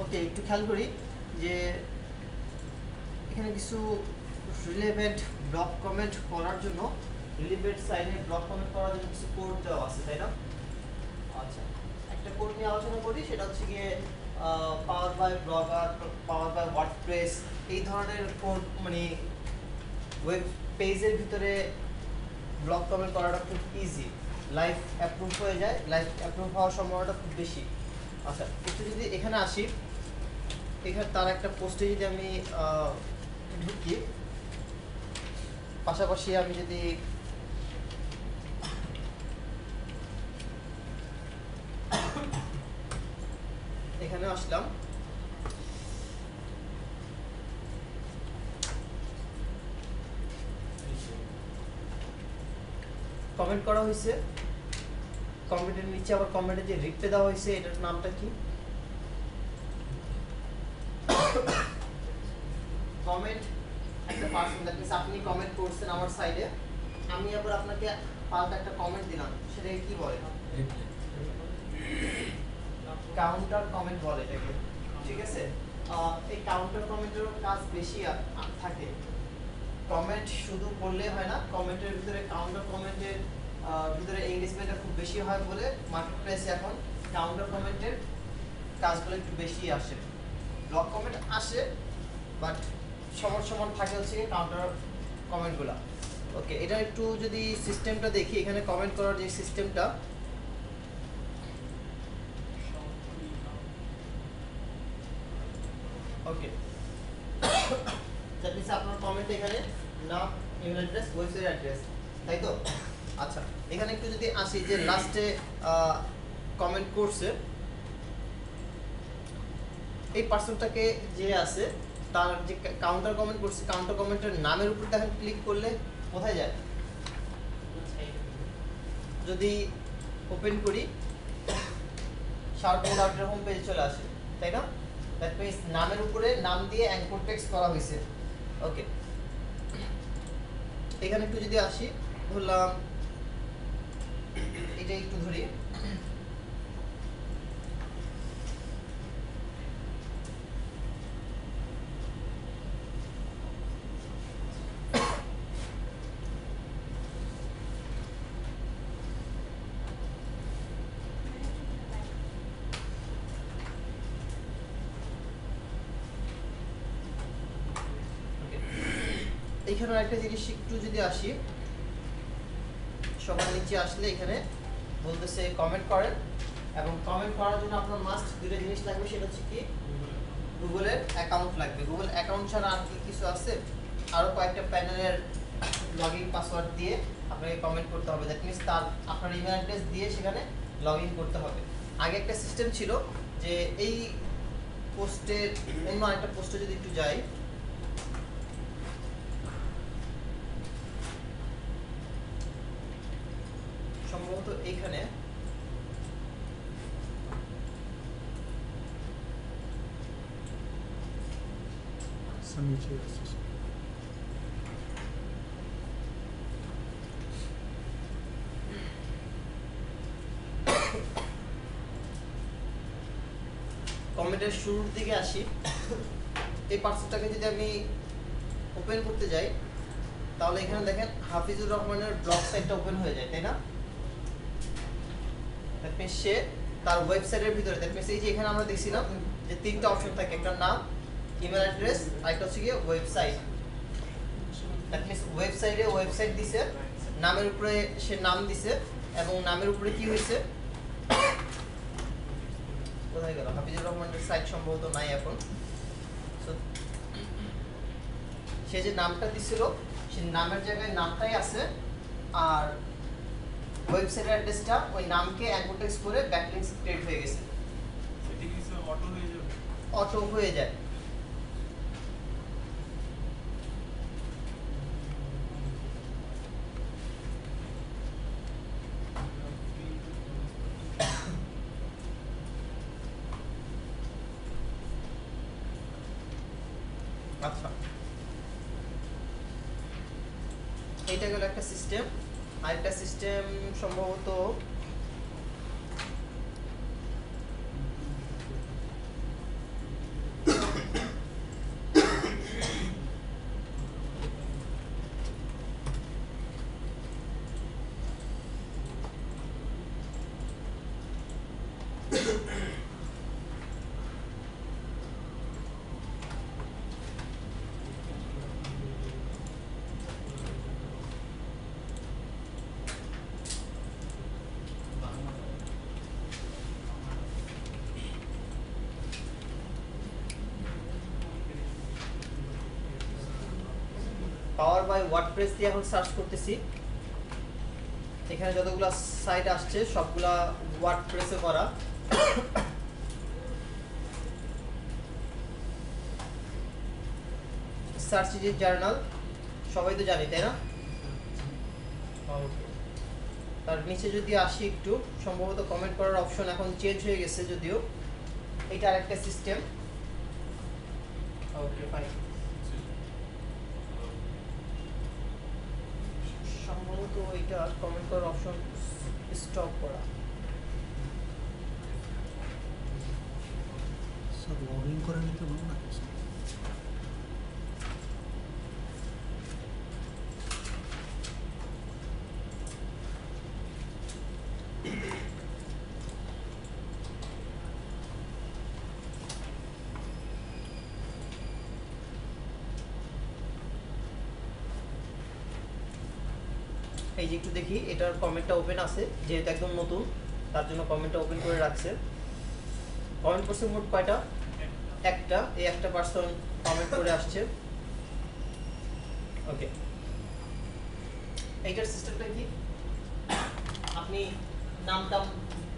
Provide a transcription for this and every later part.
ওকে, একটু খেয়াল করি যে এখানে কিছু রিলেভেন্ট ব্লক কমেন্ট করার জন্য, রিলেভেন্ট সাইডে ব্লক কমেন্ট করার জন্য কিছু কোড দেওয়া আছে, তাই না? আচ্ছা, একটা কোড নিয়ে আলোচনা করি, সেটা হচ্ছে গিয়ে power by blogger, power by WordPress, এই ধরনের কোড, মানে ওয়েব পেজের ভিতরে ব্লক কমেন্ট করাটা খুব ইজি, লাইভ অ্যাপ্রুভ হয়ে যায়, লাইভ অ্যাপ্রুভ হওয়ার সম্ভাবনাটা খুব বেশি। আচ্ছা, একটু যদি এখানে আসি, এখানে তার একটা পোস্টে যদি আমি ঢুকি, পাশাপাশি আমি যদি এখানে আসলাম, কমেন্ট করা হয়েছে, কমেন্টের নিচে আবার কমেন্টে যে রিপ্লাই দেওয়া হয়েছে এটার নামটা কি? কমেন্ট একটা পার্সন, দ্যাট মিন্স আপনি কমেন্ট করছেন আমার সাইডে, আমি আবার আপনাকে পাল্টা একটা কমেন্ট দিলাম, সেটাকে কি বলে? কাউন্টার কমেন্ট বলে এটাকে, ঠিক আছে? এই কাউন্টার কমেন্টেরও কাজ বেশি থাকে। কমেন্ট শুধু করলে হয় না, কমেন্টের ভিতরে কাউন্টার কমেন্টের ভিতরে এঙ্গেজমেন্টটা খুব বেশি হয় বলে মার্কেট প্লেসে এখন কাউন্টার কমেন্টের কাজগুলো একটু বেশি আসে। ব্লক কমেন্ট আসে, বাট সমান সমান থাকে হচ্ছে কাউন্টার কমেন্টগুলো। ওকে, এটা একটু যদি সিস্টেমটা দেখি, এখানে কমেন্ট করার যে সিস্টেমটা, ওকে, দ্যাট মিন্স আপনার কমেন্ট এখানে নাম, ইমেল অ্যাড্রেস, ওয়েবসাইট অ্যাড্রেস, তাই তো? আচ্ছা, এখানে একটু যদি আসি যে লাস্টে কমেন্ট করছে এই পার্সনটাকে, যে আছে তার যে কাউন্টার কমেন্ট করছে, কাউন্টার কমেন্টের নামের উপর দেখেন ক্লিক করলে কোথায় যায়? যদি ওপেন করি, শার্ট মোডাউটের হোম পেজে চলে আসে, তাই না? দ্যাট মিন্স নামের উপরে নাম দিয়ে অ্যাঙ্কর টেক্সট করা হয়েছে। ওকে, এখানে একটু যদি আসি, ধরলাম এটা একটু ধরি, এইখানে একটা জিনিস একটু যদি আসি, সবার নিচে আসলে এখানে বলতেছে কমেন্ট করেন, এবং কমেন্ট করার জন্য আপনার মাস্ট দুটো জিনিস লাগবে, সেটা হচ্ছে কি? গুগলের অ্যাকাউন্ট লাগবে। গুগল অ্যাকাউন্ট ছাড়া আর কি কিছু আছে? আরও কয়েকটা প্যানেলের লগইন পাসওয়ার্ড দিয়ে আপনাকে কমেন্ট করতে হবে, দ্যাট মিনস তার আপনার ইমেল অ্যাড্রেস দিয়ে সেখানে লগ ইন করতে হবে। আগে একটা সিস্টেম ছিল যে এই পোস্টের অন্য আরেকটা পোস্টে যদি একটু যাই, সম্ভবত এইখানে কমেন্টের শুরুর দিকে আসি, এই পার্সনটাকে যদি আমি ওপেন করতে যাই, তাহলে এখানে দেখেন হাফিজুর রহমানের ব্লগ সাইটটা ওপেন হয়ে যায়, তাই না? দ্যাট মিনস সে তার ওয়েবসাইটের ভিতরে, দ্যাট মিনস এই যে এখানে আমরা দেখছিলাম যে তিনটা অপশন থাকে, একটা নাম, ইমেল অ্যাড্রেস, আরেকটা হচ্ছে গিয়ে ওয়েবসাইট। দ্যাট মিনস ওয়েবসাইট দিছে, নামের উপরে সে নাম দিছে, এবং নামের উপরে কি হয়েছে, কোথায় গেল হাফিজুর রহমানের সাইট? সম্ভবত নাই এখন। সে যে নামটা দিছিল, সে নামের জায়গায় নামটাই আছে, আর ওয়েবসাইট অ্যাড্রেসটা ওই নামকে অ্যাঙ্কর টেক্সট করে ব্যাকলিংকস ক্রিয়েট হয়ে গেছে। সেটা কি স্যার অটো হয়ে যাবে? অটো হয়ে যায়। আচ্ছা, এইটা গেল একটা সিস্টেম। আরেকটা সিস্টেম সম্ভবত পাওয়ার বাই ওয়ার্ডপ্রেস দিয়ে এখন সার্চ করতেছি। এখানে যতগুলা সাইট আসছে সবগুলা ওয়ার্ডপ্রেসে করা। সার্চ ইঞ্জিন জার্নাল সবাই তো জানি, তাই না? তার নিচে যদি আসি একটু, সম্ভবত কমেন্ট করার অপশন এখন চেঞ্জ হয়ে গেছে, যদিও এটা আরেকটা সিস্টেম। Okay fine. সম্ভবত এটা কমেন্ট করার অপশন স্টপ করা। সব লগইন করে নিতে বলো না। এই যে একটু দেখি, এটার কমেন্টটা ওপেন আছে, যেহেতু একদম নতুন তার জন্য কমেন্টটা ওপেন করে রাখছে। কমেন্ট করছে মোট কয়টা? একটা। এই একটা পার্সন কমেন্ট করে আসছে। ওকে, এইটার সিস্টেমটা কি? আপনি নামটা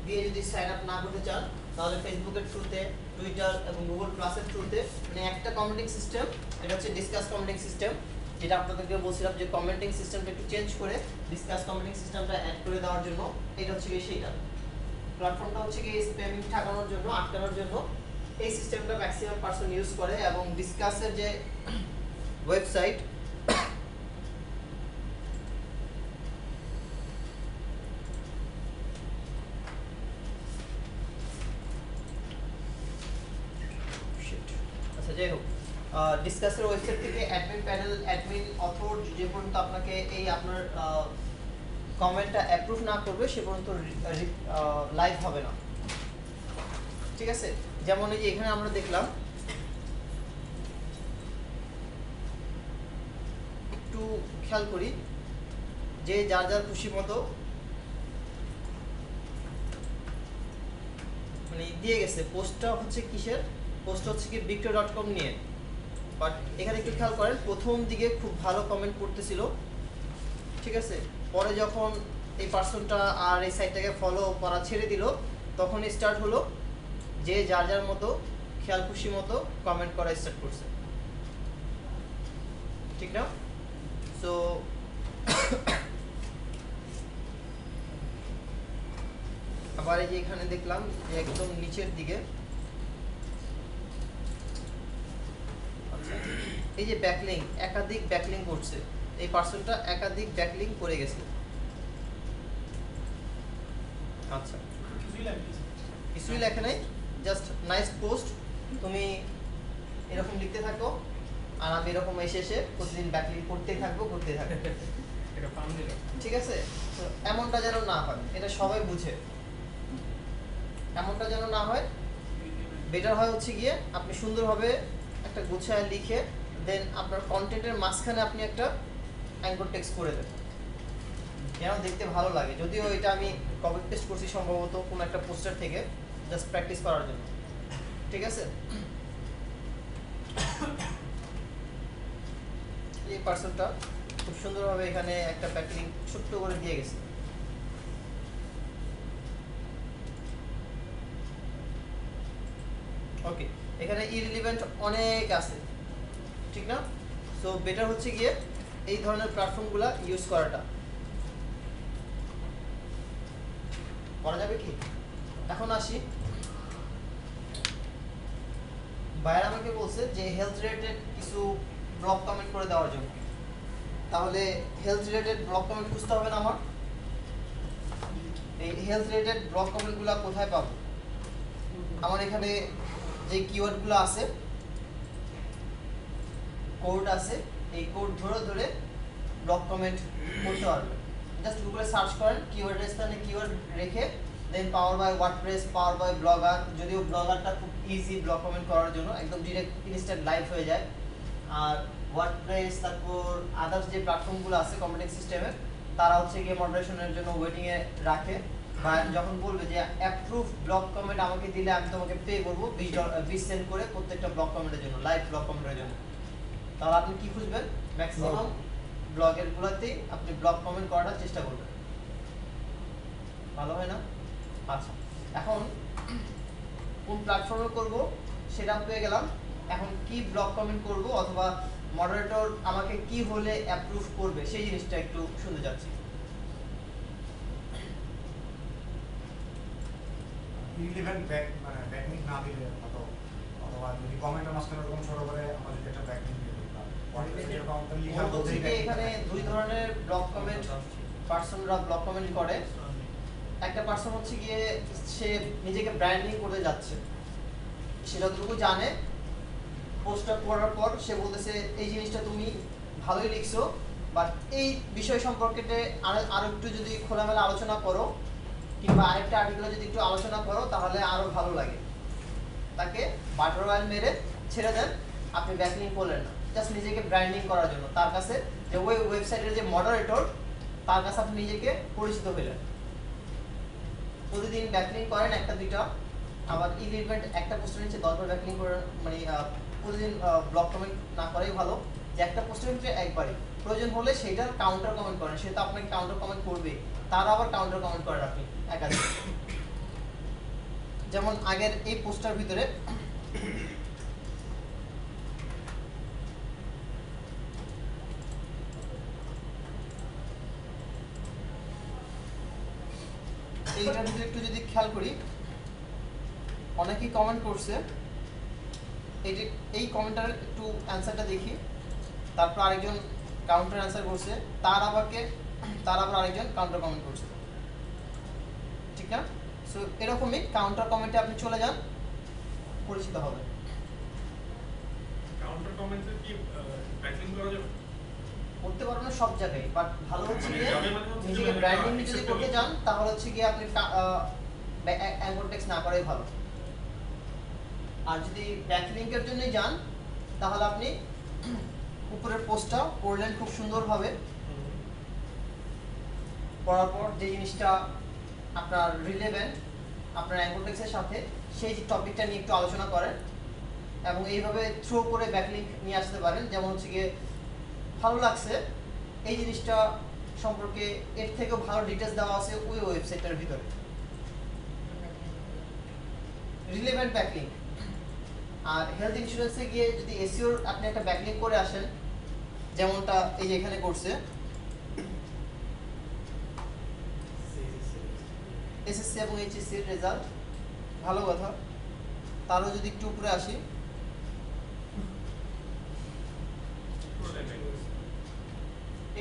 দিয়ে যদি সাইন আপ না করতে চান, তাহলে ফেসবুকের থ্রুতে, টুইটার এবং গুগল প্লাসের থ্রুতে, মানে একটা কমেন্টিং সিস্টেম। এটা হচ্ছে ডিসকাস কমেন্টিং সিস্টেম, যেটা আপনাদেরকে বলছিলাম যে কমেন্টিং সিস্টেমটা একটু চেঞ্জ করে ডিসকাস কমেন্টিং সিস্টেমটা অ্যাড করে দেওয়ার জন্য। এটা হচ্ছে কি সেইটা প্ল্যাটফর্মটা হচ্ছে কি স্প্যামিং ঠেকানোর জন্য, আটকানোর জন্য এই সিস্টেমটা ম্যাক্সিমাম পারসন ইউজ করে। এবং ডিসকাসের যে ওয়েবসাইট, আচ্ছা যাই হোক, ডিসকাসের ওয়েবসাইট থেকে অ্যাডমিন প্যানেল, অ্যাডমিন অথর যে পর্যন্ত আপনাকে এই আপনার কমেন্টটা অ্যাপ্রুভ না করবে সে পর্যন্ত লাইভ হবে না। ঠিক আছে, যেমন এই যে এখানে আমরা দেখলাম, একটু খেয়াল করি, যে যার যার খুশি মতো মানে দিয়ে গেছে। পোস্টটা হচ্ছে কিসের? পোস্ট হচ্ছে কি victor.com নিয়ে। বাট এখানে একটু খেয়াল করেন, প্রথম দিকে খুব ভালো কমেন্ট করতেছিল, ঠিক আছে, পরে যখন এই পার্সনটা আর এই সাইটটাকে ফলো করা ছেড়ে দিল, তখন স্টার্ট হলো যে যার যার মতো খেয়াল খুশি মতো কমেন্ট করা স্টার্ট করছে, ঠিক না? সো আবার এই যে এখানে দেখলাম যে একদম নিচের দিকে, এই যে ব্যাকলিং, একাধিক ব্যাকলিং করছে, এই পার্সনটা একাধিক ব্যাকলিং করে গেছে। আচ্ছা, কিছুই লেখে নাই, জাস্ট নাইস পোস্ট, তুমি এরকম লিখতে থাকো আর আমি এরকম এসে এসে প্রতিদিন ব্যাকলিং করতেই থাকবো, করতেই থাকবো। এটা পাম দিল। ঠিক আছে, তো এমনটা যেন না হয়, এটা সবাই বুঝে। এমনটা যেন না হয়, বেটার হয় হচ্ছে গিয়ে আপনি সুন্দরভাবে একটা গুছায় লিখে দেন আপনার কন্টেন্টের মাঝখানে আপনি একটা অ্যাঙ্কর টেক্সট করে দেন, যেন দেখতে ভালো লাগে। যদিও এটা আমি কপি পেস্ট করছি সম্ভবত কোনো একটা পোস্টার থেকে, জাস্ট প্র্যাকটিস করার জন্য। ঠিক আছে, এই পার্সনটা খুব সুন্দরভাবে এখানে একটা প্যাকিং ছোট্ট করে দিয়ে গেছে। ওকে, এখানে ইরিলিভেন্ট অনেক আছে, ঠিক না? সো বেটার হচ্ছে গিয়ে এই ধরনের প্ল্যাটফর্মগুলো ইউজ করাটা। করা যাবে কি? এখন আসি, ভাইয়ার আমাকে বলছে যে হেলথ রিলেটেড কিছু ব্লগ কমেন্ট করে দেওয়ার জন্য। তাহলে হেলথ রিলেটেড ব্লগ কমেন্ট খুঁজতে হবে না আমার? এই হেলথ রিলেটেড ব্লগ কমেন্টগুলো কোথায় পাবো? আমার এখানে যে কিওয়ার্ডগুলো আছে, কোড আছে, এই কোড ধরে ধরে ব্লগ কমেন্ট করতে পারবেন। জাস্ট গুগলে সার্চ করেন, কিওয়ার্ডের স্থানে কিওয়ার্ড রেখে দেন power by WordPress, power by Blogger. যদিও ব্লগারটা খুব ইজি ব্লগ কমেন্ট করার জন্য, একদম ডিরেক্ট ইনস্ট্যান্ট লাইভ হয়ে যায়। আর ওয়ার্ডপ্রেস, তারপর আদার্স যে প্ল্যাটফর্মগুলো আছে কমেন্টিং সিস্টেমের, তারা হচ্ছে গিয়ে মডারেশনের জন্য ওয়েটিংয়ে রাখে। বা যখন বলবে যে অ্যাপ্রুভ ব্লগ কমেন্ট আমাকে দিলে আমি তোমাকে পে করবো $20 সেন্ট করে প্রত্যেকটা ব্লগ কমেন্টের জন্য, লাইভ ব্লগ কমেন্টের জন্য। তাহলে আপনি কি খুঁজবেন? ম্যাক্সিমাম ব্লগের গুলোতে আপনি ব্লগ কমেন্ট করার চেষ্টা করবেন, ভালো হয় না? আচ্ছা, এখন কোন প্ল্যাটফর্মে করব সেটা পেয়ে গেলাম। এখন কি ব্লগ কমেন্ট করব অথবা মডারেটর আমাকে কি হলে অ্যাপ্রুভ করবে সেই জিনিসটা একটু শুনতে যাচ্ছি। ইররিলেভেন্ট ব্যাকলিংক না দিলে হয়তো, অথবা যদি কমেন্টের মাঝখানে এরকম ছোট করে আমরা যদি একটা ব্যাকলিংক দিয়ে দিই, যেরকম লেখা বলতেই এখানে দুই ধরনের ব্লগ কমেন্ট পার্সনরা ব্লগ কমেন্ট করে। একটা পার্সন হচ্ছে গিয়ে সে নিজেকে ব্র্যান্ডিং করতে যাচ্ছে, সে যতটুকু জানে পোস্টটা করার পর সে বলতেছে এই জিনিসটা তুমি ভালোই লিখছো, বাট এই বিষয় সম্পর্কে আরো একটু যদি খোলামেলা আলোচনা করো কিংবা আরেকটা আর্টিকেলে যদি একটু আলোচনা করো তাহলে আরো ভালো লাগে। তাকে বাটার অয়েল মেরে ছেড়ে দেন, আপনি ব্যাকলিংক করলেন না, জাস্ট নিজেকে ব্র্যান্ডিং করার জন্য তার কাছে যে ওই ওয়েবসাইটের যে মডারেটর তার কাছে আপনি নিজেকে পরিচিত হইলেন। প্রতিদিন ব্যাকলিংক করেন একটা দুইটা, আবার ইভেন্ট একটা পোস্টের নিচে 10 বার ব্যাকলিংক করেন, মানে প্রতিদিন ব্লগ কমেন্ট না করাই ভালো, যে একটা পোস্টের নিচে একবারই, প্রয়োজন হলে সেটার কাউন্টার কমেন্ট করেন, সে তো আপনাকে কাউন্টার কমেন্ট করবে, তার আবার কাউন্টার কমেন্ট করেন আপনি একাধিক। যেমন আগের এই পোস্টার ভিতরে এইটার ভিতরে একটু যদি খেয়াল করি, অনেকেই কমেন্ট করছে, এই কমেন্টার একটু অ্যান্সারটা দেখি, তারপর আরেকজন কাউন্টার অ্যান্সার করছে, তার আবার আরেকজন কাউন্টার কমেন্ট করছে, ঠিক না? সো এরকমই কাউন্টার কমেন্টে আপনি চলে যান, পরিচিত হবে। কাউন্টার কমেন্টে কি ব্যাকলিংক করা যাবে? করতে পারবেন না সব জায়গায়, বাট ভালো হচ্ছে গিয়ে যাবে মানে হচ্ছে নিজেকে যে ব্র্যান্ডিং যদি acceptable। করতে চান তাহলে হচ্ছে গিয়ে আপনি অ্যাঙ্কর টেক্সট না করাই ভালো। আর যদি ব্যাকলিংকের জন্যই যান তাহলে আপনি উপরের পোস্টটা পড়লেন খুব সুন্দরভাবে, পড়ার পর যে জিনিসটা আপনার রিলেভেন্ট আপনার অ্যাঙ্কর টেক্সটের সাথে সেই টপিকটা নিয়ে একটু আলোচনা করেন এবং এইভাবে থ্রো করে ব্যাকলিংক নিয়ে আসতে পারেন। যেমন হচ্ছে গিয়ে ভালো লাগছে এই জিনিসটা সম্পর্কে, এর থেকেও ভালো ডিটেলস দেওয়া আছে ওই ওয়েবসাইটটার ভিতরে, রিলেভেন্ট ব্যাকলিংক। আর হেলথ ইন্স্যুরেন্সে গিয়ে যদি এসইওর আপনি একটা ব্যাকলিংক করে আসেন, যেমনটা এই যে এখানে করছে এসএসসি এবং এইচএসসির রেজাল্ট, ভালো কথা। তারও যদি একটু উপরে আসি,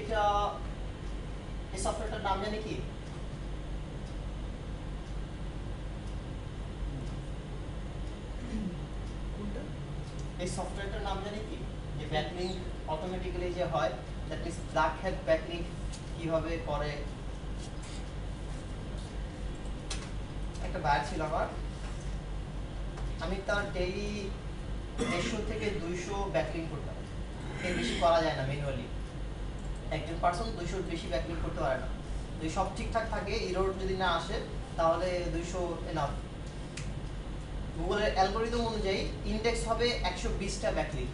এটা এই সফটওয়্যারটার নাম জানি কি? এই সফটওয়্যারটার নাম জানি কি? যে ব্যাকলিংক অটোমেটিক্যালি যে হয়, that means black head backlink কিভাবে করে। একটা বায়ার ছিল আমার, আমি তার ডেইলি 150 থেকে 200 ব্যাকলিংক করতাম, এর বেশি করা যায় না ম্যানুয়ালি। একজন পার্সন 200 বেশি ব্যাকলিংক করতে পারে না। যদি সব ঠিকঠাক থাকে, এরর যদি না আসে, তাহলে 200 এনাফ। গুগলের অ্যালগরিদম অনুযায়ী ইন্ডেক্স হবে 120টা ব্যাকলিংক।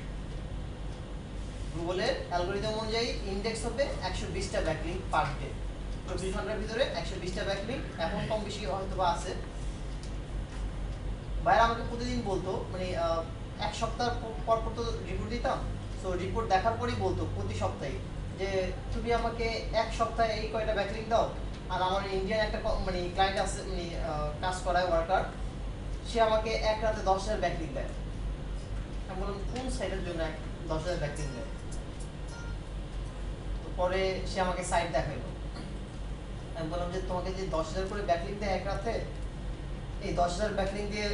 গুগলের অ্যালগরিদম অনুযায়ী ইন্ডেক্স হবে 120টা ব্যাকলিংক পার ডে। 24 ঘন্টার ভিতরে 120টা ব্যাকলিংক, এখন কম বেশি হয়তো বা আছে। ভাইরা আমাকে প্রতিদিন বলতো, মানে এক সপ্তাহ পর পর তো রিপোর্ট দিতাম, সো রিপোর্ট দেখার পরই বলতো প্রতি সপ্তাহে যে তুমি আমাকে এক সপ্তাহে এই কয়টা ব্যাকলিংক দাও। আর আমার ইন্ডিয়ান একটা মানে ক্লায়েন্ট আছে, মানে কাজ করায় ওয়ার্কার, সে আমাকে এক রাতে 10,000 ব্যাকলিংক দেয়। আমি বললাম কোন সাইটের জন্য 10,000 ব্যাকলিংক দেয়? পরে সে আমাকে সাইট দেখাইলো, আমি বললাম যে তোমাকে যে 10,000 করে ব্যাকলিংক দেয় এক রাতে, এই 10,000 ব্যাকলিংক দিয়ে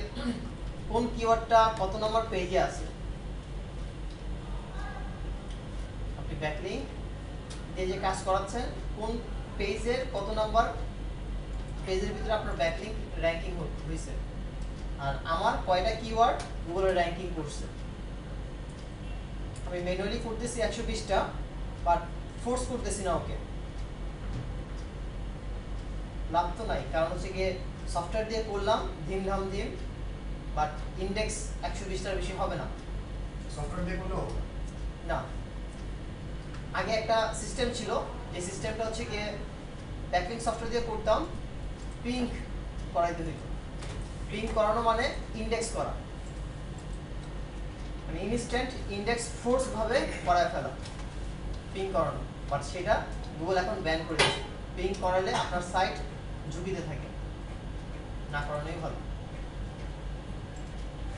কোন কিওয়ার্ডটা কত নম্বর পেজে আছে? আপনি ব্যাকলিংক দিয়ে যে কাজ করাচ্ছেন, কোন পেজের কত নাম্বার পেজের ভিতরে আপনার ব্যাকলিংক র্যাঙ্কিং হয়েছে, আর আমার কয়টা কিওয়ার্ড গুগলের র্যাঙ্কিং করছে। আমি ম্যানুয়ালি করতেছি 120টা, বাট ফোর্স করতেছি না ওকে, লাভ তো নাই, কারণ হচ্ছে গিয়ে সফটওয়্যার দিয়ে করলাম ধিমধাম দিন, বাট ইন্ডেক্স 120টার বেশি হবে না। সফটওয়্যার দিয়ে করলেও না, আগে একটা সিস্টেম ছিল, যে সিস্টেমটা হচ্ছে গিয়ে ব্যাকলিংক সফটওয়্যার দিয়ে করতাম, পিঙ্ক করাইতে হইতো। পিঙ্ক করানো মানে ইন্ডেক্স করা, মানে ইনস্ট্যান্ট ইন্ডেক্স ফোর্স ভাবে করায় ফেলা, পিঙ্ক করানো। বাট সেটা গুগল এখন ব্যান করে দিয়েছে। পিঙ্ক করালে আপনার সাইট ঝুঁকিতে থাকে, না করানোই ভালো।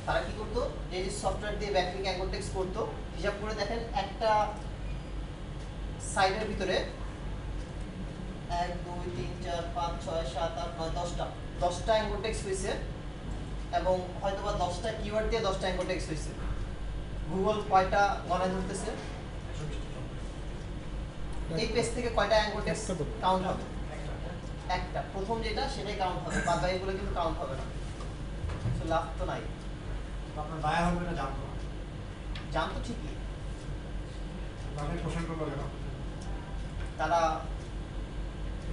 তারা কি করতো, যে সফটওয়্যার দিয়ে ব্যাকলিংক অ্যাঙ্কর টেক্সট করতো, হিসাব করে দেখেন একটা সাইটের ভিতরে 1 2 3 4 5 6 7 8 9 10টা অ্যাঙ্কর টেক্সট হয়েছে, এবং হয়তোবা 10টা কিওয়ার্ড দিয়ে 10টা অ্যাঙ্কর টেক্সট হয়েছে। গুগল কয়টা গণায় ধরতেছে? এই পেজ থেকে কয়টা অ্যাঙ্কর টেক্সট কাউন্ট হবে? একটা, প্রথম যেটা সেটাই কাউন্ট হবে, বাদ বাকিগুলো কিন্তু কাউন্ট হবে না। তো লাভ তো নাই। আপনার বায়া হবে না জানতো না, জানতো ঠিকই, তাহলে কোশ্চেন করবো কেন? তারা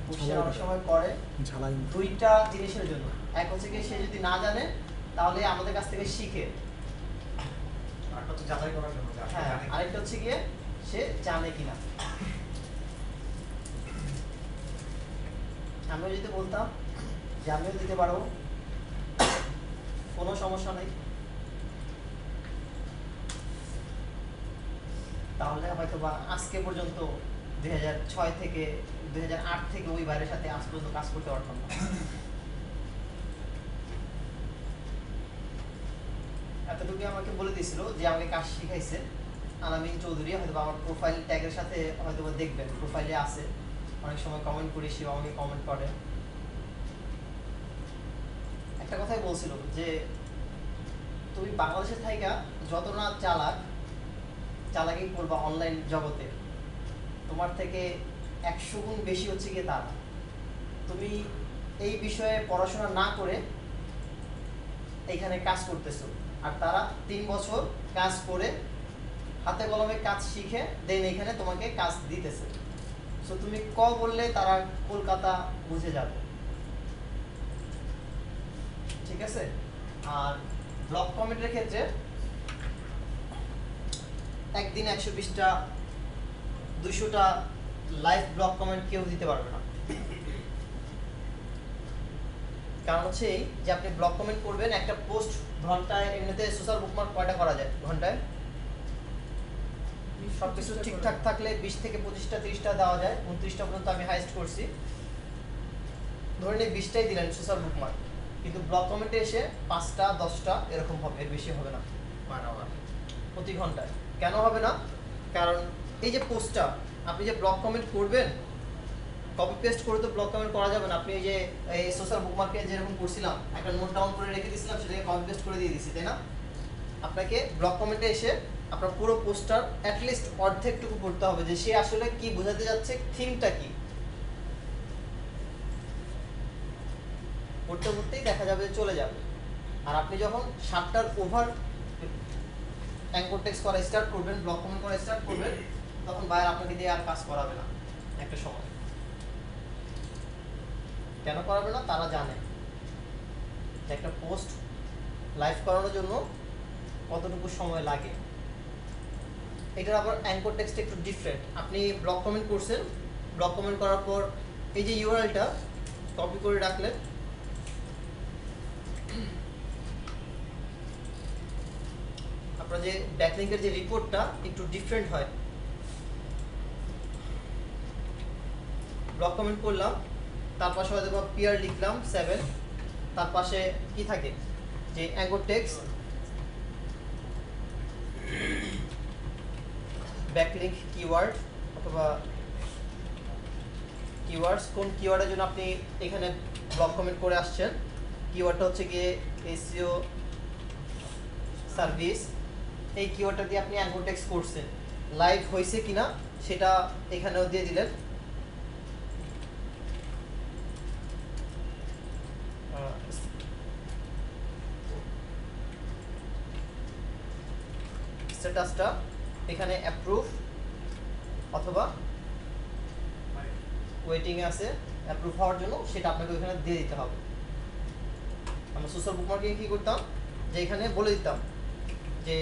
কোশ্চেন অনেক সময় করে ঝালাই দুইটা জিনিসের জন্য। এক হচ্ছে কি, সে যদি না জানে তাহলে আমাদের কাছ থেকে শিখে, একটা হচ্ছে যাচাই করার জন্য যে আসলে হ্যাঁ, জানে কি। আরেকটা হচ্ছে গিয়ে সে জানে কিনা। আমিও যদি বলতাম যে আমিও দিতে পারবো, কোনো সমস্যা নেই, তাহলে হয়তো বা আজকে পর্যন্ত 2006 থেকে 2008 থেকে ওই বাইরের সাথে আজ পর্যন্ত কাজ করতে পারতাম না। এতটুকু আমাকে বলে দিয়েছিল যে আমাকে কাজ শিখাইছে আলামিন চৌধুরী, হয়তো আমার প্রোফাইল ট্যাগের সাথে হয়তো দেখবেন, প্রোফাইলে আছে, অনেক সময় কমেন্ট করি, সেও আমাকে কমেন্ট করে। একটা কথাই বলছিল যে তুমি বাংলাদেশের থাইকা যত না চালাকি করবা অনলাইন জগতে, তোমার থেকে 100 গুণ বেশি হচ্ছে গিয়ে তারা। তুমি এই বিষয়ে পড়াশোনা না করে এখানে কাজ করতেছো, আর তারা 3 বছর কাজ করে হাতে কলমে কাজ শিখে দেন এখানে তোমাকে কাজ দিতেছে। সো তুমি বললে তারা কলকাতা বুঝে যাবে, ঠিক আছে? আর ব্লগ কমেন্টের ক্ষেত্রে একদিন 120টা 200টা লাইভ ব্লগ কমেন্ট কেউ দিতে পারবে না। কারণ হচ্ছে এই যে আপনি ব্লগ কমেন্ট করবেন, একটা পোস্ট ঘন্টায় এমনিতে সোশ্যাল বুকমার্ক কয়টা করা যায় ঘন্টায়? সবকিছু ঠিকঠাক থাকলে 20 থেকে 25টা 30টা দেওয়া যায়, 29টা পর্যন্ত আমি হাইস্ট করছি। ধরে নিই 20টাই দিলেন সোশ্যাল বুকমার্ক, কিন্তু ব্লগ কমেন্টে এসে 5টা 10টা এরকম হবে, এর বেশি হবে না প্রতি ঘন্টায়। কেন হবে না? কারণ এই যে পোস্টটা আপনি যে ব্লগ কমেন্ট করবেন, কপি পেস্ট করে তো ব্লগ কমেন্ট করা যাবে না। আপনি এই যে এই সোশ্যাল বুকমার্কে যেরকম করছিলাম, একটা নোট ডাউন করে রেখে দিয়েছিলাম, সেটাকে কপি পেস্ট করে দিয়ে দিছি, তাই না? আপনাকে ব্লগ কমেন্টে এসে আপনার পুরো পোস্টার অ্যাটলিস্ট অর্ধেকটুকু পড়তে হবে, যে সে আসলে কি বোঝাতে যাচ্ছে, থিমটা কি। পড়তে পড়তেই দেখা যাবে চলে যাবে। আর আপনি যখন 7টার ওভার অ্যাঙ্কর টেক্সট করা স্টার্ট করবেন, ব্লগ কমেন্ট করা স্টার্ট করবেন, তখন বায়ার আপনাকে দিয়ে আর কাজ করাবে না একটা সময়। কেন করাবে না? তারা জানে যে একটা পোস্ট লাইভ করানোর জন্য কতটুকু সময় লাগে। এটার আবার অ্যাঙ্কর টেক্সট একটু ডিফারেন্ট। আপনি ব্লগ কমেন্ট করছেন, ব্লগ কমেন্ট করার পর এই যে ইউআরএলটা কপি করে রাখলেন, আপনার যে ব্যাকলিংকের যে রিপোর্টটা একটু ডিফারেন্ট হয়। ব্লগ কমেন্ট করলাম, তার পাশে হয়তো বা পিআর লিখলাম 7, তার পাশে কি থাকে, যে অ্যাঙ্কর টেক্সট, ব্যাকলিংক কিওয়ার্ড অথবা কিওয়ার্ডস, কোন কিওয়ার্ডের জন্য আপনি এখানে ব্লগ কমেন্ট করে আসছেন। কিওয়ার্ডটা হচ্ছে গিয়ে এসইও সার্ভিস, এই কিওয়ার্ডটা দিয়ে আপনি অ্যাঙ্কর টেক্সট করছেন, লাইভ হয়েছে কিনা সেটা এখানেও দিয়ে দিলেন। স্ট্যাটাসটা এখানে অ্যাপ্রুভ অথবা ওয়েটিংয়ে আছে অ্যাপ্রুভ হওয়ার জন্য, সেটা আপনাকে ওইখানে দিয়ে দিতে হবে। আমরা সোশ্যাল বুকমার্কিং কি করতাম, যে এখানে বলে দিতাম যে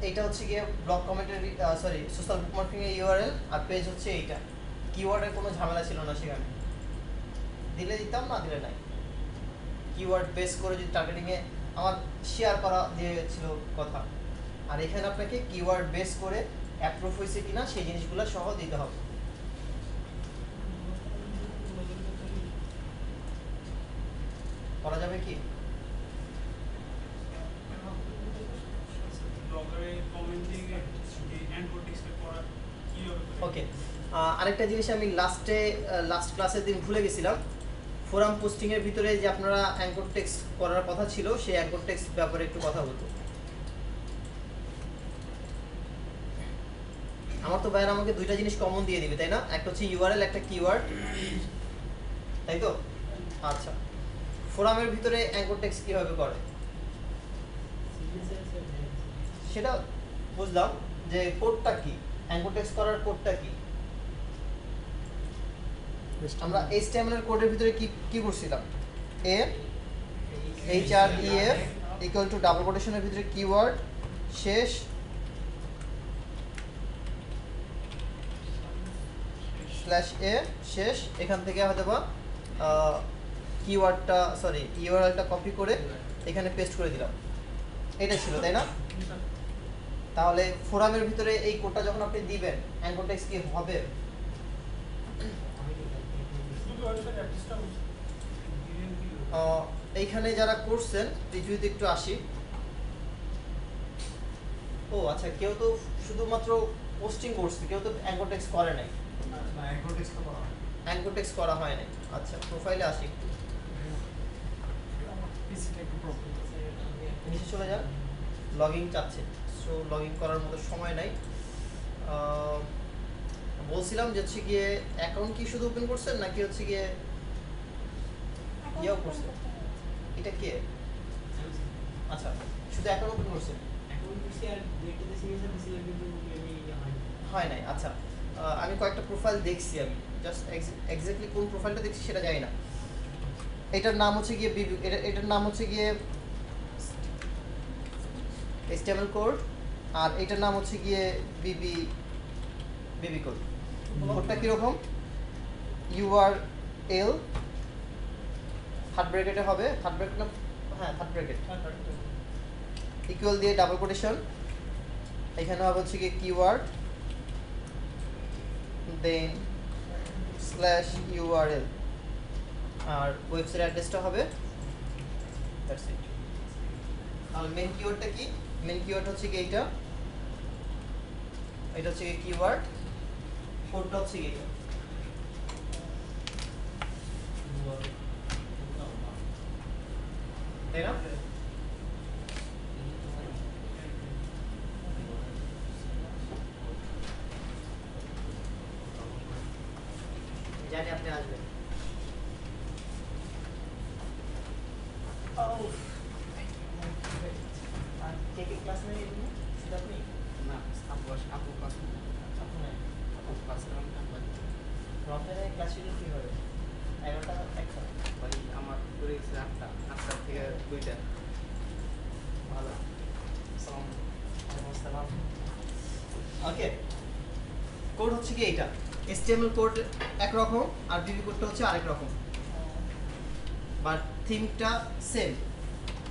এইটা হচ্ছে গিয়ে ব্লক কমেন্টের সরি সোশ্যাল বুকমার্কিং এর ইউআরএল, আর পেজ হচ্ছে এইটা। কিওয়ার্ডের কোনো ঝামেলা ছিল না সেখানে, দিলে দিতাম, না দিলে নাই। কিওয়ার্ড বেস করে যদি টার্গেটিং এ আমার শেয়ার করা দিয়েছিল কথা, আর এখানে আপনাকে কিওয়ার্ড বেস করে অ্যাপ্রুভ হয়েছে কিনা সেই জিনিসগুলো সহ দিতে হবে। করা যাবে কি? ব্লগারে কমেন্টিং এ অ্যাঙ্কর টেক্সটে পড়া কিভাবে করে? ওকে, আরেকটা জিনিস আমি লাস্ট ক্লাসের দিন ভুলে গেছিলাম। ফোরাম পোস্টিং এর ভিতরে যে আপনারা অ্যাঙ্কর টেক্সট করার কথা ছিল, সেই অ্যাঙ্কর টেক্সট ব্যাপারে একটু কথা বলবো। আমার তো ভাইয়ের আমাকে দুইটা জিনিস কমন দিয়ে দিবে, তাই না? একটা হচ্ছে ইউআরএল, একটা কিওয়ার্ড, তাই তো? আচ্ছা, ফোরামের ভিতরে অ্যাঙ্কর টেক্সট কিভাবে করে সেটা বুঝলাম, যে কোডটা কি, অ্যাঙ্কর টেক্সট করার কোডটা কি। আমরা HTML এর কোডের ভিতরে কি কি করছিলাম? a href equal to double কোটেশনের ভিতরে কিওয়ার্ড শেষ স্ল্যাশ a শেষ, এখান থেকে হয়তো বা কিওয়ার্ডটা সরি ইউআরএলটা কপি করে এখানে পেস্ট করে দিলাম। এটা ছিল, তাই না? তাহলে ফোরামের ভিতরে এই কোডটা যখন আপনি দিবেন, অ্যাঙ্কর টেক্সট কি হবে? শুধু ওয়েবসাইট অ্যাড্রেসটা এইখানে যারা করছেন রিভিউতে একটু আসি। ও আচ্ছা, কেউ তো শুধুমাত্র পোস্টিং করছে, কেউ তো অ্যাঙ্কর টেক্সট করে নাই। না অ্যাঙ্কর টেক্সট তো করা হয়। অ্যাঙ্কর টেক্সট করা হয় নাই। আচ্ছা, প্রোফাইলে আসি একটু, নিচে চলে যান। লগইন চাচ্ছে, সো লগইন করার মতো সময় নাই। বলছিলাম যে হচ্ছে গিয়ে অ্যাকাউন্ট কি শুধু ওপেন করছেন নাকি হচ্ছে গিয়ে ইয়াও করছেন? এটা কে? আচ্ছা, শুধু অ্যাকাউন্ট ওপেন করছেন, হয় নাই। আচ্ছা, আমি কয়েকটা প্রোফাইল দেখছি, আমি জাস্ট এক্স্যাক্টলি কোন প্রোফাইলটা দেখছি সেটা জানি না। এটার নাম হচ্ছে গিয়ে বিবি, এটার নাম হচ্ছে গিয়ে HTML কোড, আর এটার নাম হচ্ছে গিয়ে বিবি কোড। কোডটা কিরকম? URL হার্ড ব্র্যাকেটে হবে, হার্ড ব্র্যাকেট না, হ্যাঁ হার্ড ব্র্যাকেট, ইকুয়াল দিয়ে ডাবল কোটেশন, এখানে হবে হচ্ছে গিয়ে কিওয়ার্ড দেন স্ল্যাশ URL, আর ওয়েবসাইট অ্যাড্রেসটা হবে, দ্যাটস ইট। আর মেন কিওয়ার্ডটা কি? মেন কিওয়ার্ড হচ্ছে কি এইটা, এটা হচ্ছে কি কিওয়ার্ড, কোডটা হচ্ছে কি এটা। তাই না? জানি আপনি আসবেন। আর কে কে ক্লাস নেই এখানে? শুধু আপনি? আপনি নাই? রমজানের ক্লাস শিডিউল কি হবে? 11টা 1টা? ভালো। আসসালাম। ওকে, কোড হচ্ছে কি এইটা। HTML কোড একরকম আর বিবি কোডটা হচ্ছে আরেক রকম, বাট থিমটা সেম।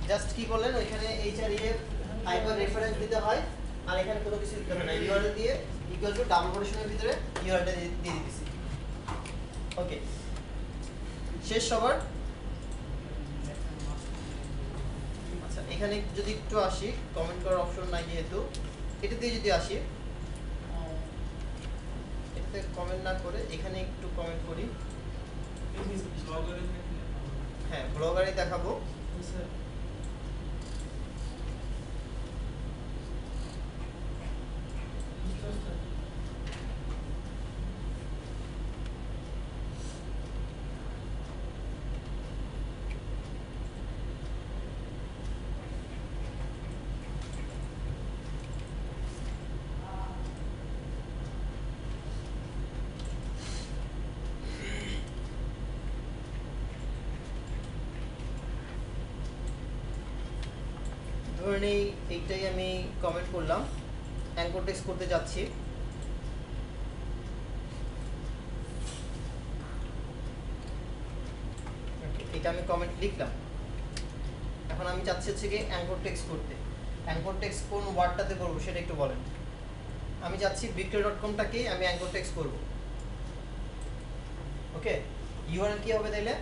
জাস্ট কি করলেন, ওইখানে href হাইপার রেফারেন্স দিতে হয়, আর এখানে কোনো কিছু দিতে হবে না। ইউআরএল দিয়ে ইকুয়াল টু ডাবল কোটেশনের ভিতরে ইউআরএলটা দিয়ে দিতেছি। ওকে, শেষ সবার? আচ্ছা, এখানে যদি একটু আসি, কমেন্ট করার অপশন নাই যেহেতু, এটা দিয়ে যদি আসি, এটাতে কমেন্ট না করে এখানে একটু কমেন্ট করি। ব্লগারে হ্যাঁ, ব্লগারে দেখাবো। ধরে নেই এইটাই আমি কমেন্ট করলাম। অ্যাঙ্কর টেক্সট করতে যাচ্ছি। এটা আমি কমেন্ট লিখলাম। এখন আমি চাচ্ছি হচ্ছে কি অ্যাঙ্কর টেক্সট করতে। অ্যাঙ্কর টেক্সট কোন ওয়ার্ডটাতে করব সেটা একটু বলেন। আমি চাচ্ছি victoria.com-টাকে আমি অ্যাঙ্কর টেক্সট করব। ওকে, ইউআরএল কি হবে তাইলে?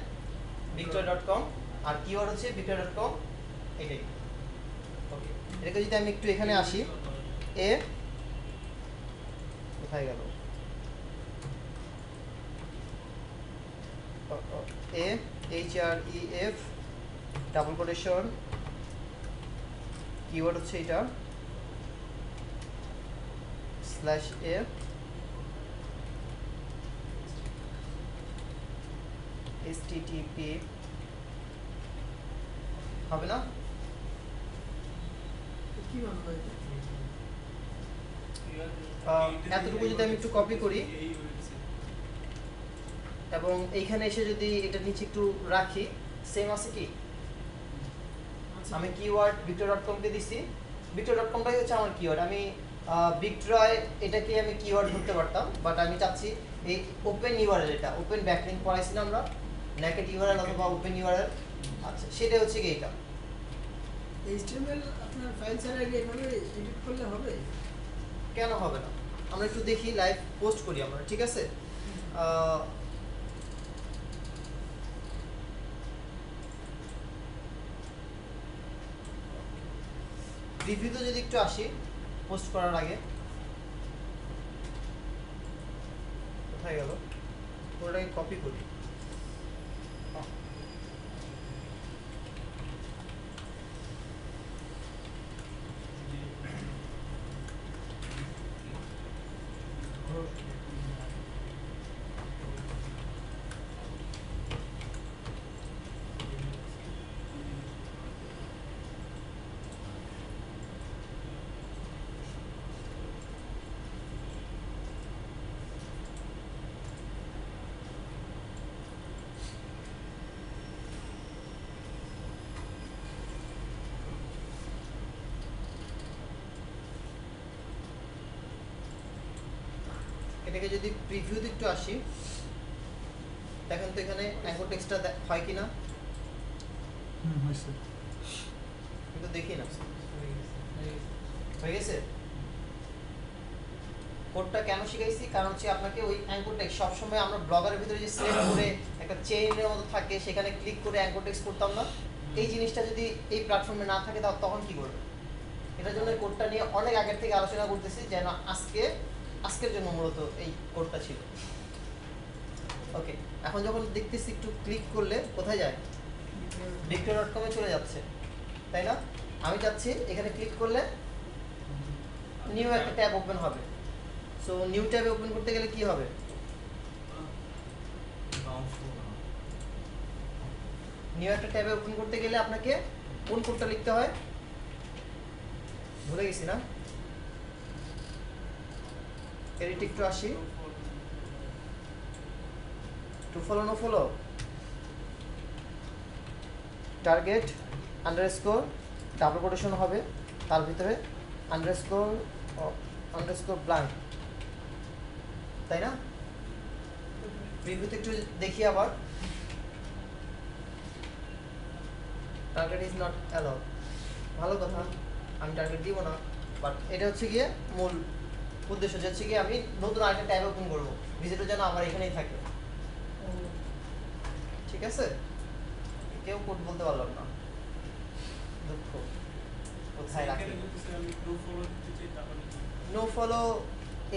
victoria.com, আর কিওয়ার্ড হচ্ছে victoria.com, এটাই। ওকে, এটাকে যদি আমি একটু এখানে আসি, এ কোথায় গেল, A H R E F double quotation, keyword হচ্ছে এটা স্ল্যাশ এ http হবে না? কি বানাবো এটা? এতটুকু যদি আমি একটু কপি করি এবং এইখানে এসে যদি এটা নিচে একটু রাখি, সেম আছে কি? আমি কিওয়ার্ড victoria.com কে দিছি, victoria.com-টাই হচ্ছে আমার কিওয়ার্ড। আমি victoria এটাকে আমি কিওয়ার্ড ধরতে পারতাম, বাট আমি চাচ্ছি এই ওপেন ইউআরএল, এটা ওপেন ব্যাকলিংক পড়াইছি না আমরা, নেকেড ইউআরএল অথবা ওপেন ইউআরএল, আচ্ছা সেটা হচ্ছে কি এটা। HTML আপনার ফাইল ছাড়া এভাবে এডিট করলে হবে? কেন হবে না? আমরা একটু দেখি, লাইভ পোস্ট করি আমরা, ঠিক আছে? রিভিউতে যদি একটু আসি পোস্ট করার আগে, কোথায় গেল, পুরোটাকে কপি করি। এটাকে যদি প্রিভিউতে একটু আসি, দেখেন তো এখানে অ্যাঙ্কর টেক্সটটা হয় কিনা, হয়েছে। কিন্তু দেখি না হয়ে গেছে। কোডটা কেন শিখাইছি? কারণ হচ্ছে আপনাকে ওই অ্যাঙ্কর টেক্সট সবসময় আমরা ব্লগারের ভিতরে যে সিলেক্ট করে একটা চেইনের মতো থাকে, সেখানে ক্লিক করে অ্যাঙ্কর টেক্সট করতাম না, এই জিনিসটা যদি এই প্ল্যাটফর্মে না থাকে তখন কি করবে? এটার জন্য কোডটা নিয়ে অনেক আগের থেকে আলোচনা করতেছি, যেন আজকের জন্য মূলত এই কোডটা ছিল। ওকে, এখন যখন দেখতেছি একটু ক্লিক করলে কোথায় যায়? victoria.com-এ চলে যাচ্ছে, তাই না? আমি চাচ্ছি এখানে ক্লিক করলে নিউ একটা ট্যাব ওপেন হবে। সো নিউ ট্যাবে ওপেন করতে গেলে কি হবে? নিউ একটা ট্যাবে ওপেন করতে গেলে আপনাকে কোন কোডটা লিখতে হয়? ভুলে গেছি না? এডিট একটু আসি, to follow no follow, target underscore double quotation হবে, তার ভিতরে আন্ডারস্কোর ব্ল্যাঙ্ক, তাই না? প্রিভিউতে একটু দেখি আবার, টার্গেট ইজ নট অ্যালাউড, ভালো কথা, আমি টার্গেট দিব না, বাট এটা হচ্ছে গিয়ে মূল উদ্দেশ্য, যে হচ্ছে গিয়ে আমি নতুন আরেকটা ট্যাব ওপেন করবো, ভিজিটর যেন আমার এখানেই থাকে, ঠিক আছে? কেউ কোড বলতে পারলাম না, দুঃখ। কোথায় রাখি? নো ফলো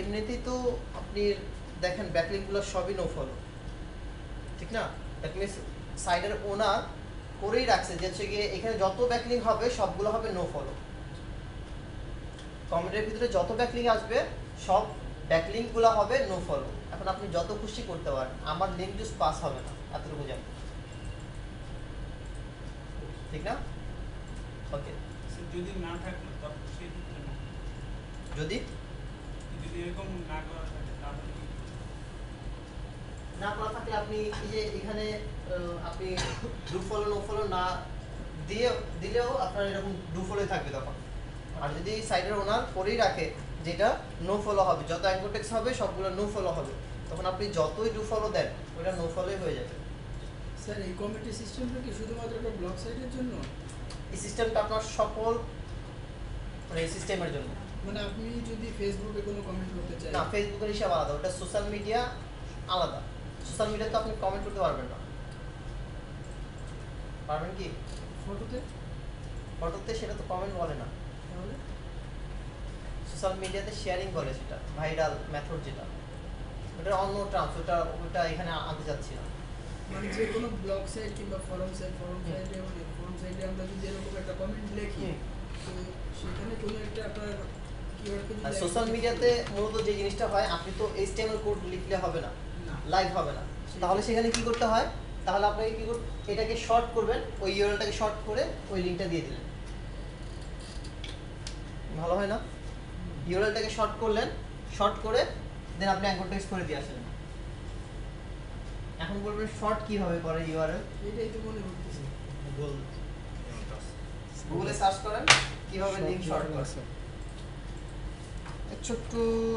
এমনিতেই তো আপনি দেখেন ব্যাকলিংকগুলো সবই নো ফলো, ঠিক না? দ্যাট মিনস সাইডের ওনার করেই রাখছে যে হচ্ছে গিয়ে এখানে যত ব্যাকলিংক হবে সবগুলো হবে নো ফলো। কমেন্টের ভিতরে যত ব্যাকলিংক আসবে সব ব্যাকলিংকগুলো হবে নো ফলো। এখন আপনি যত খুশি করতে পারেন, আমার লিঙ্ক জুস পাস হবে না, এতটুকু জানি, ঠিক না? ওকে, যদি না থাকলো তখন সেই ক্ষেত্রে না। যদি এরকম না করা থাকে তাহলে না করা থাকলে আপনি এই যে এখানে আপনি ডু ফলো নো ফলো না দিলেও আপনার এরকম ডু ফলোই থাকবে তখন। আর যদি সাইডের ওনার করেই রাখে যেটা নো ফলো হবে, যত অ্যাঙ্কর টেক্সট হবে সবগুলো নো ফলো হবে, তখন আপনি যতই ডু ফলো দেন ওটা নো ফলোই হয়ে যাবে। স্যার এই কমিটি সিস্টেমটা কি শুধুমাত্র একটা ব্লগ সাইটের জন্য? এই সিস্টেমটা আপনার সকল মানে এই সিস্টেমের জন্য। মানে আপনি যদি ফেসবুকে কোনো কমেন্ট করতে চাই, না, ফেসবুকের হিসাব আলাদা, ওটা সোশ্যাল মিডিয়া আলাদা। সোশ্যাল মিডিয়াতে আপনি কমেন্ট করতে পারবেন না। পারবেন কি? ফটোতে, ফটোতে সেটা তো কমেন্ট বলে না, তাহলে সোশ্যাল মিডিয়াতে শেয়ারিং বলে, সেটা ভাইরাল মেথড যেটা, ওটা অন্য টার্মস, ওটা এখানে আনতে যাচ্ছি না। মানে যে কোনো ব্লগ সাইট কিংবা ফোরাম সাইটে মানে ফোরাম সাইটে আমরা যদি এরকম একটা কমেন্ট লিখি, তো সেখানে কোনো একটা আপনার কিওয়ার্ডকে আর যদি সোশ্যাল মিডিয়াতে মূলত যে জিনিসটা হয়, আপনি তো HTML কোড লিখলে হবে না, না, লাইভ হবে না, তাহলে সেখানে কি করতে হয়, তাহলে আপনাকে কি করতে, এটাকে শর্ট করবেন, ওই ইউআরএলটাকে শর্ট করে ওই লিংকটা দিয়ে দিলেন, ভালো হয় না? ইউআরএলটাকে শর্ট করলেন, শর্ট করে দেন আপনি অ্যাঙ্কর টেক্সট করে দিয়ে আসলেন। এখন বলবেন শর্ট কিভাবে করে ইউআরএল? এটাই তো মনে হচ্ছে। গুগলে সার্চ করেন কিভাবে লিংক শর্ট করে। ছোট্ট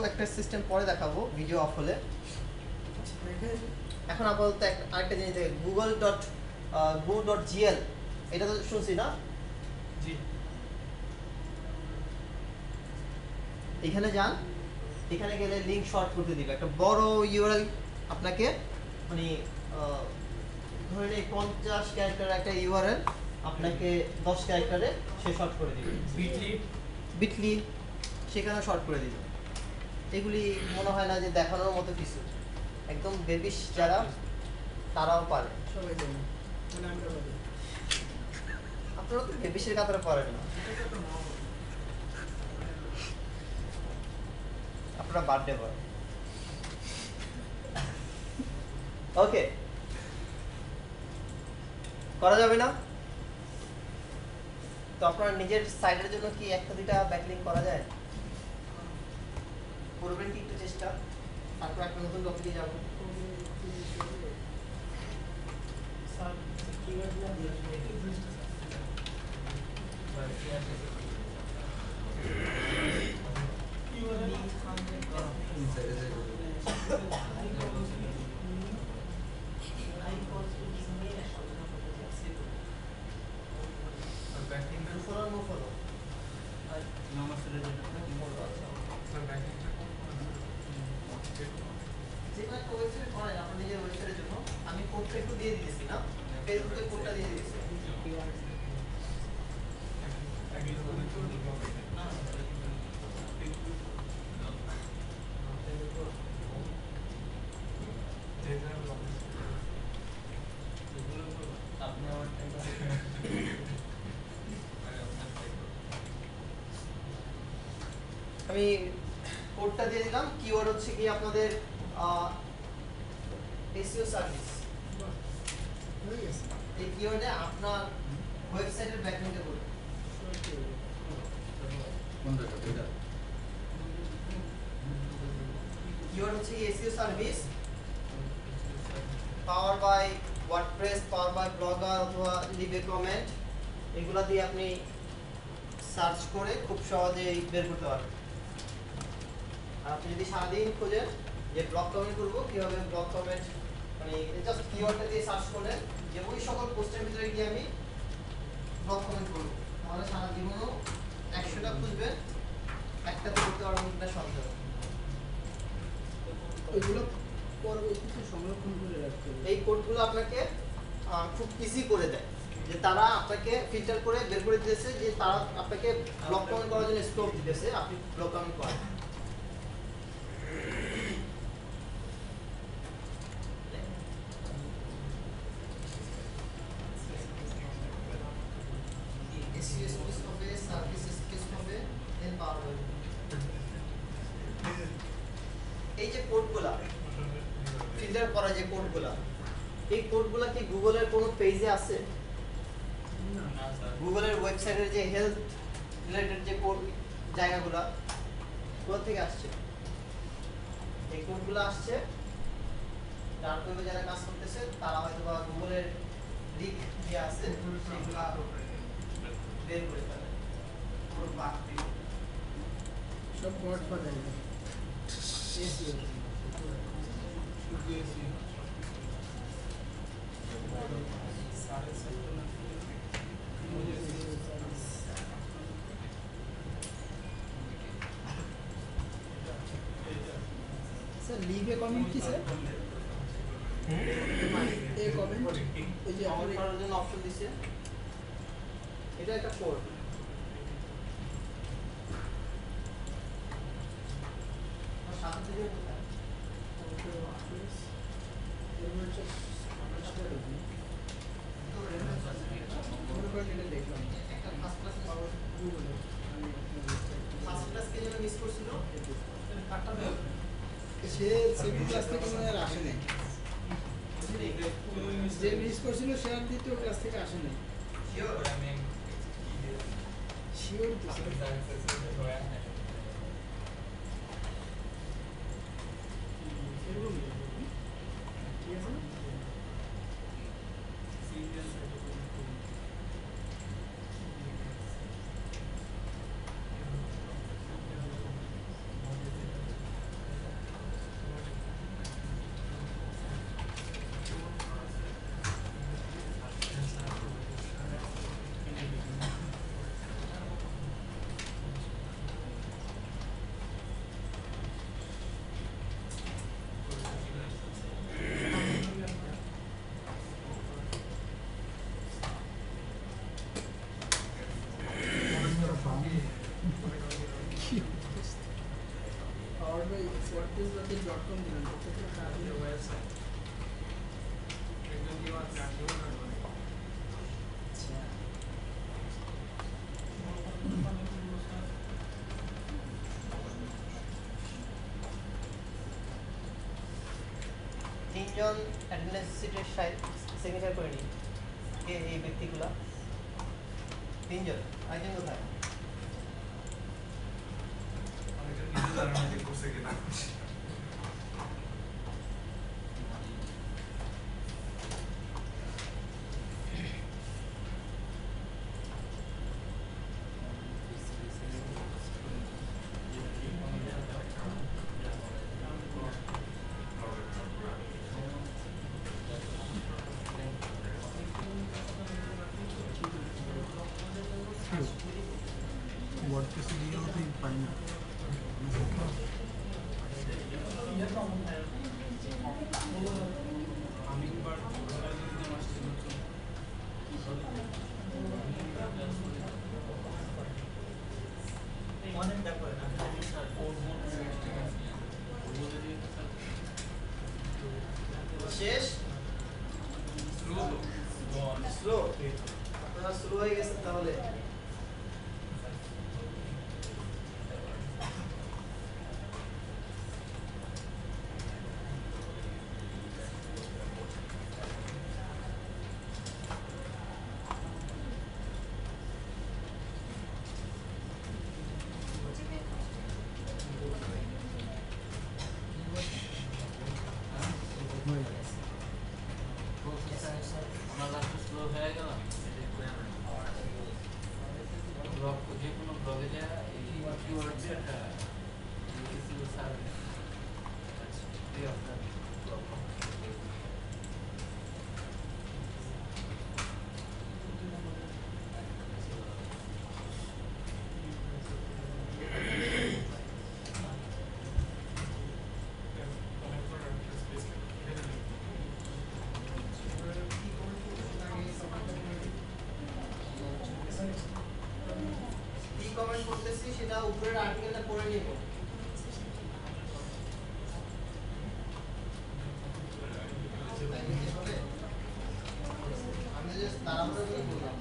একটা সিস্টেম পরে দেখাবো ভিডিও অফ হলে। দেখেন এখন আপাতত আরেকটা জিনিস দেখে google.go.gl, এটা তো শুনছি না? জি এখানে যান, এখানে গেলে লিংক শর্ট করতে দিবে, একটা বড় ইউআরএল আপনাকে, মানে ধরে নিন 50 ক্যারেক্টার একটা ইউআরএল আপনাকে 10 ক্যারেক্টারে সে শর্ট করে দিবে, বিটলি সেখানে শর্ট করে দিবে। এগুলি মনে হয় না যে দেখানোর মতো কিছু, একদম বেবিশ যারা তারাও পারে। সবাই জানে, মানে আমরা পারি। আপনারা তো বেবিশের কাতারে পারেন না, আপনারা বার্থডে বয়। ওকে, করা যাবে না? তো আপনার নিজের সাইটের জন্য কি একটা দুইটা ব্যাকলিংক করা যায়? করবেন কি একটু চেষ্টা, তারপর একটা নতুন টপিকে যাব। স্যার কিওয়ার্ডগুলো দিয়ে একটু বুঝতে আমি কোডটা একটু দিয়ে দিয়েছি না, ফেসবুকে কোডটা দিয়ে দিয়েছি। আমি কোডটা দিয়ে দিলাম, কিওয়ার্ড হচ্ছে কি আপনাদের এসইও সার্ভিস। হয়ে গেছে। এই কিওয়ার্ডে আপনার ওয়েবসাইটের ব্যাকলিংকটা করবে। কিওয়ার্ড হচ্ছে SEO service, power by WordPress, power by blogger অথবা লিভ এ কমেন্ট, এগুলা দিয়ে আপনি সার্চ করে খুব সহজেই বের করতে পারবেন। আর আপনি যদি সারাদিন খোঁজেন যে ব্লগ কমেন্ট করবো, কিভাবে ব্লগ কমেন্ট, মানে জাস্ট কিওয়ার্ডটা দিয়ে সার্চ করলেন যে ওই সকল পোস্টের ভিতরে গিয়ে আমি ব্লগ কমেন্ট করবো, তাহলে সারা জীবনও 100টা খুঁজবেন, একটা তো করতে পারবেন কিনা সন্দেহ। ওইগুলো পরবর্তীতে সংরক্ষণ করে রাখতে হবে। এই কোডগুলো আপনাকে খুব ইজি করে দেয়, যে তারা আপনাকে ফিল্টার করে বের করে দিতেছে, যে তারা আপনাকে ব্লক কমেন্ট করার জন্য স্কোপ দিতেছে, আপনি ব্লক কমেন্ট করেন। এই যে কোডগুলা ফিল্টার করা, যে কোডগুলা, এই কোডগুলা কি গুগলের কোনো পেজে আছে? গুগলের ওয়েবসাইটের যে হেলথ রিলেটেড যে কোড জায়গাগুলা, কোথা থেকে আসছে? এই কোডগুলো আসছে ডার্ক ওয়েবে যারা কাজ করতেছে তারা হয়তো বা গুগলের লিক যে আছে সেগুলো বের করে ফেলে, পুরো বাগ দিয়ে। সব গড ফাদার এসিও স্যার লিভ এ কমেন্ট কি স্যার এ কমেন্ট এই যে কমেন্ট করার জন্য অপশন দিছে, এটা একটা কোড। সাথে থেকে কোথায় দেখলাম একটা ফার্স্ট ক্লাস গুগলে ফার্স্ট ক্লাস কে যেন মিস করছিল, কাটটা দাও। সে সেকেন্ড ক্লাস থেকে মনে হয় আর আসে নাই যে মিস করছিল সে আর দ্বিতীয় ক্লাস থেকে আসে নাই শিওর তো স্যার এরকমই ঠিক আছে না और भाई fortisbudget.com দিলাম তো কোনো কাজ নেই আচ্ছা তিনজন অ্যাটেন্ডেন্স সিটের সিগনেচার করে নিন, কে এই ব্যক্তিগুলা তিনজন, আরেকজন কোথায়? WordPress দিয়ে তো পাই না শেষ স্লো, আপনারা স্লো হয়ে গেছেন তাহলে। আমার লাস্টে স্লো হয়ে গেল ব্লগ যে কোনো ব্লগে যা এই কিওয়ার্ড সেটা কিছু সার্ভে এই আপনার ব্লগ কি কমেন্ট করতেছি সেটা উপরের আর্টিকেলটা পড়ে নিব। আমি জাস্ট তাড়াহুড়ো করে বললাম।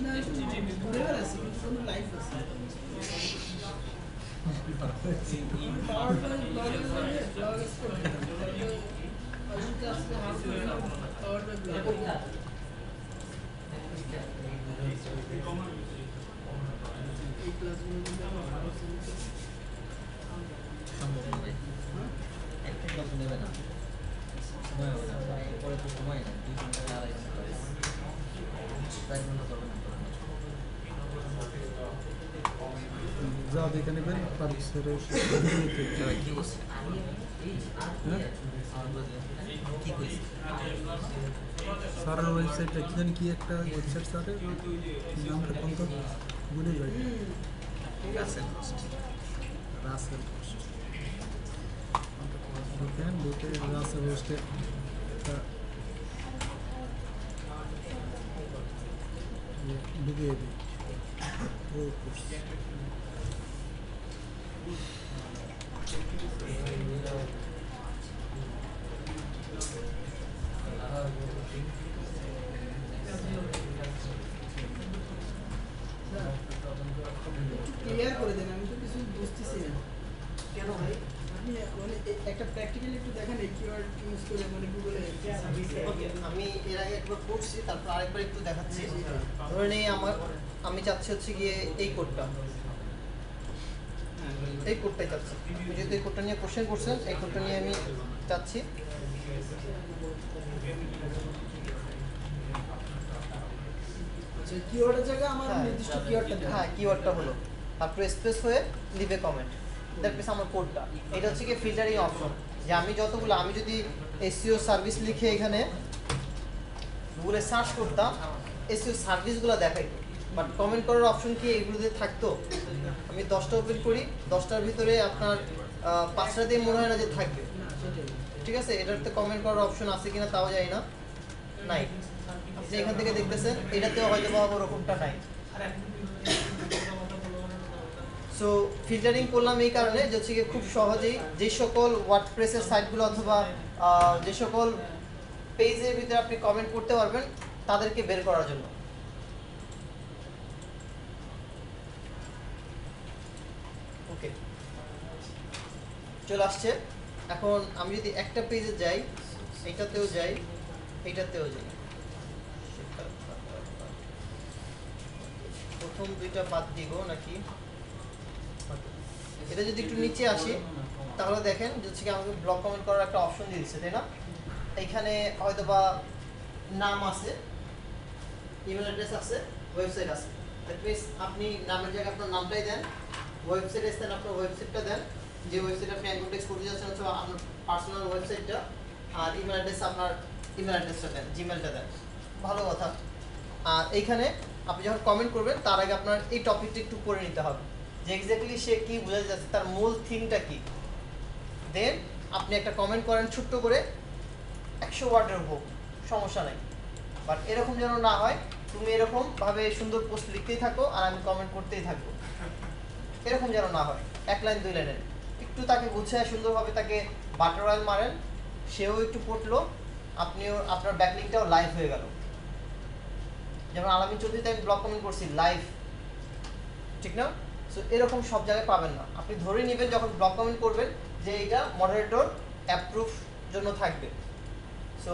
না ঘুরে আছে কিন্তু কোনো লাইফ আছে পাওয়ার পয়েন্ট ব্লগ আজকে হাফ পাওয়ার পয়েন্ট ব্লগ এই ক্লাসগুলো একটা ক্লাস নেবে না সময় হবে না এরপরে তো সময় নেই 2 ঘন্টা 2.5 ঘন্টা 4 ঘন্টা করবে না যা দেখে নেবেন তার সেরে কি বলছে কি কইছে স্যারের ওয়েবসাইটটা কি জানি কি একটা ওয়েবসাইট স্যারের নামটা কোন তো ভুলে যাই রাসেল পোস্ট দেখেন দুটো রাসেল পোস্টে ঢুকিয়ে দিই ও কোর্স ক্লিয়ার করে দেন আমি তো কিছু বুঝতেছি না কেন ভাই? আপনি মানে একটা প্র্যাকটিক্যালি একটু দেখেন এই কিওয়ার্ড ইউজ করে মানে গুগলে ওকে, আমি এর আগে একবার করছি, তারপর আরেকবার একটু দেখাচ্ছি। ধরে নেই আমি চাচ্ছি হচ্ছে গিয়ে এই কোডটা, এই কোডটাই চাচ্ছি। আপনি যেহেতু এই কোডটা নিয়ে কোশ্চেন করছেন, এই কোডটা নিয়ে আমি চাচ্ছি। আচ্ছা কিওয়ার্ডের জায়গায় আমার নির্দিষ্ট কিওয়ার্ডটা দেন হ্যাঁ, কিওয়ার্ডটা হলো, তারপর স্পেস হয়ে leave a comment, that means আমার কোডটা। এটা হচ্ছে কি ফিল্টারিং অপশন, যে আমি যতগুলো, আমি যদি এসইও সার্ভিস লিখে এখানে গুগলে সার্চ করতাম, এসইও সার্ভিসগুলো দেখাইতো, বাট কমেন্ট করার অপশন কি এগুলোতে থাকতো? আমি 10টা ওপেন করি, 10টার ভিতরে আপনার 5টাতেই মনে হয় না যে থাকবে। না সেটাই ঠিক আছে, এটাতে কমেন্ট করার অপশন আছে কিনা তাও জানি না, নাই। আপনি এখান থেকে দেখতেছেন, এটাতেও হয়তো বা ওরকমটা নাই। সো ফিল্টারিং করলাম এই কারণে যে হচ্ছে খুব সহজেই যে সকল ওয়ার্ডপ্রেসের সাইটগুলো অথবা যে সকল পেজের ভিতরে আপনি কমেন্ট করতে পারবেন তাদেরকে বের করার জন্য। ওকে, চলে আসছে। এখন আমি যদি একটা পেজে যাই, এইটাতেও যাই, এইটাতেও যাই, প্রথম দুইটা বাদ দিব নাকি? এটা যদি একটু নিচে আসি তাহলে দেখেন যে হচ্ছে আমাকে ব্লগ কমেন্ট করার একটা অপশন দিয়ে দিচ্ছে, তাই না? এইখানে হয়তো বা নাম আছে, ইমেল অ্যাড্রেস আছে, ওয়েবসাইট আছে। দ্যাট মিনস আপনি নামের জায়গায় আপনার নামটাই দেন, ওয়েবসাইট দেন আপনার ওয়েবসাইটটা দেন, যে ওয়েবসাইট আপনি অ্যাডভার্টাইজ করতে যাচ্ছেন অথবা আপনার পার্সোনাল ওয়েবসাইটটা, আর ইমেল অ্যাড্রেস আপনার ইমেল অ্যাড্রেসটা দেন, জিমেলটা দেন। ভালো কথা। আর এইখানে আপনি যখন কমেন্ট করবেন তার আগে আপনার এই টপিকটা একটু পড়ে নিতে হবে, যে এক্স্যাক্টলি সে কি বোঝাতে যাচ্ছে, তার মূল থিমটা কি। দেন আপনি একটা কমেন্ট করেন ছোট্ট করে, 100 ওয়ার্ডের হোক, সমস্যা নাই, বাট এরকম যেন না হয় তুমি এরকম ভাবে সুন্দর পোস্ট লিখতেই থাকো আর আমি কমেন্ট করতেই থাকবো, এরকম যেন না হয়। 1 লাইন 2 লাইনের একটু তাকে গুছিয়ে সুন্দরভাবে তাকে বাটার অয়েল মারেন, সেও একটু পড়লো, আপনিও আপনার ব্যাকলিংটাও লাইভ হয়ে গেল। যেমন আলামিন চৌধুরীতে আমি ব্লগ কমেন্ট করছি লাইভ, ঠিক না? সো এরকম সব জায়গায় পাবেন না, আপনি ধরে নেবেন যখন ব্লগ কমেন্ট করবেন যে এটা মডারেটর অ্যাপ্রুভ জন্য থাকবে। সো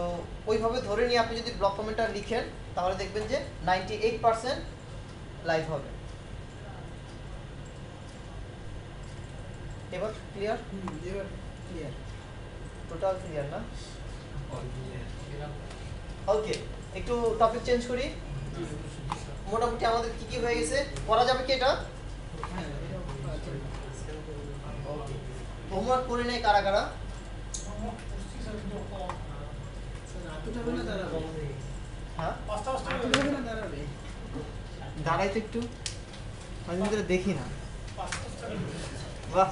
ওইভাবে ধরে নিয়ে আপনি যদি ব্লগ কমেন্টটা লিখেন তাহলে দেখবেন যে 98% লাইভ হবে। এবার ক্লিয়ার? এবার ক্লিয়ার। টোটাল ক্লিয়ার না? ওকে, একটু টপিক চেঞ্জ করি। মোটামুটি আমাদের কি কি হয়ে গেছে, করা যাবে কি এটা? হ্যাঁ, ওকে, হোমওয়ার্ক করে নেই কারা কারা? এতটা হবে না দাঁড়াবে। হ্যাঁ, এতটা হবে না দাঁড়াবে। দাঁড়াই তো একটু, আমি ভিতরে দেখি না। বাহ,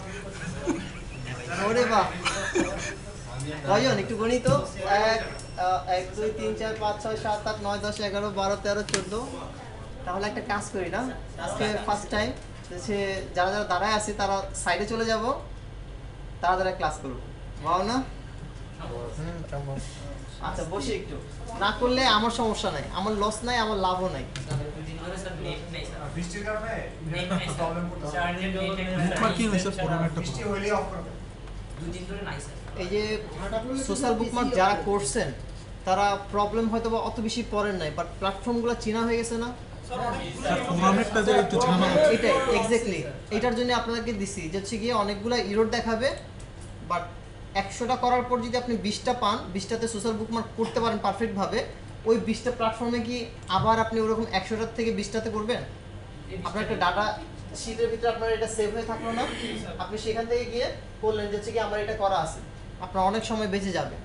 ওরে বাহ, কয়জন একটু গণি তো? 1 2 3 4 5 6 7 8 9 10 11 12 13 14। তাহলে একটা কাজ করি না, আজকে ফার্স্ট টাইম সে যারা যারা দাঁড়ায় আছে তারা সাইডে চলে যাব, তারা তারা ক্লাস করবো, বাও না? আচ্ছা বসে একটু, না করলে আমার সমস্যা নাই, আমার লস নাই, আমার লাভও নাই। বৃষ্টির কারণে প্রবলেম করতেছে। বুকমার্কিং হয়েছে ফরম একটা বৃষ্টি হইলেই অফ করে দেয়। এই যে সোশ্যাল বুকমার্ক যারা করছেন তারা প্রবলেম হয়তো বা অত বেশি পড়েন নাই, বাট প্ল্যাটফর্মগুলো চেনা হয়ে গেছে না? ফরমেটটা যে একটু ঝামেলা এটাই এক্স্যাক্টলি, এটার জন্য আপনাদেরকে দিছি যে হচ্ছে গিয়ে অনেকগুলো ইরোর দেখাবে, বাট 100টা করার পর যদি আপনি 20টা পান, 20টাতে সোশ্যাল বুকমার্ক করতে পারেন পারফেক্টভাবে, ওই 20টা প্ল্যাটফর্মে কি আবার আপনি ওরকম 100টার থেকে 20টাতে করবেন? আপনার একটা ডাটা শীটের ভিতরে আপনার এটা সেভ হয়ে থাকলো না, আপনি সেখান থেকে গিয়ে করলেন যে হচ্ছে কি আমার এটা করা আছে, আপনার অনেক সময় বেঁচে যাবে।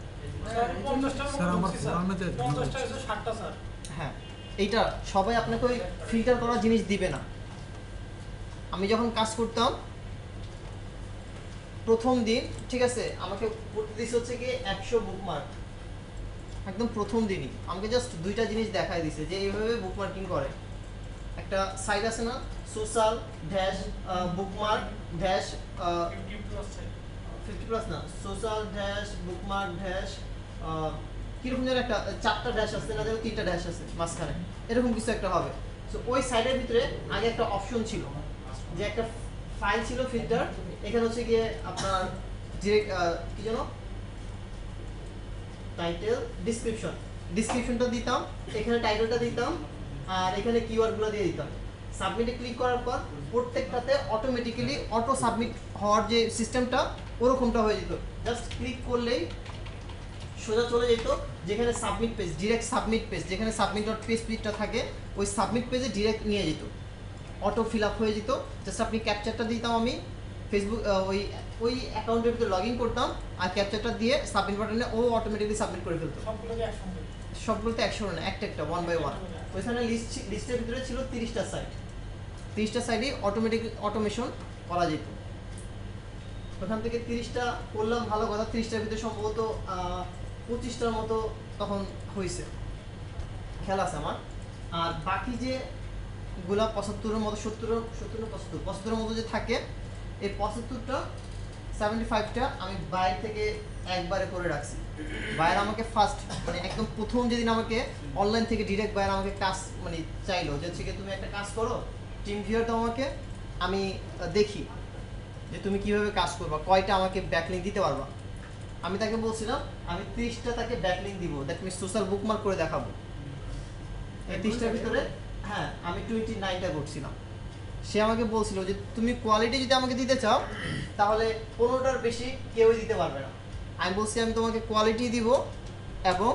স্যার আমার ফরমে যে হ্যাঁ, এইটা সবাই আপনাকে ওই ফিল্টার করা জিনিস দিবে না। আমি যখন কাজ করতাম প্রথম দিন, ঠিক আছে, আমাকে করতে দিছে হচ্ছে কি 100 বুকমার্ক, একদম প্রথম দিনই আমাকে জাস্ট 2টা জিনিস দেখাই দিছে যে এইভাবে বুকমার্কিং করে। একটা সাইট আছে না, সোশ্যাল ড্যাশ বুকমার্ক ড্যাশ 50+ না, সোশ্যাল ড্যাশ বুকমার্ক ড্যাশ কিরকম যেন একটা 4টা ড্যাশ আছে না, 3টা ড্যাশ আছে মাঝখানে, এরকম কিছু একটা হবে। সো ওই সাইটের ভিতরে আগে একটা অপশন ছিল যে একটা ফাইল ছিল ফিল্টার, এখানে হচ্ছে গিয়ে আপনার ডিরেক্ট কি যেন টাইটেল ডিসক্রিপশনটা দিতাম, এখানে টাইটেলটা দিতাম, আর এখানে কিওয়ার্ডগুলো দিয়ে দিতাম। সাবমিটে ক্লিক করার পর প্রত্যেকটাতে অটোমেটিক্যালি অটো সাবমিট হওয়ার যে সিস্টেমটা ওরকমটা হয়ে যেত, জাস্ট ক্লিক করলেই সোজা চলে যেত যেখানে submit page, direct submit page, যেখানে submit.php-টা থাকে ওই সাবমিট পেজে ডিরেক্ট নিয়ে যেত, অটো ফিল আপ হয়ে যেত। জাস্ট আপনি ক্যাপচারটা দিতাম, আমি ফেসবুক ওই অ্যাকাউন্টের ভিতরে লগ ইন করতাম আর ক্যাপচারটা দিয়ে সাবমিট বাটনে ও অটোমেটিকলি সাবমিট করে ফেলতো। সবগুলোতে 100 না, একটা 1 বাই 1। ওইখানে লিস্টের ভিতরে ছিল 30টা সাইট, 30টা সাইডে অটোমেশন করা যেত। ওখান থেকে 30টা করলাম, ভালো কথা, 30টার ভিতরে সম্ভবত 25টার মতো তখন হয়েছে, খেয়াল আছে আমার। আর বাকি যে গুলা 75-এর মতো 75-এর মতো যে থাকে, এই 75টা 75টা আমি বাইরে থেকে একবারে করে রাখছি। বাইরে আমাকে ফার্স্ট মানে একদম প্রথম যেদিন আমাকে অনলাইন থেকে ডিরেক্ট বাইরে আমাকে কাজ মানে চাইলো যে হচ্ছে তুমি একটা কাজ করো, টিম ভিউয়ার দাও আমাকে, আমি দেখি যে তুমি কিভাবে কাজ করবা, কয়টা আমাকে ব্যাকলিংক দিতে পারবা। আমি তাকে বলছিলাম আমি 30টা তাকে ব্যাকলিংক দিব, দ্যাট মিনস সোশ্যাল বুকমার্ক করে দেখাবো। এই 30টার ভিতরে হ্যাঁ আমি 29টা করছিলাম। সে আমাকে বলছিল যে তুমি কোয়ালিটি যদি আমাকে দিতে চাও তাহলে 15টার বেশি কেউই দিতে পারবে না। আমি বলছি আমি তোমাকে কোয়ালিটি দিব এবং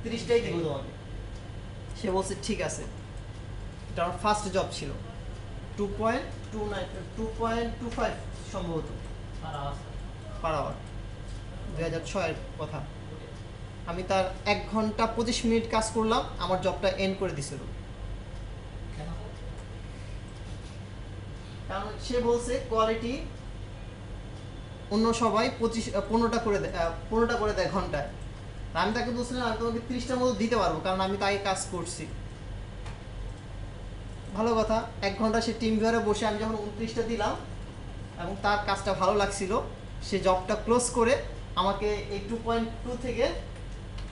30টাই দিব তোমাকে। সে বলছে ঠিক আছে। এটা আমার ফার্স্ট জব ছিল, 2.25 সম্ভবত পার আওয়ার, 2006-এর কথা। আমি তার 1 ঘন্টা 25 মিনিট কাজ করলাম, আমার জবটা এন্ড করে দিছিল। কারণ সে বলছে কোয়ালিটি অন্য সবাই 15টা করে দেয় ঘন্টায়, আর আমি তাকে বলছিলাম আমি তোমাকে 30টার মতো দিতে পারবো, কারণ আমি তাই কাজ করছি। ভালো কথা, 1 ঘন্টা সে টিম ভিউয়ারে বসে আমি যখন 29টা দিলাম এবং তার কাজটা ভালো লাগছিল, সে জবটা ক্লোজ করে আমাকে এই 2.2 থেকে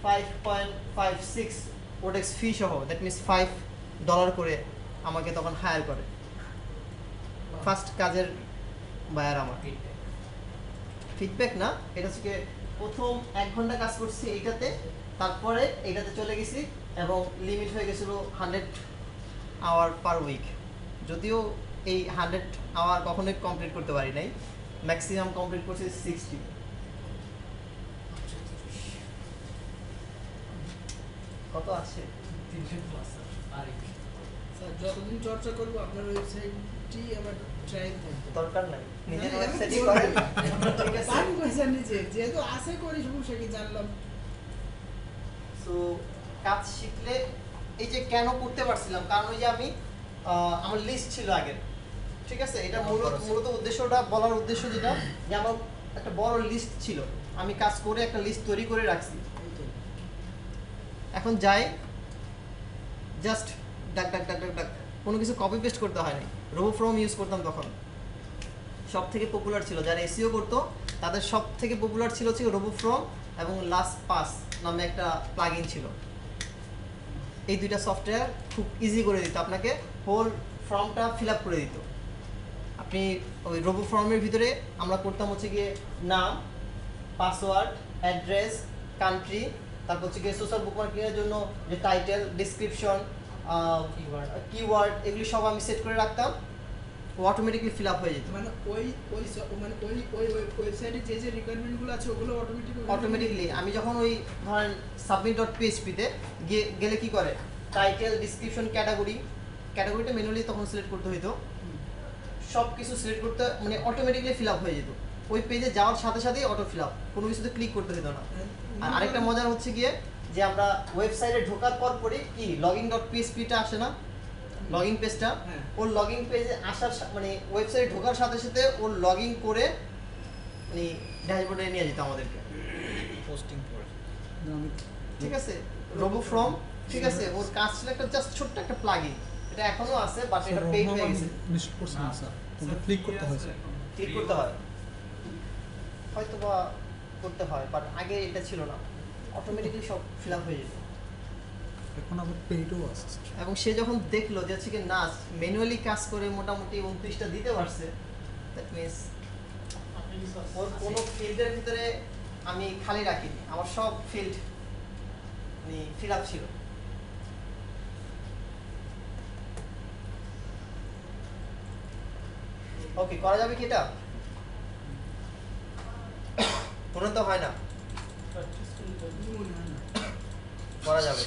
5.56 ওডেক্স ফি সহ, দ্যাট মিনস $5 করে আমাকে তখন হায়ার করে। ফার্স্ট কাজের বায়ার আমার। ফিডব্যাক না, এটা হচ্ছে প্রথম 1 ঘন্টা কাজ করছি এইটাতে, তারপরে এইটাতে চলে গেছি এবং লিমিট হয়ে গেছিল 100 আওয়ার পার উইক। যদিও এই 100 আওয়ার কখনোই কমপ্লিট করতে পারি নাই, ম্যাক্সিমাম কমপ্লিট করছি 60। কত আছে? 300+ আর স্যার যতদিন চর্চা করবো আপনার ওয়েবসাইটটি আমার ট্রায়াল থাকবে। দরকার নাই, নিজের না, ওয়েবসাইটই আমি করেন, করবো। ঠিক আছে? পারি কই স্যার নিজে, যেহেতু আছে করি সমস্যা কি, জানলাম। সো কাজ শিখলে এই যে কেন করতে পারছিলাম, কারণ ওই যে আমি আমার লিস্ট ছিল আগের, ঠিক আছে? এটা মূলত উদ্দেশ্যটা বলার উদ্দেশ্য যেটা, যে আমার একটা বড় লিস্ট ছিল, আমি কাজ করে একটা লিস্ট তৈরি করে রাখছি। এখন যাই জাস্ট ডাক ডাক ডাক ডাক ডাক, কোনো কিছু কপি পেস্ট করতে হয় না। RoboFrom ইউজ করতাম তখন, সব থেকে পপুলার ছিল, যারা এসইও করতো তাদের সব থেকে পপুলার ছিল হচ্ছে RoboFrom এবং LastPass নামে একটা প্লাগইন ছিল। এই দুইটা সফটওয়্যার খুব ইজি করে দিত, আপনাকে হোল ফর্মটা ফিল আপ করে দিত। আপনি ওই RoboFrom-এর ভিতরে আমরা করতাম হচ্ছে গিয়ে নাম, পাসওয়ার্ড, অ্যাড্রেস, কান্ট্রি, তারপর হচ্ছে গিয়ে সোশ্যাল বুকমার্কিংয়ের জন্য যে টাইটেল, ডেসক্রিপশন, কিওয়ার্ড, এগুলি সব আমি সেট করে রাখতাম, ও অটোমেটিকলি ফিল আপ হয়ে যেত। মানে ওই ওয়েবসাইটে যে রিকোয়ারমেন্টগুলো আছে ওগুলো অটোমেটিকলি আমি যখন ওই ধরেন submit.php-তে গেলে কি করে, টাইটেল, ডেসক্রিপশন, ক্যাটাগরিটা ম্যানুয়ালি তখন সিলেক্ট করতে হতো, সব কিছু সিলেক্ট করতে মানে অটোমেটিকলি ফিল আপ হয়ে যেত। ওই পেজে যাওয়ার সাথে সাথেই অটো ফিল আপ, কোনো কিছুতে ক্লিক করতে হতো না। আর আরেকটা মজার হচ্ছে গিয়ে যে আমরা ওয়েবসাইটে ঢোকার পরই কি login.php-টা আসে না, লগইন পেজটা, হ্যাঁ। ওর লগইন পেজে আসার মানে ওয়েবসাইটে ঢোকার সাথে সাথে ওর লগইন করে মানে ড্যাশবোর্ডে নিয়ে যেত আমাদেরকে, পোস্টিং করে আমি ঠিক আছে? RoboFrom, ঠিক আছে, ওর কাজ ছিল একটা জাস্ট ছোট্ট একটা প্লাগইন, এটা এখনো আছে বাট এটা পেইড হয়ে গেছে, নিশ্চিত করছি না স্যার, তোমাকে ক্লিক করতে হয়েছে। ক্লিক করতে হয়, হয়তো বা করতে হয়, বাট আগে এটা ছিল না, অটোমেটিকলি সব ফিল আপ হয়ে যেত। এখন আবার পেইডও আছে স্যার। এবং সে যখন দেখলো যে হচ্ছে কি না ম্যানুয়ালি কাজ করে মোটামুটি 29টা দিতে পারছে, দ্যাট মিনস ওর কোনো ফিল্ডের ভিতরে আমি খালি রাখিনি, আমার সব ফিল্ড মানে ফিল আপ ছিল। ওকে, করা যাবে কি এটা? মনে তো হয় না করা যাবে।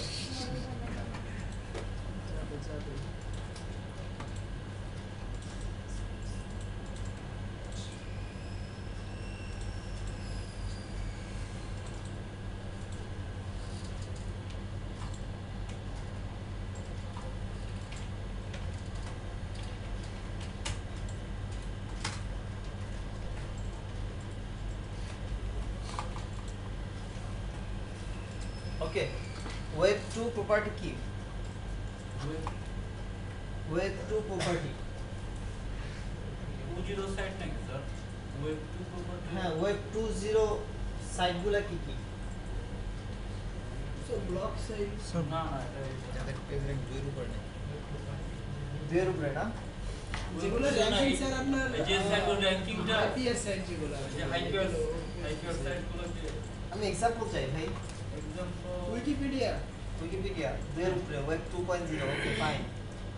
ওকে, ওয়েব 2 প্রপার্টি কি? ওয়েব 2 প্রপার্টি, 20 সাইট নাকি স্যার? Web 2 property. হ্যাঁ, ওয়েব 20 সাইটগুলো কি কি? ব্লগ সাইট স্যার না না এটা যাদের পেজ র্যাঙ্ক 2 এর উপরে নেই, দুইয়ের উপরে না? যেগুলো র্যাঙ্কিং স্যার আপনার এই যে সাইট র্যাঙ্কিংটা আইপিআর সাইট যেগুলো যে হাইপার সাইটগুলো যে আমি এক্সাম্পল চাই ভাই। এক্সাম্পল উইকিপিডিয়া, উইকিপিডিয়া দুইয়ের উপরে, ওয়েব 2.0, ওকে ফাইন।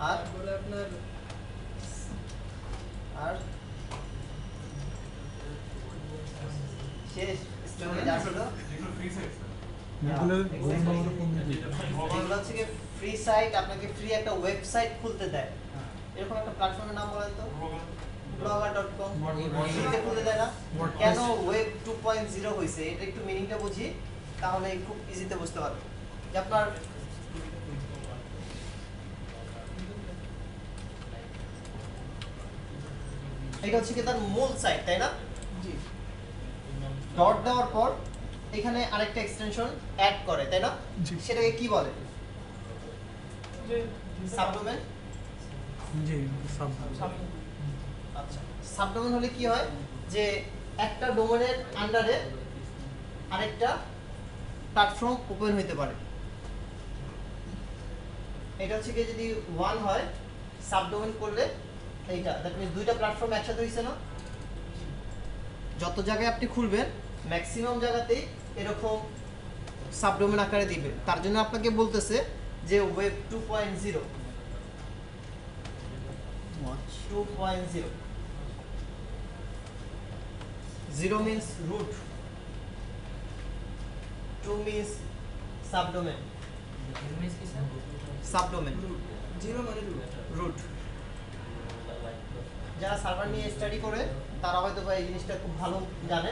আর তারপরে আপনার আর শেষ স্টোরেজ আসল, যেগুলো ফ্রি সাইট স্যার। গুগলের গভর্নমেন্টের কোন দিকে? এগুলো হচ্ছে কি ফ্রি সাইট, আপনাকে ফ্রি একটা ওয়েবসাইট খুলতে দেয়, এরকম একটা প্ল্যাটফর্মের নাম বলেন তো? blogger.com, ফ্রিতে খুলতে দেয় না? কেন ওয়েব 2.0 হয়েছে এটা একটু মিনিংটা বুঝি, তাহলে খুব ইজিতে বুঝতে পারবেন। যে আপনার এটা হচ্ছে কি তার মূল সাইট, তাই না? জি ডট দেওয়ার পর এখানে আরেকটা এক্সটেনশন অ্যাড করে, তাই না? জি। সেটাকে কি বলে? যে সাবডোমেন। জি সব আচ্ছা, সাবডোমেন হলে কি হয় যে একটা ডোমেনের আন্ডারে আরেকটা প্ল্যাটফর্ম ওপেন হতে পারে। এটা হচ্ছে কি যদি 1 হয় সাবডোমেন করলে এইটা, দ্যাট মিন্স দুইটা প্ল্যাটফর্ম একসাথে হইছে না? যত জায়গায় আপনি খুলবেন ম্যাক্সিমাম জায়গাতেই এরকম সাবডোমেন আকারে দিবে। তার জন্য আপনাকে বলতেছে যে web 2.0 2.0 0 means root, 2 means subdomain, subdomain, zero মানে রুট। root। যারা সার্ভার নিয়ে স্টাডি করে তারা হয়তো বা এই জিনিসটা খুব ভালো জানে।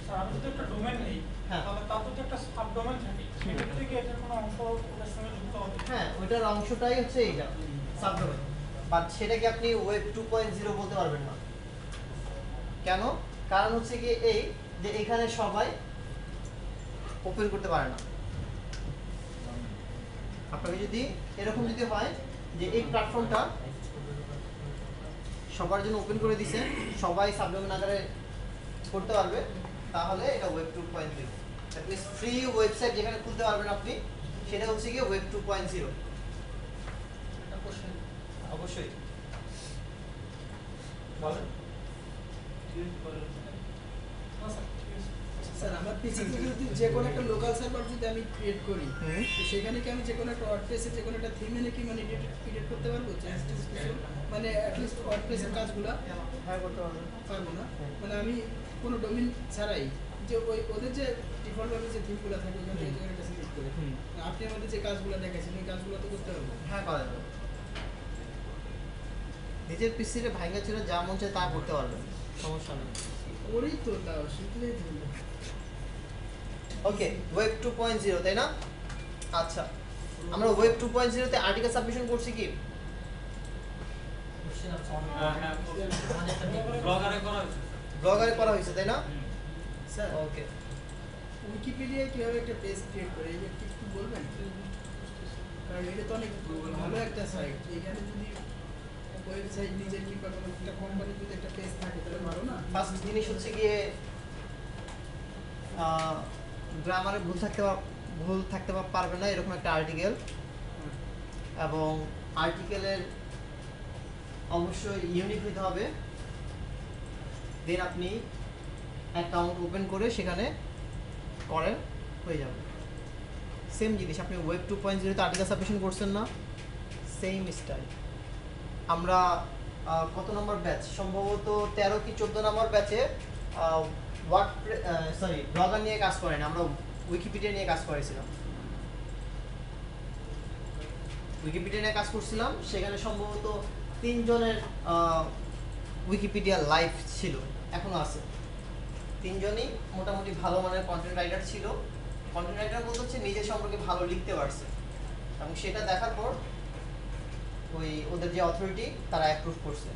স্যার আমি যদি একটা ডোমেন নেই হ্যাঁ। তাহলে তার তো একটা সাবডোমেন থাকে সেটা থেকে এটার কোনো অংশ ওটার সঙ্গে যুক্ত হবে। হ্যাঁ, ওইটার অংশটাই হচ্ছে এইটা সাবডোমেন, বাট সেটাকে আপনি ওয়েব 2.0 বলতে পারবেন না। কেন? কারণ হচ্ছে কি এই যে এখানে সবাই ওপেন করতে পারে না। আপনাকে যদি এরকম যদি হয় যে এই প্ল্যাটফর্মটা সবার জন্য ওপেন করে দিছে, সবাই সাবডোমেন আকারে করতে পারবে, তাহলে এটা web 2.0। That means free website যেখানে খুলতে পারবেন আপনি, সেটা হচ্ছে কি ওয়েব 2.0। অবশ্যই বলেন। স্যার আমার পিসিতে যদি যে কোনো একটা লোকাল সার্ভার যদি আমি ক্রিয়েট করি, হুম। তো সেখানে কি আমি যে কোনো একটা ওয়ার্ডপ্রেসে যে কোনো একটা থিম এনে কি মানে এডিট করতে পারবো? চেঞ্জ কিছু মানে অ্যাটলিস্ট ওয়ার্ডপ্রেসের কাজগুলো হ্যাঁ, করতে পারবেন। পারবো না। মানে আমি কোনো ডোমেইন ছাড়াই যে ওদের যে ডিফল্ট ভাবে যে থিমগুলো থাকে ওখান থেকে একটা সিলেক্ট করে হুম। আপনি আমাদের যে কাজগুলো দেখাচ্ছেন এই কাজগুলো তো করতে পারবো। হ্যাঁ, করা যাবে। নিজের পিসিতে ভাঙা ছিল যা মন চায় তা করতে পারবেন, সমস্যা নেই। ওরই তো তাও শিখলেই ধরবো। ওকে, ওয়েব 2.0 তাই না? আচ্ছা, আমরা ওয়েব 2.0 তে আর্টিকেল সাবমিশন করছি কি? ব্লগারে করা হয়েছে তাই না? স্যার ওকে, উইকিপিডিয়ায় কিভাবে একটা পেজ ক্রিয়েট করে এই একটু একটু বলবেন? কারণ এটা তো অনেক ভালো একটা সাইট, এখানে যদি ওয়েবসাইট নিজের কিংবা কোনো একটা কোম্পানির যদি একটা পেজ থাকে তাহলে ভালো না? ফার্স্ট জিনিস হচ্ছে গিয়ে গ্রামারে ভুল থাকতে পারবে না এরকম একটা আর্টিকেল, এবং আর্টিকেলের অবশ্যই ইউনিক হতে হবে। দেন আপনি অ্যাকাউন্ট ওপেন করে সেখানে করেন, হয়ে যাবে। সেম জিনিস আপনি ওয়েব 2.0 তে আর্টিকেল সাবমিশন করছেন না, সেম স্টাইল। আমরা কত নম্বর ব্যাচ, সম্ভবত 13 কি 14 নম্বর ব্যাচে ব্লগার নিয়ে কাজ করেন, আমরা উইকিপিডিয়া নিয়ে কাজ করেছিলাম। উইকিপিডিয়া নিয়ে কাজ করছিলাম, সেখানে সম্ভবত 3 জনের উইকিপিডিয়া লাইভ ছিল, এখনো আছে। 3 জনই মোটামুটি ভালো মানের কন্টেন্ট রাইটার ছিল। কন্টেন্ট রাইটার বলতে হচ্ছে নিজের সম্পর্কে ভালো লিখতে পারছে, এবং সেটা দেখার পর ওদের যে অথরিটি তারা অ্যাপ্রুভ করছে।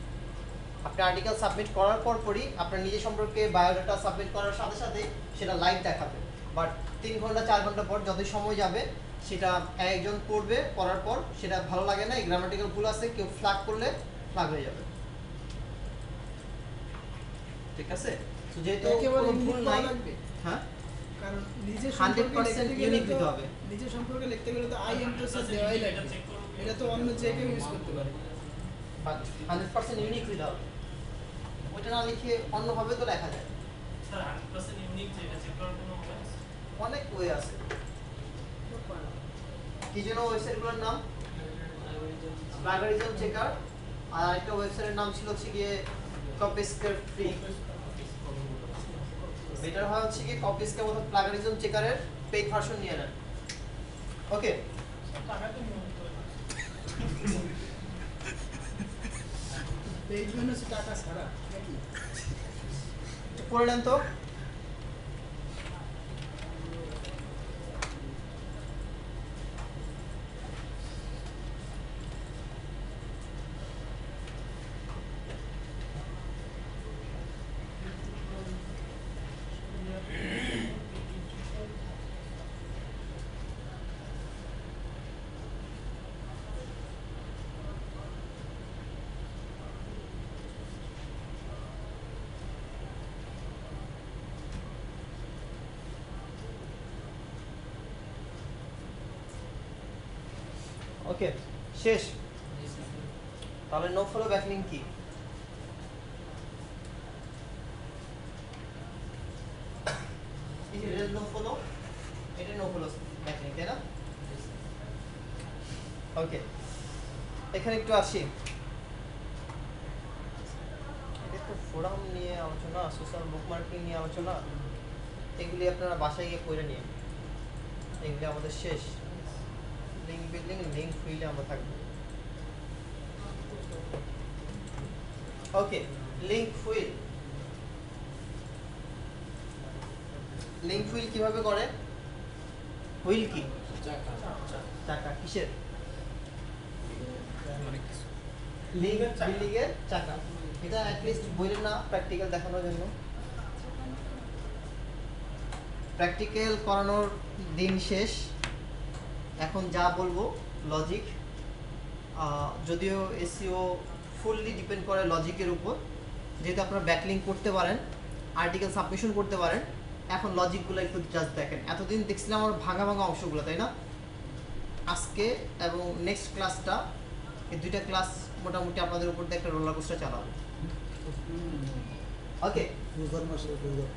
আপনি আর্টিকেল সাবমিট করার পরই আপনার নিজের সম্পর্কে বায়োডাটা সাবমিট করার সাথে সাথে সেটা লাইভ দেখাবে, বাট 3 ঘন্টা 4 ঘন্টা পর যতই সময় যাবে সেটা একজন পড়বে, পড়ার পর সেটা ভালো লাগে না, এই গ্রামাটিক্যাল ভুল আছে, কেউ ফ্ল্যাগ করলে ফ্ল্যাগ হয়ে যাবে। ঠিক আছে? তো যেহেতু একেবারে কোনো ভুল ভুল নাই, লাগবে, হ্যাঁ, কারণ নিজের 100% ইউনিক হতে হবে। নিজের সম্পর্কে লিখতে গেলে তো আই এম টু স্যার দেওয়াই লাগবে। এটা তো অন্য যে কেউ ইউজ করতে পারে। বাট 100% ইউনিক হতে হবে। ওটা না লিখে অন্যভাবে তো লেখা যায়। স্যার 100% ইউনিক যে এটা চেক করার কোনো উপায় আছে? অনেক ওয়ে আছে। কি যেন ওয়েবসাইটগুলোর নাম? প্লাগারিজম চেকার, আর আরেকটা ওয়েবসাইটের নাম ছিল হচ্ছে গিয়ে কপিস্কেপ ফ্রি। বেটার হয় হচ্ছে গিয়ে কপিস্কেপ অথবা প্লাগারিজম চেকারের পেইড ভার্সন নিয়ে নেন। ওকে, টাকা তো নিয়মিত হয় না। পেজ মানে হচ্ছে টাকা ছাড়া নাকি? করে নেন তো। ওকে শেষ তাহলে নো ফলো ব্যাকলিং কি এটা নো ফলো এটা নো ফলো ব্যাকলিং তাই না ওকে এখানে একটু আসি এটা তো ফোরাম নিয়ে আলোচনা সোশ্যাল বুকমার্কিং নিয়ে আলোচনা এগুলি আপনারা বাসায় গিয়ে পড়ে নিন এগুলি আমাদের শেষ লিঙ্ক বিল্ডিং লিঙ্ক ফিল্ডে আমরা থাকবো ওকে লিঙ্ক হুইল কিভাবে করে হুইল কি চাকা কিসের লিঙ্ক বিল্ডিং এর চাকা এটা অ্যাটলিস্ট বইলেন না প্র্যাকটিক্যাল দেখানোর জন্য প্র্যাকটিক্যাল করানোর দিন শেষ এখন যা বলবো লজিক যদিও এসইও ফুললি ডিপেন্ড করে লজিকের উপর যেহেতু আপনারা ব্যাকলিঙ্ক করতে পারেন আর্টিকেল সাবমিশন করতে পারেন এখন লজিকগুলো একটু জাস্ট দেখেন এতদিন দেখছিলাম আমার ভাঙা ভাঙা অংশগুলো তাই না আজকে এবং নেক্সট ক্লাসটা এই দুইটা ক্লাস মোটামুটি আপনাদের উপর দিয়ে একটা রোলার কোস্টার চালাবো ওকে রোজার মাসে রোজার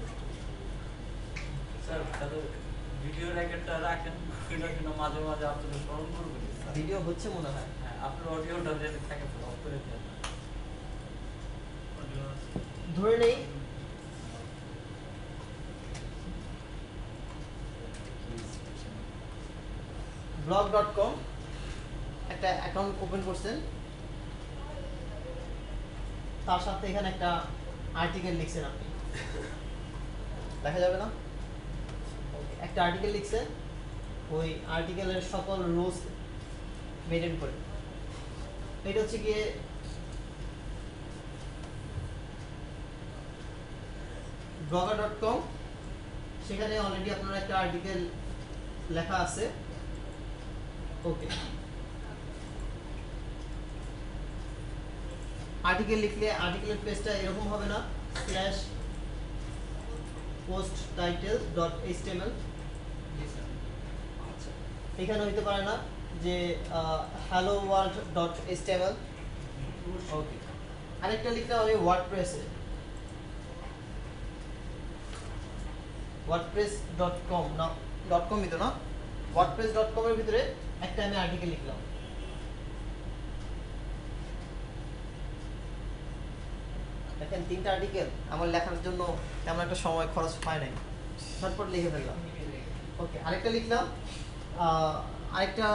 স্যার তাহলে ভিডিও রেকর্ডটা রাখেন এটা মাঝে মাঝে আপনাদের স্মরণ করবেন ভিডিও হচ্ছে মনে হয় হ্যাঁ আপনার অডিওটা যদি থাকে তো অফ করে দেন ধরে নেই blog.com একটা অ্যাকাউন্ট ওপেন করছেন তার সাথে এখানে একটা আর্টিকেল লিখছেন আপনি দেখা যাবে না একটা আর্টিকেল লিখছেন ওই আর্টিকেলের সকল রুলস মেইনটেইন করে এটা হচ্ছে গিয়ে blogger.com সেখানে অলরেডি আপনার একটা আর্টিকেল লেখা আছে ওকে আর্টিকেল লিখলে আর্টিকেলের পেজটা এরকম হবে না /posttitle.html এখানে হইতে পারে না যে hello world.html ওকে আরেকটা লিখতে হবে ওয়ার্ডপ্রেসে wordpress.com না .com ই তো না wordpress.com এর ভিতরে একটা আমি আর্টিকেল লিখলাম দেখেন তিনটা আর্টিকেল আমার লেখার জন্য তেমন একটা সময় খরচ হয় নাই ঝটপট লিখে ফেললাম ওকে আরেকটা লিখলাম আরেকটা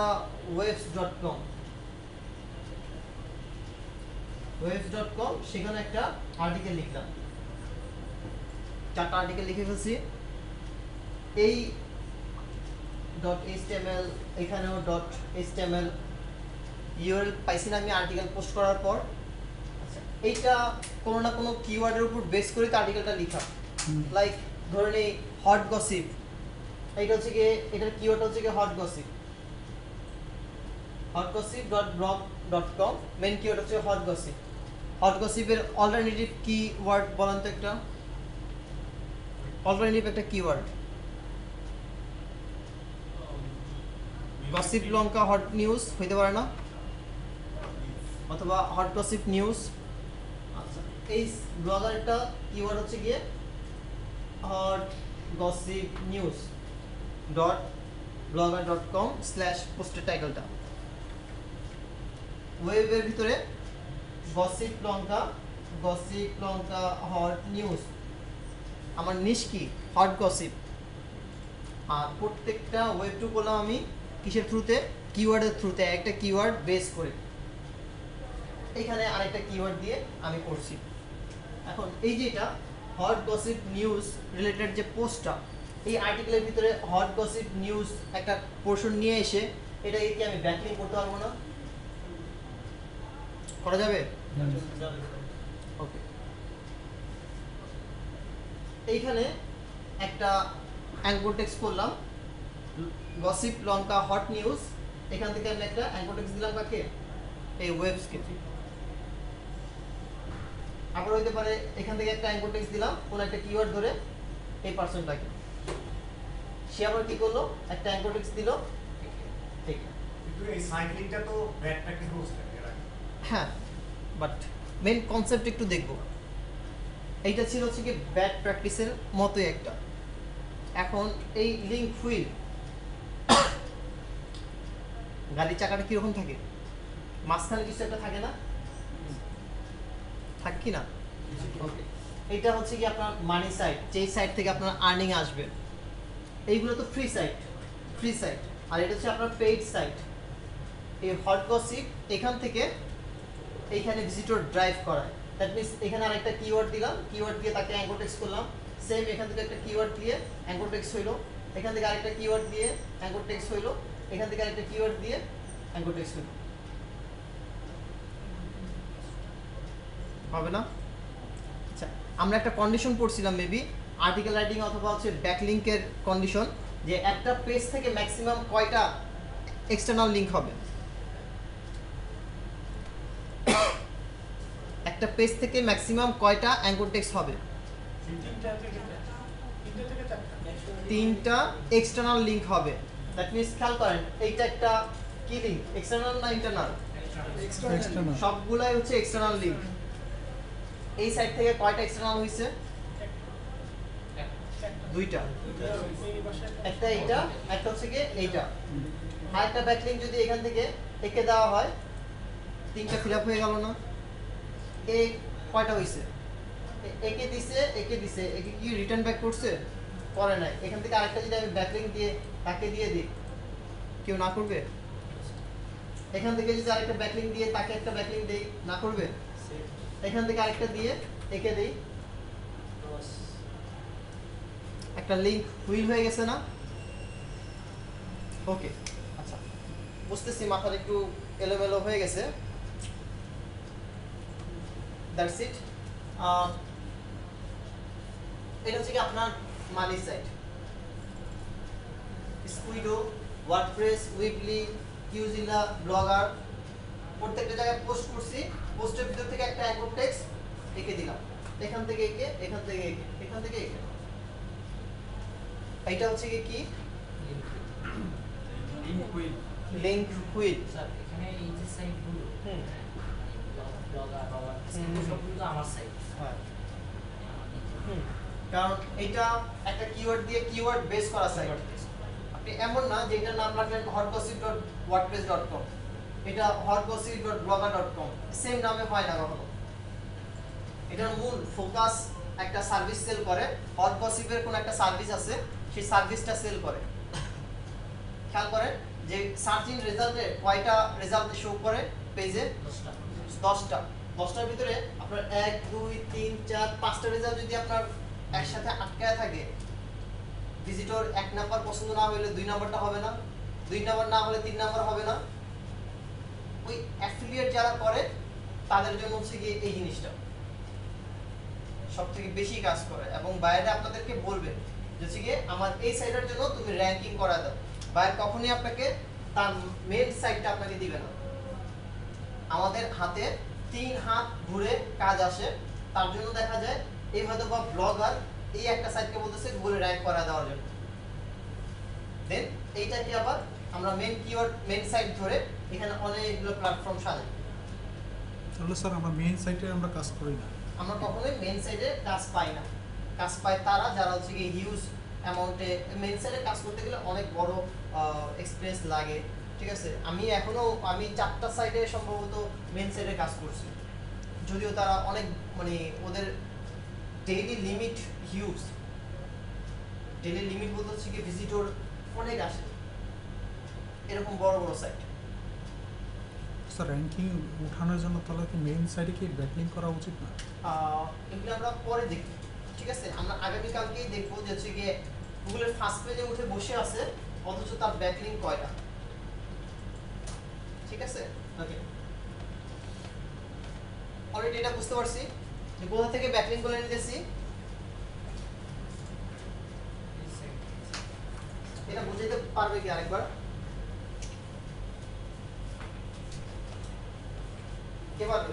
webs.com সেখানে একটা আর্টিকেল লিখলাম চারটা আর্টিকেল লিখে ফেলছি এই .html এখানেও .html ইউআরএল পাইছি না আমি আর্টিকেল পোস্ট করার পর আচ্ছা এইটা কোনো না কোনো কিওয়ার্ডের উপর বেস করে তো আর্টিকেলটা লেখা লাইক ধরে নেই হট গসিপ এইটা হচ্ছে কি এটার কিওয়ার্ড হচ্ছে কি hot gossip hotgossip.blog.com main keyword হচ্ছে হট গসিপ হট গসিপের অল্টারনেটিভ কিওয়ার্ড বলেন তো একটা অল্টারনেটিভ একটা কিওয়ার্ড গসিপ লঙ্কা হট নিউজ হইতে পারে না অথবা হট গসিপ নিউজ আচ্ছা এই ব্লগারটা কিওয়ার্ড হচ্ছে গিয়ে হট গসিপ নিউজ .blogger.com/পোস্টের টাইটেলটা ওয়েবের ভিতরে গসিপ লঙ্কা হট নিউজ আমার নিশ কি হট গসিপ আর প্রত্যেকটা ওয়েব টু করলাম আমি কিসের থ্রুতে কিওয়ার্ডের থ্রুতে একটা কিওয়ার্ড বেস করে এখানে আরেকটা কিওয়ার্ড দিয়ে আমি করছি এখন এই যেটা হট গসিপ নিউজ রিলেটেড যে পোস্টটা এই আর্টিকেলের ভিতরে হট গসিপ নিউজ একটা পোরশন নিয়ে এসে এটাকে কি আমি ব্যাকলিংক করতে পারবো না করা যাবে ওকে এইখানে একটা অ্যাঙ্কর টেক্সট করলাম গসিপ লঙ্কা হট নিউজ এখান থেকে আমি একটা অ্যাঙ্কর টেক্সট দিলাম কাকে এই ওয়েবসকে আবার হইতে পারে এখান থেকে একটা অ্যাঙ্কর টেক্সট দিলাম কোন একটা কিওয়ার্ড ধরে এই পারসনটাকে সে আবার কি করলো একটা অ্যাঙ্কর টেক্সট দিল ঠিক কিন্তু এই সাইক্লিংটা তো ব্যাড প্র্যাকটিস রুলস থাকে রাইট? হ্যাঁ, বাট মেন কনসেপ্ট একটু দেখব। এইটা ছিল হচ্ছে কি ব্যাড প্র্যাকটিসের মতোই একটা। এখন এই লিঙ্ক হুইল, গাড়ির চাকাটা কীরকম থাকে, মাঝখানে কিছু একটা থাকে না, থাকে কি না? ওকে, এইটা হচ্ছে কি আপনার মানি সাইড, যেই সাইড থেকে আপনার আর্নিং আসবে। এইগুলো তো ফ্রি সাইট, আর এটা হচ্ছে আপনার পেইড সাইট। এই হট গসিপ এখান থেকে এইখানে ভিজিটর ড্রাইভ করায়। দ্যাট মিনস এখানে আরেকটা কিওয়ার্ড দিলাম, কিওয়ার্ড দিয়ে তাকে অ্যাঙ্কর টেক্সট করলাম, সেম এখান থেকে একটা কিওয়ার্ড দিয়ে অ্যাঙ্কর টেক্সট হইলো, এখান থেকে আরেকটা কিওয়ার্ড দিয়ে অ্যাঙ্কর টেক্সট হইলো, এখান থেকে আরেকটা কিওয়ার্ড দিয়ে অ্যাঙ্কর টেক্সট হইলো। হবে না? আচ্ছা, আমরা একটা কন্ডিশন পড়ছিলাম মেবি আর্টিকেল রাইটিং অথবা হচ্ছে ব্যাকলিংকের কন্ডিশন, যে একটা পেজ থেকে ম্যাক্সিমাম কয়টা এক্সটার্নাল লিংক হবে। একটা পেজ থেকে ম্যাক্সিমাম কয়টা অ্যাঙ্কর টেক্সট হবে? 3টা এক্সটার্নাল লিংক হবে। দ্যাট মিনস খেয়াল করেন, এইটা একটা কি লিংক, এক্সটার্নাল না ইন্টারনাল? এক্সটার্নাল। সবগুলাই হচ্ছে এক্সটার্নাল লিংক। এই সাইড থেকে কয়টা এক্সটার্নাল হইছে? 2টা, একটা এইটা, একটা হচ্ছে কি এইটা। আর একটা ব্যাকলিংক যদি এখান থেকে একে দেওয়া হয়, 3টা ফিল আপ হয়ে গেল না? এ কয়টা হইছে? একে দিছে, একে কি রিটার্ন ব্যাক করছে? করে নাই। এখান থেকে আরেকটা যদি আমি ব্যাকলিংক দিয়ে তাকে দিয়ে দিই, কেউ না করবে? এখান থেকে যদি আরেকটা ব্যাকলিংক দিয়ে তাকে একটা ব্যাকলিংক দেই, না করবে? এখান থেকে আরেকটা দিয়ে একে দেই, একটা লিংক হুইল হয়ে গেছে না? ওকে, আচ্ছা, বুঝতেছি মাথার একটু এলোমেলো হয়ে গেছে। That's it. এটা হচ্ছে কি আপনার মানি সাইট। স্কুইডো, ওয়ার্ডপ্রেস, উইবলি, কিউজিলা, ব্লগার, প্রত্যেকটা জায়গায় পোস্ট করছি। পোস্টের ভিতর থেকে একটা অ্যাঙ্কর টেক্সট এঁকে দিলাম, এখান থেকে এঁকে, এখান থেকে এঁকে, এখান থেকে এঁকে। এইটা হচ্ছে কি লিংক হুইল। স্যার এখানে এই যে সাইটগুলো ব্লগার বা সবগুলো আমার সাইট। হ্যাঁ, কারণ এটা একটা কিওয়ার্ড দিয়ে কিওয়ার্ড বেস করা সাইট। আপনি এমন না যে এটার নাম রাখলেন hotgossip.wordpress.com, এটা hotgossip.blogger.com, সেম নামে হয় না কখনো। এটার মূল ফোকাস একটা সার্ভিস সেল করে, হটগসিপের কোন একটা সার্ভিস আছে, সেই সার্ভিসটা সেল করে। খেয়াল করেন যে সার্চ ইন রেজাল্টে কয়টা রেজাল্ট শো করে পেজে? 10টার ভিতরে আপনার 1 2 3 4 5টা রেজাল্ট যদি আপনার একসাথে আটকায় থাকে, ভিজিটর 1 নাম্বার পছন্দ না হলে 2 নাম্বারটা হবে না, 2 নাম্বার না হলে 3 নাম্বার হবে না। ওই অ্যাফিলিয়েট যারা করে তাদের জন্য হচ্ছে কি এই জিনিসটা সবথেকে বেশি কাজ করে। এবং বাইরে আপনাদেরকে বলবে যে কি আমার এই সাইটের জন্য তুমি র‍্যাঙ্কিং করা দাও, বাইরে কখনোই আপনাকে তার মেইন সাইটটা আপনাকে দিবে না। আমাদের হাতে 3 হাত ঘুরে কাজ আসে, তার জন্য দেখা যায় এই হয়তো বা ব্লগার এই একটা সাইটকে বলতেছে গুগলে র‍্যাঙ্ক করা দেওয়ার জন্য। দেন এইটাকে আবার আমরা মেইন কিওয়ার্ড মেইন সাইট ধরে এখানে অনেকগুলো প্ল্যাটফর্ম সাজাই। তাহলে স্যার আমরা মেইন সাইটে আমরা কাজ করি না, আমরা কখনোই মেইন সাইটে কাজ পাই না। কাজ পায় তারা যারা হচ্ছে কি হিউজ অ্যামাউন্টে। মেইন সাইটে কাজ করতে গেলে অনেক বড় এক্সপিরিয়েন্স লাগে, ঠিক আছে? আমি 4টা সাইটে সম্ভবত মেইন সাইটে কাজ করছি, যদিও তারা অনেক মানে ওদের daily limit huge. Daily limit বলতে হচ্ছে কি ভিজিটর অনেক আসে, এরকম বড় বড় সাইট। স্যার র্যাঙ্কিং উঠানোর জন্য তাহলে কি মেইন সাইটে কি ব্যাকলিংক করা উচিত না? এগুলো আমরা পরে দেখি, ঠিক আছে? আমরা আগামীকালকেই দেখবো যে হচ্ছে গিয়ে গুগলের ফার্স্ট পেজে উঠে বসে আছে অথচ তার ব্যাকলিংক কয়টা, ঠিক আছে? ওকে, অলরেডি এটা বুঝতে পারছি যে কোথা থেকে ব্যাকলিংক করে নিতেছি। এটা বুঝাইতে পারবে কি আরেকবার? কে পারবে?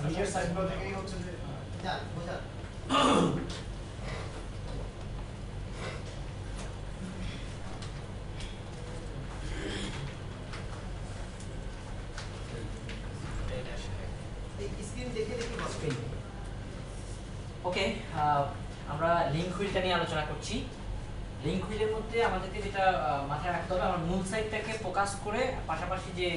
নিজের সাইটগুলো থেকেই হচ্ছে যে জান বোঝা। ওকে, আমরা লিঙ্ক হুইলটা নিয়ে আলোচনা করছি। লিঙ্ক হুইলের মধ্যে আমাদেরকে যেটা মাথায় রাখতে হবে, আমার মূল সাইটটাকে ফোকাস করে পাশাপাশি যে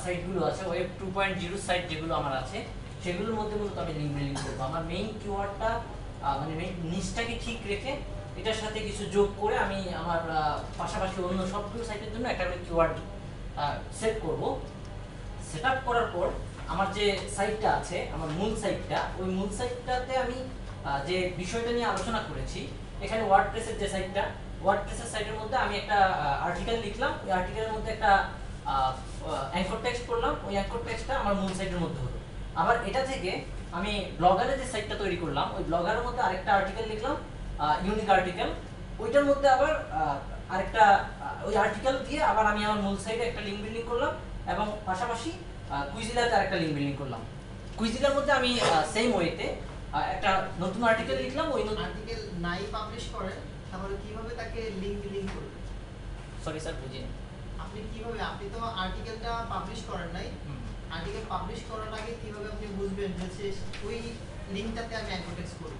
সাইটগুলো আছে, ওয়েব 2.0 সাইট যেগুলো আমার আছে, সেগুলোর মধ্যে মূলত আমি লিঙ্ক বিল্ডিং করবো। আমার মেইন কিওয়ার্ডটা মানে মেইন নিচটাকে ঠিক রেখে এটার সাথে কিছু যোগ করে আমি আমার পাশাপাশি অন্য সবগুলো সাইটের জন্য একটা করে কিওয়ার্ড সেট করব। সেট আপ করার পর আমার যে সাইটটা আছে, আমার মূল সাইটটা, ওই মূল সাইটটাতে আমি যে বিষয়টা নিয়ে আলোচনা করেছি, এখানে ওয়ার্ডপ্রেসের যে সাইটটা, ওয়ার্ডপ্রেসের সাইটের মধ্যে আমি একটা আর্টিকেল লিখলাম, ওই আর্টিকেলের মধ্যে একটা অ্যাঙ্কর টেক্সট করলাম, ওই অ্যাঙ্কর টেক্সটটা আমার মূল সাইটের মধ্যে হলো। আবার এটা থেকে আমি ব্লগারের যে সাইটটা তৈরি করলাম, ওই ব্লগারের মধ্যে আরেকটা আর্টিকেল লিখলাম, ইউনিক আর্টিকেল, ওইটার মধ্যে আবার আরেকটা ওই আর্টিকেল দিয়ে আবার আমি আমার মূল সাইটে একটা লিঙ্ক বিল্ডিং করলাম, এবং পাশাপাশি কুইজিলাতে আরেকটা লিঙ্ক বিল্ডিং করলাম। কুইজিলার মধ্যে আমি সেম ওয়েতে একটা নতুন আর্টিকেল লিখলাম, ওই আর্টিকেল নাই পাবলিশ করেন, তাহলে কিভাবে তাকে লিংক করবেন? সরি স্যার, বুঝিনি। আপনি কিভাবে, আপনি তো আর্টিকেলটা পাবলিশ করেন নাই, আর্টিকেল পাবলিশ করার আগে কিভাবে আপনি বুঝবেন যে ওই লিংকটাতে আমি অ্যাঙ্কর টেক্সট করব?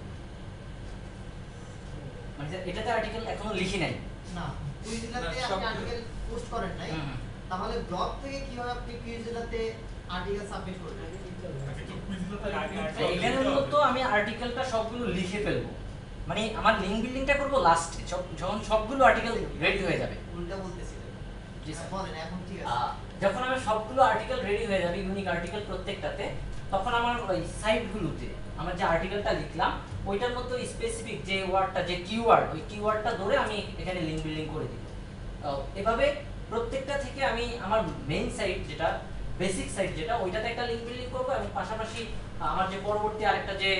মানে এটাতে আর্টিকেল এখনো লিখি নাই। না, কুইজিলাতে আপনি আর্টিকেল পোস্ট করেন নাই, তাহলে ব্লগ থেকে কিভাবে আপনি কুইজিলাতে আর্টিকেল সাবমিট করবেন? এখানে মূলত আমি আর্টিকেলটা সবগুলো লিখে ফেলবো, মানে আমার লিঙ্ক বিল্ডিংটা করবো লাস্টে, যখন সবগুলো আর্টিকেল রেডি হয়ে যাবে। উল্টা বলতেছিলেন, জি স্যার, বলেন এখন ঠিক আছে। যখন আমার সবগুলো আর্টিকেল রেডি হয়ে যাবে, ইউনিক আর্টিকেল প্রত্যেকটাতে, তখন আমার ওই সাইটগুলোতে আমার যে আর্টিকেলটা লিখলাম, ওইটার মধ্যে স্পেসিফিক যে ওয়ার্ডটা, যে কিওয়ার্ড, ওই কিওয়ার্ডটা ধরে আমি এখানে লিঙ্ক বিল্ডিং করে দিব। এভাবে প্রত্যেকটা থেকে আমি আমার মেইন সাইট যেটা, বেসিক সাইট যেটা, ওইটাতে একটা লিঙ্ক বিল্ডিং করবো, এবং পাশাপাশি আমার যে পরবর্তী আরেকটা যে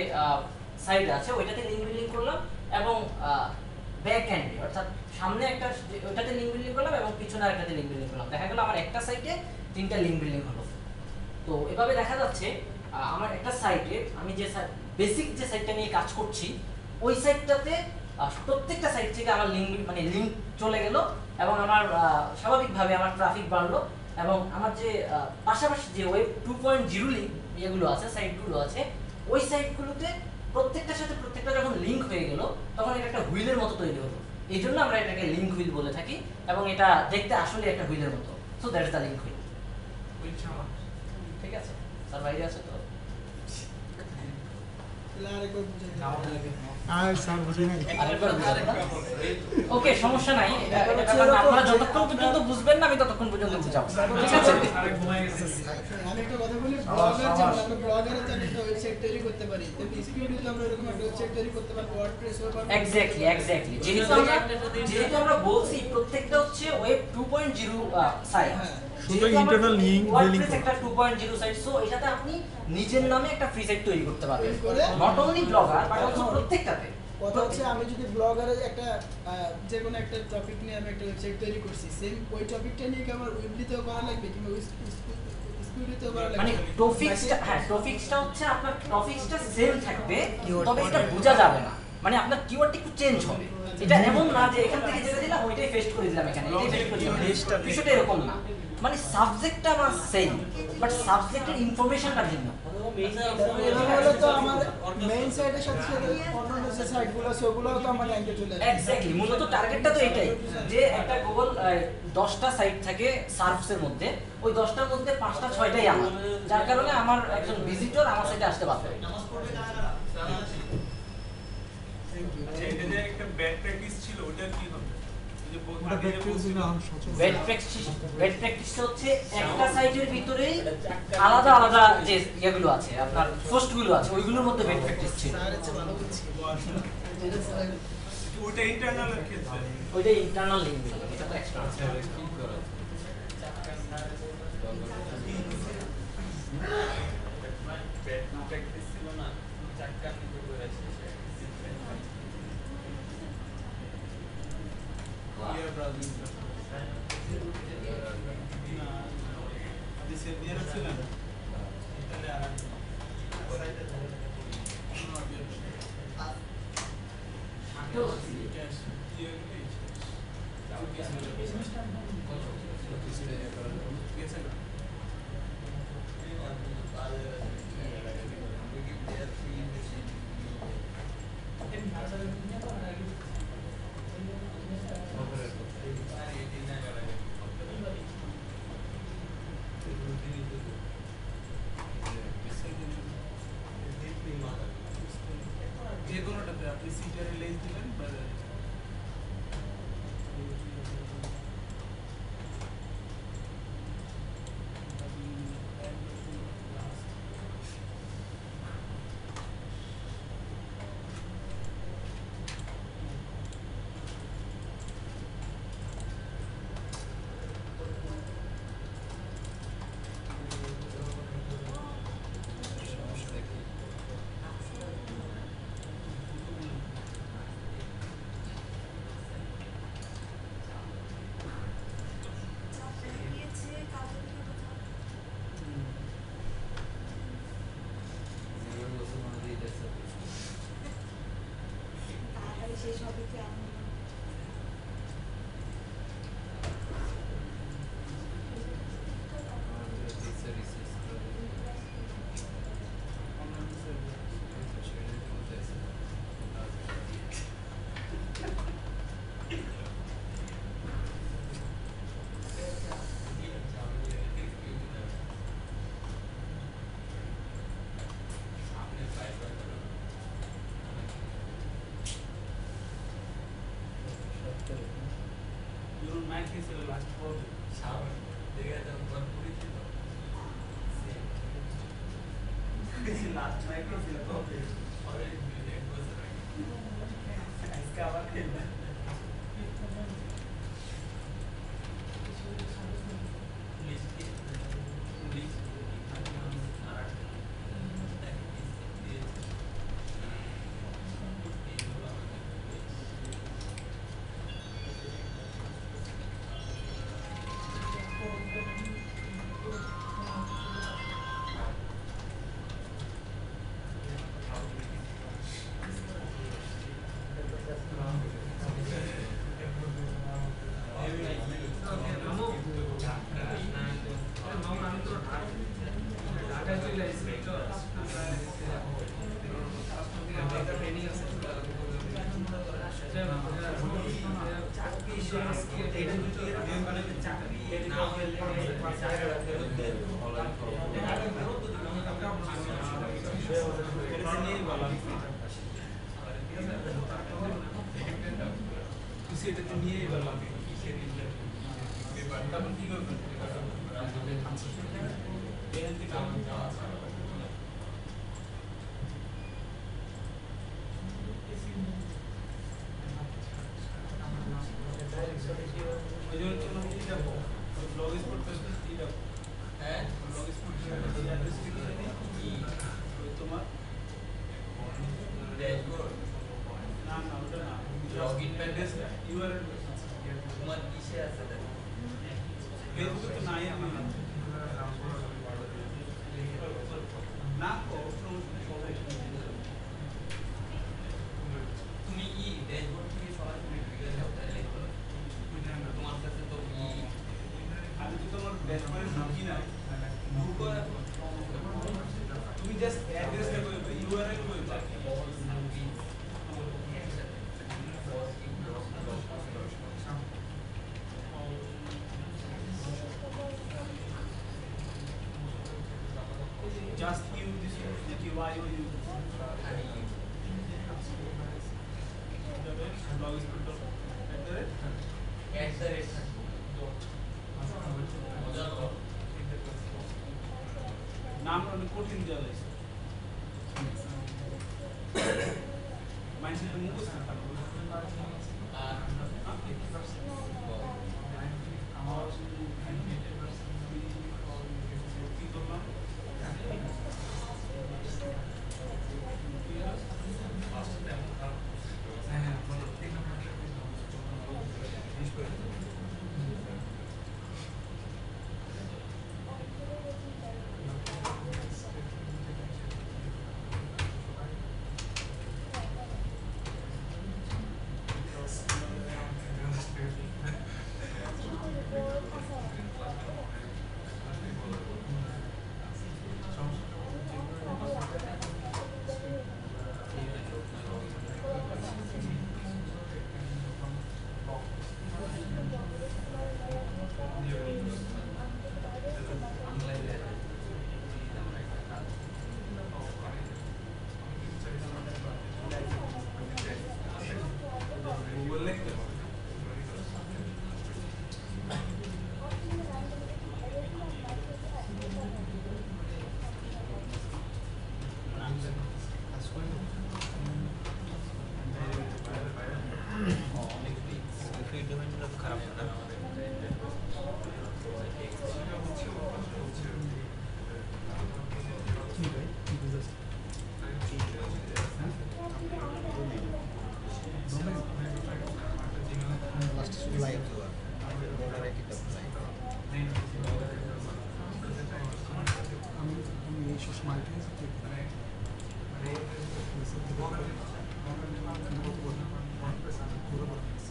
সাইট আছে ওইটাতে লিঙ্ক বিল্ডিং করলাম, এবং ব্যাক এন্ডে অর্থাৎ সামনে একটা ওইটাতে লিঙ্ক বিল্ডিং করলাম, এবং পিছনে আরেকটাতে লিঙ্ক বিল্ডিং করলাম। দেখা গেল আমার একটা সাইটে 3টা লিঙ্ক বিল্ডিং হলো। তো এভাবে দেখা যাচ্ছে আমার একটা সাইটে আমি যে বেসিক যে সাইটটা নিয়ে কাজ করছি, ওই সাইটটাতে প্রত্যেকটা সাইট থেকে আমার লিঙ্ক মানে লিঙ্ক চলে গেল, এবং আমার স্বাভাবিকভাবে আমার ট্রাফিক বাড়লো, এবং আমার যে পাশাপাশি যে ওয়েব 2.0 লিঙ্ক যেগুলো আছে, সাইটগুলো আছে, ওই সাইটগুলোতে প্রত্যেকটার সাথে প্রত্যেকটা যখন লিঙ্ক হয়ে গেল, তখন এটা একটা হুইলের মতো তৈরি হলো। এই জন্য আমরা এটাকে লিঙ্ক হুইল বলে থাকি, এবং এটা দেখতে আসলে একটা হুইলের মতো। So that's the link wheel. ঠিক আছে স্যার, বাইরে আছে তো? ওকে, সমস্যা নাই, আপনারা যতক্ষণ পর্যন্ত বুঝবেন না আমি ততক্ষণ পর্যন্ত বুঝাবো, ঠিক আছে? আমি একটা কথা বলি, ব্লগার যেমন আমরা ব্লগারের জন্য একটা ওয়েবসাইট তৈরি করতে পারি, তেমনি স্কিউরিটিতে আমরা এরকম একটা ওয়েবসাইট তৈরি করতে পারি, ওয়ার্ডপ্রেস বা এক্স্যাক্টলি। যেহেতু আমরা বলছি প্রত্যেকটা হচ্ছে ওয়েব 2.0 সাইট, শুধু ইন্টারনাল লিংক বিল্ডিং একটা 2.0 সাইট, সো এটাতে আপনি নিজের নামে একটা ফ্রি সাইট তৈরি করতে পারবেন, not only blogger but also প্রত্যেকটাতে। কথা হচ্ছে আমি যদি ব্লগারের একটা যে কোনো একটা টপিক নিয়ে আমি একটা ওয়েবসাইট তৈরি করছি, সেম ওই টপিকটা নিয়ে কি আমার উইবলিতেও করা লাগবে কিংবা স্কিউরিটিতেও করা লাগবে? মানে টপিকসটা, হ্যাঁ টপিকসটা হচ্ছে আপনার টপিকসটা সেম থাকবে, তবে এটা বোঝা যাবে না, মানে আপনার কিওয়ার্ডটা একটু চেঞ্জ হবে। এটা এমন না যে এখান থেকে যেটা দিলাম ওইটাই পেস্ট করে দিলাম এখানে, এটাই পেস্ট করে দিলাম, বিষয়টা এরকম না। মানে সাবজেক্টটা আমার সেম, বাট সাবজেক্টের ইনফরমেশনটা ভিন্ন। এভাবে তো আমার মেইন সাইটের সাথে সাথে অন্যান্য যে সাইটগুলো আছে ওগুলোও তো আমার র্যাঙ্কে চলে আসবে। এক্স্যাক্টলি, মূলত টার্গেটটা তো এটাই যে একটা গুগল 10টা সাইট থাকে সার্ভসের মধ্যে, ওই 10টার মধ্যে 5টা 6টাই আমার, যার কারণে আমার একজন ভিজিটর আমার সাইটে আসতে বাধ্য হয়। আচ্ছা, এটা যে একটা ব্যাড প্র্যাকটিস ছিল, ওটা কি হবে? যে ওটা ব্যাকটেরিয়া দিলে আরো সচল। ওয়েব প্র্যাকটিস হচ্ছে একটা সাইটের ভিতরেই আলাদা আলাদা যে ইয়েগুলো আছে, আপনার পোস্টগুলো আছে, ওইগুলোর মধ্যে ওয়েব প্র্যাকটিস ছিল। ওটা ইন্টারনাল এর ক্ষেত্রে ওইটা ইন্টারনাল লিংক, এটা তো এক্সটার্নাল। প্র্যাকটিস ছিল না, চাক্কা নিতে করেছে ইয়ার ব্রাউজিং না দিছে দিয়ে রাখছিলেন তাহলে আর তো সিটারে লেজ দিলেন বাইরে শেষ হবে কি আমি ধরুন ম্যাথ ছিল লাস্ট প্রবলেম লাস্ট ম্যাথ ছিল প্রবলেম আজকে আবার খেলবে সেটাতে নিয়েই বললাম তারপর কি করবেন ওই জন্য তোমার কি যাবো ব্লগ স্পট ফেসবুক কি যাবো হ্যাঁ ব্লগ স্পট অ্যাড্রেস কি তোমার ড্যাশবোর্ড না না ওটা না লগইন অ্যাড্রেস ইউআরএল তোমার কিসে আছে দেখো ফেসবুক তো নাই আমি না তুমি ই ড্যাশবোর্ড থেকে সরাসরি ভিডিও দাও তাহলে তোমার কাছে তো ই আমি তো তোমার ড্যাশবোর্ডে ঢুকি না ঢুকো তুমি জাস্ট অ্যাড্রেসটা কইবে ইউআরএল কইবে just use this that you why you use নাম অনেক কঠিন দেওয়া হয়েছে মানুষের মুখস্থ থাকবে কি করলাম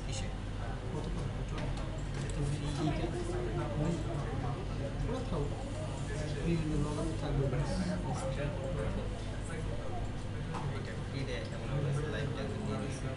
কিসে বিভিন্ন লগানো থাকবে এটা কি দেয় কেমন লাইভটা দিয়ে দিচ্ছে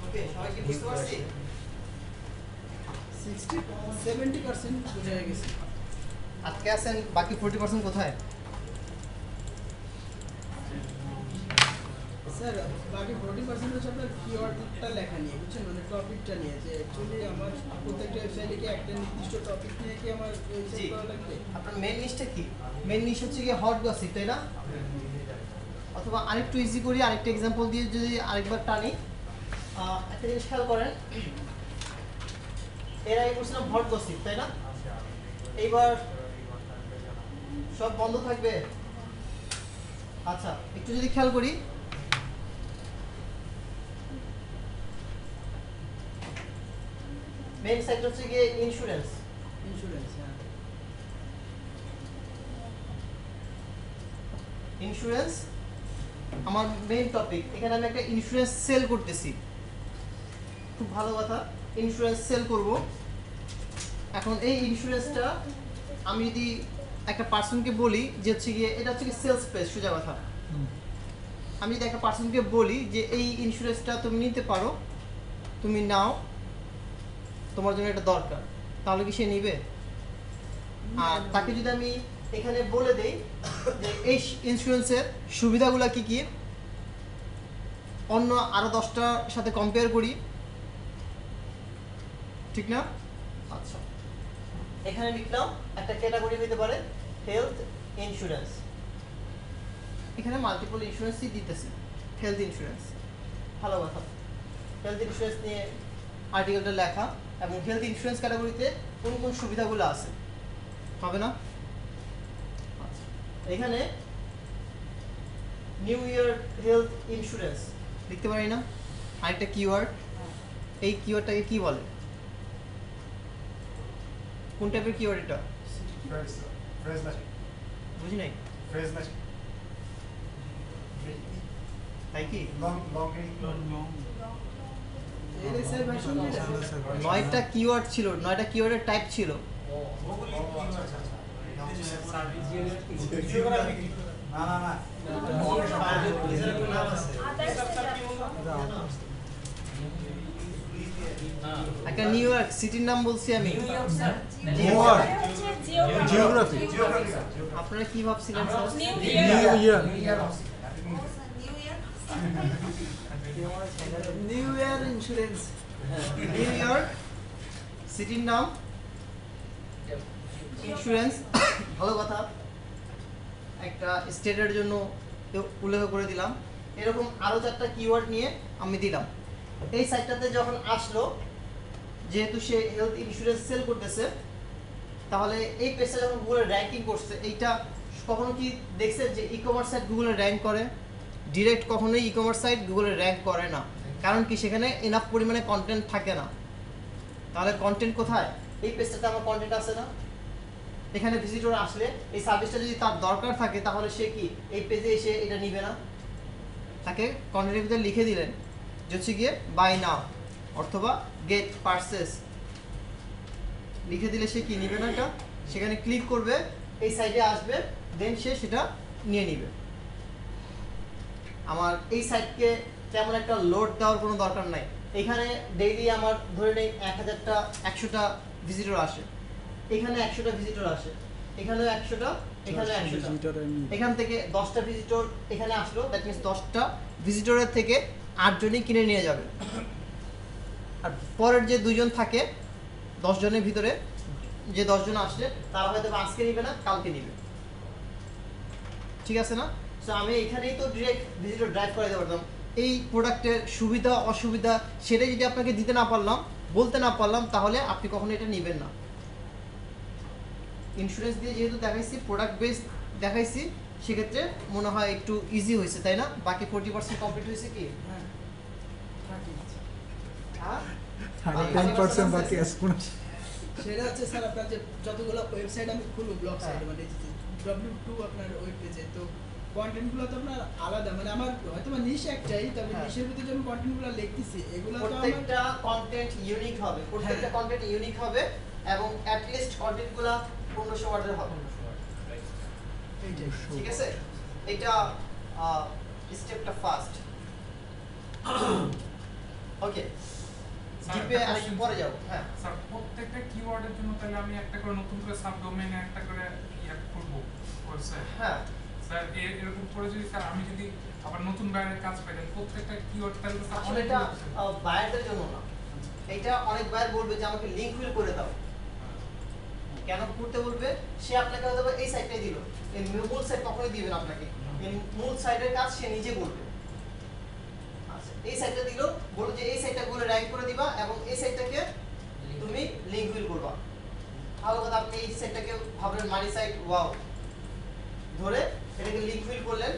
ওকে সবাই কি বুঝতে পারছি 60-70% বোঝা হয়ে গেছে। আজকে আছেন বাকি 40% কোথায়? স্যার বাকি 40% হচ্ছে আপনার কিওয়ার্ডটা লেখা নিয়ে, বুঝছেন, মানে টপিকটা নিয়ে, যে অ্যাকচুয়ালি আমার প্রত্যেকটা ওয়েবসাইটে কি একটা নির্দিষ্ট টপিক নিয়ে কি আমার ওয়েবসাইট জি। করা লাগবে? আপনার মেন নিশটা কি? মেন নিশ হচ্ছে কি হট গসিপ, তাই না? অথবা আরেকটু ইজি করি, আরেকটা এক্সাম্পল দিয়ে যদি আরেকবার টানি, একটা জিনিস খেয়াল করেন, এর আগে বলছিলাম হট গসিপ, তাই না? এইবার সব বন্ধ থাকবে। আচ্ছা, একটু যদি খেয়াল করি, মেন সাইট হচ্ছে গিয়ে ইন্স্যুরেন্স। ইন্স্যুরেন্স, হ্যাঁ। ইন্স্যুরেন্স আমার মেইন টপিক। এখানে আমি একটা ইন্স্যুরেন্স সেল করতেছি, খুব ভালো কথা, ইন্স্যুরেন্স সেল করব। এখন এই ইন্স্যুরেন্সটা আমি যদি একটা পার্সনকে বলি যে হচ্ছে গিয়ে এটা হচ্ছে কি সেলস পেজ, সোজা কথা, আমি যদি একটা পার্সনকে বলি যে এই ইন্স্যুরেন্সটা তুমি নিতে পারো, তুমি নাও, তোমার জন্য এটা দরকার, তাহলে কি সে নিবে? আর তাকে যদি আমি এখানে বলে দেই যে এই ইন্স্যুরেন্সের সুবিধাগুলো কি কি, অন্য আরো 10টার সাথে কম্পেয়ার করি, ঠিক না? আচ্ছা, এখানে লিখলাম একটা ক্যাটাগরি হতে পারে হেলথ ইন্স্যুরেন্স, এখানে মাল্টিপল ইন্স্যুরেন্সই দিতেছি, হেলথ ইন্স্যুরেন্স, ভালো কথা। হেলথ ইন্স্যুরেন্স নিয়ে আর্টিকেলটা লেখা এবং হেলথ ইন্স্যুরেন্স ক্যাটাগরিতে কোন কোন সুবিধাগুলো আছে, হবে না? আচ্ছা, এখানে নিউ ইয়ার হেলথ ইন্স্যুরেন্স লিখতে পারি না? আরেকটা কিওয়ার্ড, এই কিওয়ার্ডটাকে কি বলে? কোন টাইপের কিওয়ার্ড এটা? বুঝি নাই, তাই কি? এলএসআই ভার্সন যেটা, 9টা কিওয়ার্ড ছিল, 9টা কিওয়ার্ডের টাইপ ছিল। একটা নিউ ইয়র্ক সিটির নাম বলছি আমি। জিওগ্রাফি আপনারা কি ভাবছিলেন sir? New year insurance, new York সিটির নাম, ইন্স্যুরেন্স, ভালো কথা, একটা স্টেটের জন্য উল্লেখ করে দিলাম। এরকম আরো 4টা কিওয়ার্ড নিয়ে আমি দিলাম। এই সাইটটাতে যখন আসলো, যেহেতু সে হেলথ ইন্স্যুরেন্স সেল করতেছে, তাহলে এই পেজটা যখন গুগলে র্যাঙ্কিং করছে, এইটা কখনো কি দেখছেন যে ই কমার্স সাইট গুগলে র্যাঙ্ক করে? ডিরেক্ট কখনোই ই কমার্স সাইট গুগলে র্যাঙ্ক করে না, কারণ কি সেখানে এনাফ পরিমাণে কন্টেন্ট থাকে না। তাহলে কন্টেন্ট কোথায়? এই পেজটাতে আমার কন্টেন্ট আছে না? এখানে ভিজিটর আসলে এই সার্ভিসটা যদি তার দরকার থাকে, তাহলে সে কি এই পেজে এসে এটা নিবে না? তাকে কন্টেন্টের ভিতরে লিখে দিলেন যে হচ্ছে গিয়ে বাই নাও অথবা গেট পারচেস লিখে দিলে সে কি নেবে না, এটা সেখানে ক্লিক করবে, এই সাইটে আসবে, দেন সে সেটা নিয়ে নিবে। আমার এই সাইটকে তেমন একটা লোড দেওয়ার কোনো দরকার নাই। এখানে ডেইলি আমার ধরে নেই 1000টা 100টা ভিজিটর আসে, এখানে 100টা ভিজিটর আসে, এখানেও 100টা, এখানে 100টা, এখান থেকে 10টা ভিজিটর এখানে আসলো, দ্যাট মিনস 10টা ভিজিটরের থেকে 8 জনই কিনে নিয়ে যাবে। আর পরের যে 2 জন থাকে 10 জনের ভিতরে যে 10 জন আসলে তারা হয়তো আজকে নিবে না, কালকে নিবে, ঠিক আছে না? সো আমি এখানেই তো ডিরেক্ট ভিজিটর ড্রাইভ করে দিতে পারতাম। এই প্রোডাক্টের সুবিধা অসুবিধা সেটাই যদি আপনাকে দিতে না পারলাম, বলতে না পারলাম, তাহলে আপনি কখনো এটা নেবেন না। ইন্স্যুরেন্স দিয়ে যেহেতু দেখাইছি, প্রোডাক্ট বেস দেখাইছি, সেক্ষেত্রে মনে হয় একটু ইজি হয়েছে, তাই না? বাকি 40% কমপ্লিট হয়েছে কি? হ্যাঁ 10% বাকি আছে কোন সেটা হচ্ছে স্যার আপনার যে যতগুলো ওয়েবসাইট আমি খুলবো ব্লগ সাইট মানে W2 আপনার ওয়েব পেজে, তো কন্টেন্টগুলো তো আপনার আলাদা, মানে আমার হয়তো বা নিশ একটাই, তবে নিশের ভিতরে যখন কন্টেন্টগুলো লিখতেছি এগুলো তো প্রত্যেকটা কন্টেন্ট ইউনিক হবে, প্রত্যেকটা কন্টেন্ট ইউনিক হবে এবং অ্যাট লিস্ট কন্টেন্টগুলো 1500 ওয়ার্ডের হবে, এইটাই। ঠিক আছে? এটা স্টেপটা ফার্স্ট। ওকে, জিপে আসি পরে যাব। হ্যাঁ স্যার প্রত্যেকটা কিওয়ার্ডের জন্য তাহলে আমি একটা করে নতুন করে সাবডোমেইনে একটা করে ইয়া করব ওয়েবসাইট। হ্যাঁ স্যার এরকম করে যদি স্যার আমি যদি আবার নতুন বাইরের কাজ পাই তাহলে প্রত্যেকটা কিওয়ার্ড তাহলে স্যার আসলে এটা বায়ারদের জন্য না, এটা অনেক বায়ার বলবে যে আমাকে লিংক ফিল করে দাও। কেন করতে বলবে? সে আপনাকে হয়তো এই সাইটটাই দিল, এই মূল সাইট কখনোই দিবেন আপনাকে, এই মূল সাইটের কাজ সে নিজে করবে। আচ্ছা, এই সাইটটা দিল, বলো যে এই সাইটটা গুলো র‍্যাঙ্ক করে দিবা এবং এই সাইটটাকে তুমি লিংক ফিল করবা। ভালো কথা, আপনি এই সাইটটাকে ভাবলেন মানি সাইট, ওয়াও, ধরে এটাকে লিংক ফিল করলেন,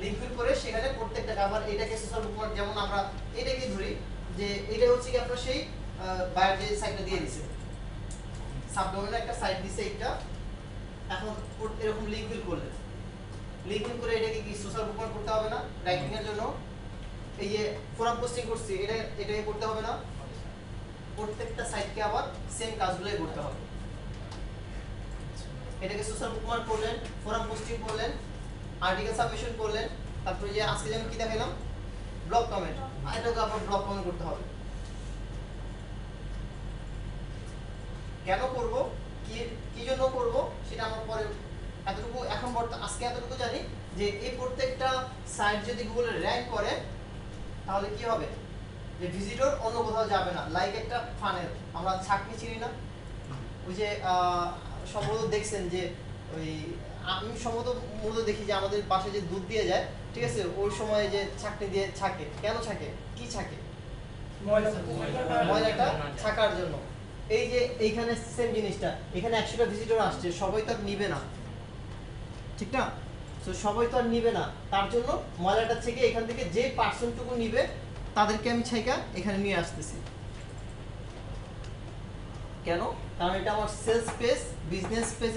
লিংক ফিল করে সেখানে প্রত্যেকটা আবার এটাকে সোশ্যাল বুকমার্ক, যেমন আমরা এটাকে ধরি যে এটা হচ্ছে কি আপনার সেই বায়ার যে সাইটটা দিয়ে দিছে, সাবডোমেইনে একটা সাইট দিছে, একটা এখন এরকম লিংক ফিল করলেন, লিংক ফিল করে এটাকে কি সোশ্যাল বুকমার্ক করতে হবে না রাইটিং এর জন্য? এই যে ফোরাম পোস্টিং করছি, এটাকে করতে হবে না? প্রত্যেকটা সাইটকে আবার সেম কাজগুলোই করতে হবে। এটাকে সোশ্যাল বুকমার্ক করলেন, ফোরাম পোস্টিং করলেন, আর্টিকেল সাবমিশন করলেন, তারপরে যে আজকে যেমন কি দেখালাম ব্লগ কমেন্ট, এটাকে আবার ব্লগ কমেন্ট করতে হবে। কেন করব, কি জন্য করব সেটা আমরা পরে, এতটুকু এখন আজকে এতটুকু জানি যে এই প্রত্যেকটা সাইট যদি গুগলে র‍্যাঙ্ক করে তাহলে কি হবে, যে ভিজিটর অন্য কোথাও যাবে না। লাইক একটা ফানেল, আমরা ছাকনি চিনি না, ওই যে সম্ভবত দেখছেন যে ওই আমি সম্ভবত মূলত দেখি যে আমাদের পাশে যে দুধ দিয়ে যায়, ঠিক আছে, ওই সময় যে ছাকনি দিয়ে ছাকে, কেন ছাকে, কি ছাকে? ময়লাটা ছাকার জন্য। এই যে এইখানে সেম জিনিসটা, এখানে 100টা ভিজিটর আসছে, সবাই তো আর নিবে না, ঠিক না? তো সবাই তো আর নিবে না, তার জন্য ময়লাটা থেকে এখান থেকে যে পার্সেন্টটুকু নিবে তাদেরকে আমি ছাইকা এখানে নিয়ে আসতেছি। কেন? কারণ এটা আমার সেলস পেজ, বিজনেস পেজ,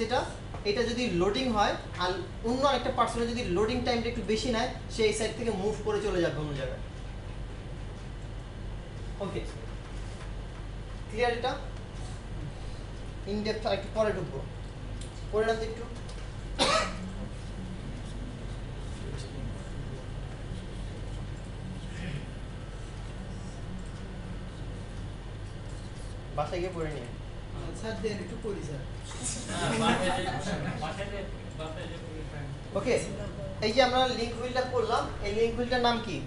এটা যদি লোডিং হয় আর অন্য একটা পার্সনের যদি লোডিং টাইমটা একটু বেশি নেয়, সে এই সাইড থেকে মুভ করে চলে যাবে অন্য জায়গায়। ওকে, ক্লিয়ার? এটা ইন ডেপথ একটু পরে ঢুকবো, পরে না একটু বাসায় গিয়ে পড়ে নিয়ে। স্যার দেন একটু করি স্যার। ওকে, এই যে আমরা লিংক হুইলটা করলাম, এই লিংক হুইলটার নাম কি?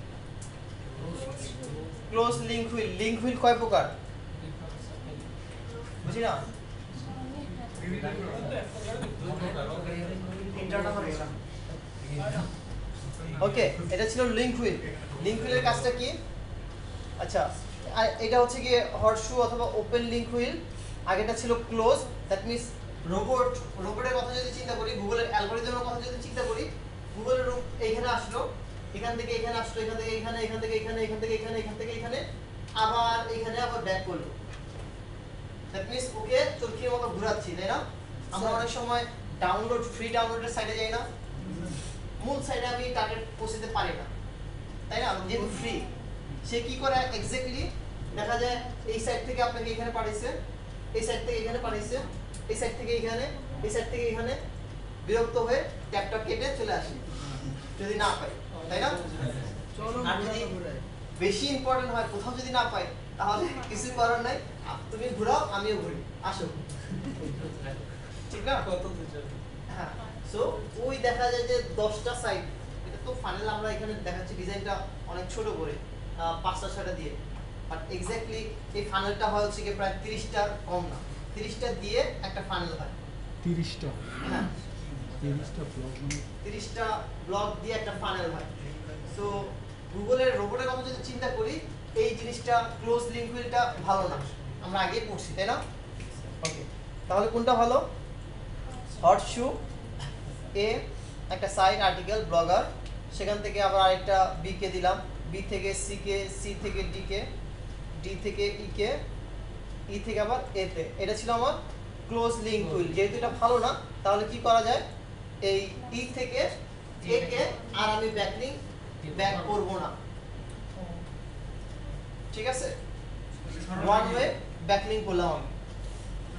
Close link wheel. Link wheel কয় প্রকার বুঝি না? ওকে, এটা ছিল লিংক হুইল। লিংক হুইলের কাজটা কি? আচ্ছা, এটা হচ্ছে গিয়ে হর্সশু অথবা ওপেন লিংক হুইল। আগেটা ছিল ক্লোজ, দ্যাট মিনস রোবটের কথা যদি চিন্তা করি, গুগলের অ্যালগরিদমের কথা যদি চিন্তা করি, গুগলের এইখানে আসলো, এখান থেকে এখানে আসলো, এখান থেকে এখানে, এখান থেকে এখানে, এখান থেকে এখানে, এখান থেকে এখানে, আবার এখানে আবার ব্যাক করলো। দ্যাট মিনস ওকে চরকির মতো ঘোরাচ্ছি, তাই না? আমরা অনেক সময় ডাউনলোড, ফ্রি ডাউনলোডের সাইটে যাই না, মূল সাইটে আমি টার্গেট পৌঁছতে পারি না, তাই না, যেহেতু ফ্রি। সে কি করে এক্স্যাক্টলি দেখা যায় এই সাইড থেকে আপনাকে এখানে পাঠাইছে, এই সাইড থেকে এখানে পাঠাইছে, এই সাইড থেকে এখানে, এই সাইড থেকে এখানে, বিরক্ত হয়ে ট্যাপটা কেটে চলে আসে যদি না পাই, তাই না? চলো আর যদি বেশি ইম্পর্টেন্ট হয়, কোথাও যদি না পাই, তাহলে কিছু করার নাই, তুমি ঘুরাও আমিও ঘুরি, আসো, ঠিক না? হ্যাঁ, সো ওই দেখা যায় যে 10টা সাইড, এটা তো ফাইনাল আমরা এখানে দেখাচ্ছি ডিজাইনটা অনেক ছোট করে 5টা 6টা দিয়ে, বাট এক্স্যাক্টলি এই ফাইনালটা হয় হচ্ছে কি প্রায় 30টার কম না, 30টা দিয়ে একটা ফাইনাল হয়। 30টা হ্যাঁ, 30টা ব্লক মানে 30টা ব্লক দিয়ে একটা ফাইনাল হয়। সো গুগলের রোবটের কথা যদি চিন্তা করি, এই জিনিসটা ক্লোজ লিঙ্ক হুইলটা ভালো না, আমরা আগেই পড়ছি, তাই না? ওকে, তাহলে কোনটা ভালো? হট শু এ একটা সাইট আর্টিকেল ব্লগার, সেখান থেকে আবার আরেকটা বি কে দিলাম, বি থেকে সি কে, সি থেকে ডি কে, ডি থেকে ই কে, ই থেকে আবার এ তে। এটা ছিল আমার ক্লোজ লিঙ্ক হুইল। যেহেতু এটা ভালো না, তাহলে কি করা যায়, এই ই থেকে এ কে আর আমি ব্যাকলিঙ্ক ব্যাক করব না, ঠিক আছে? ওয়ান ওয়ে ব্যাকলিঙ্ক করলাম আমি,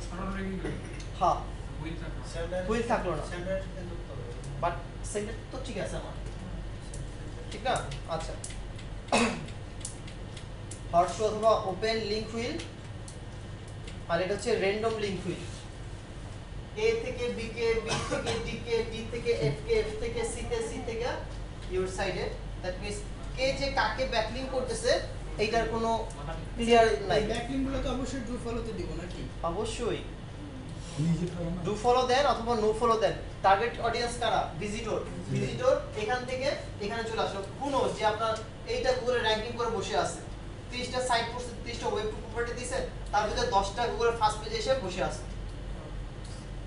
সরল রেখে গেল হ্যাঁ, হুইল থাকলো হুইল থাকলো না, বাট সেন্টার তো ঠিক আছে আমার, ঠিক না? আচ্ছা, হট শু অথবা ওপেন লিঙ্ক হুইল, আর এটা হচ্ছে র্যান্ডম লিঙ্ক হুইল। এ থেকে বি কে, বি থেকে ডি কে, ডি থেকে এফ কে, এফ থেকে সি তে, সি থেকে ইউর সাইডে, দ্যাট মিন্স কে যে কাকে ব্যাকলিঙ্ক করতেছে এইটার কোনো ক্লিয়ার নাই। ব্যাকলিংকগুলো তো অবশ্যই ট্রু ফলোতে দিব নাকি? অবশ্যই নিজেটা না ডু ফলো দেন অথবা নো ফলো দেন। টার্গেট অডিয়েন্স কারা? ভিজিটর। ভিজিটর এখান থেকে এখানে চলে আসলো, কোনো যে আপনার এইটা গুগলে র‍্যাঙ্কিং করে বসে আছে, 30টা সাইট করছে, 30টা ওয়েব প্রপার্টি দিয়েছে, তার ভিতরে 10টা গুগলের ফার্স্ট পেজে এসে বসে আছে।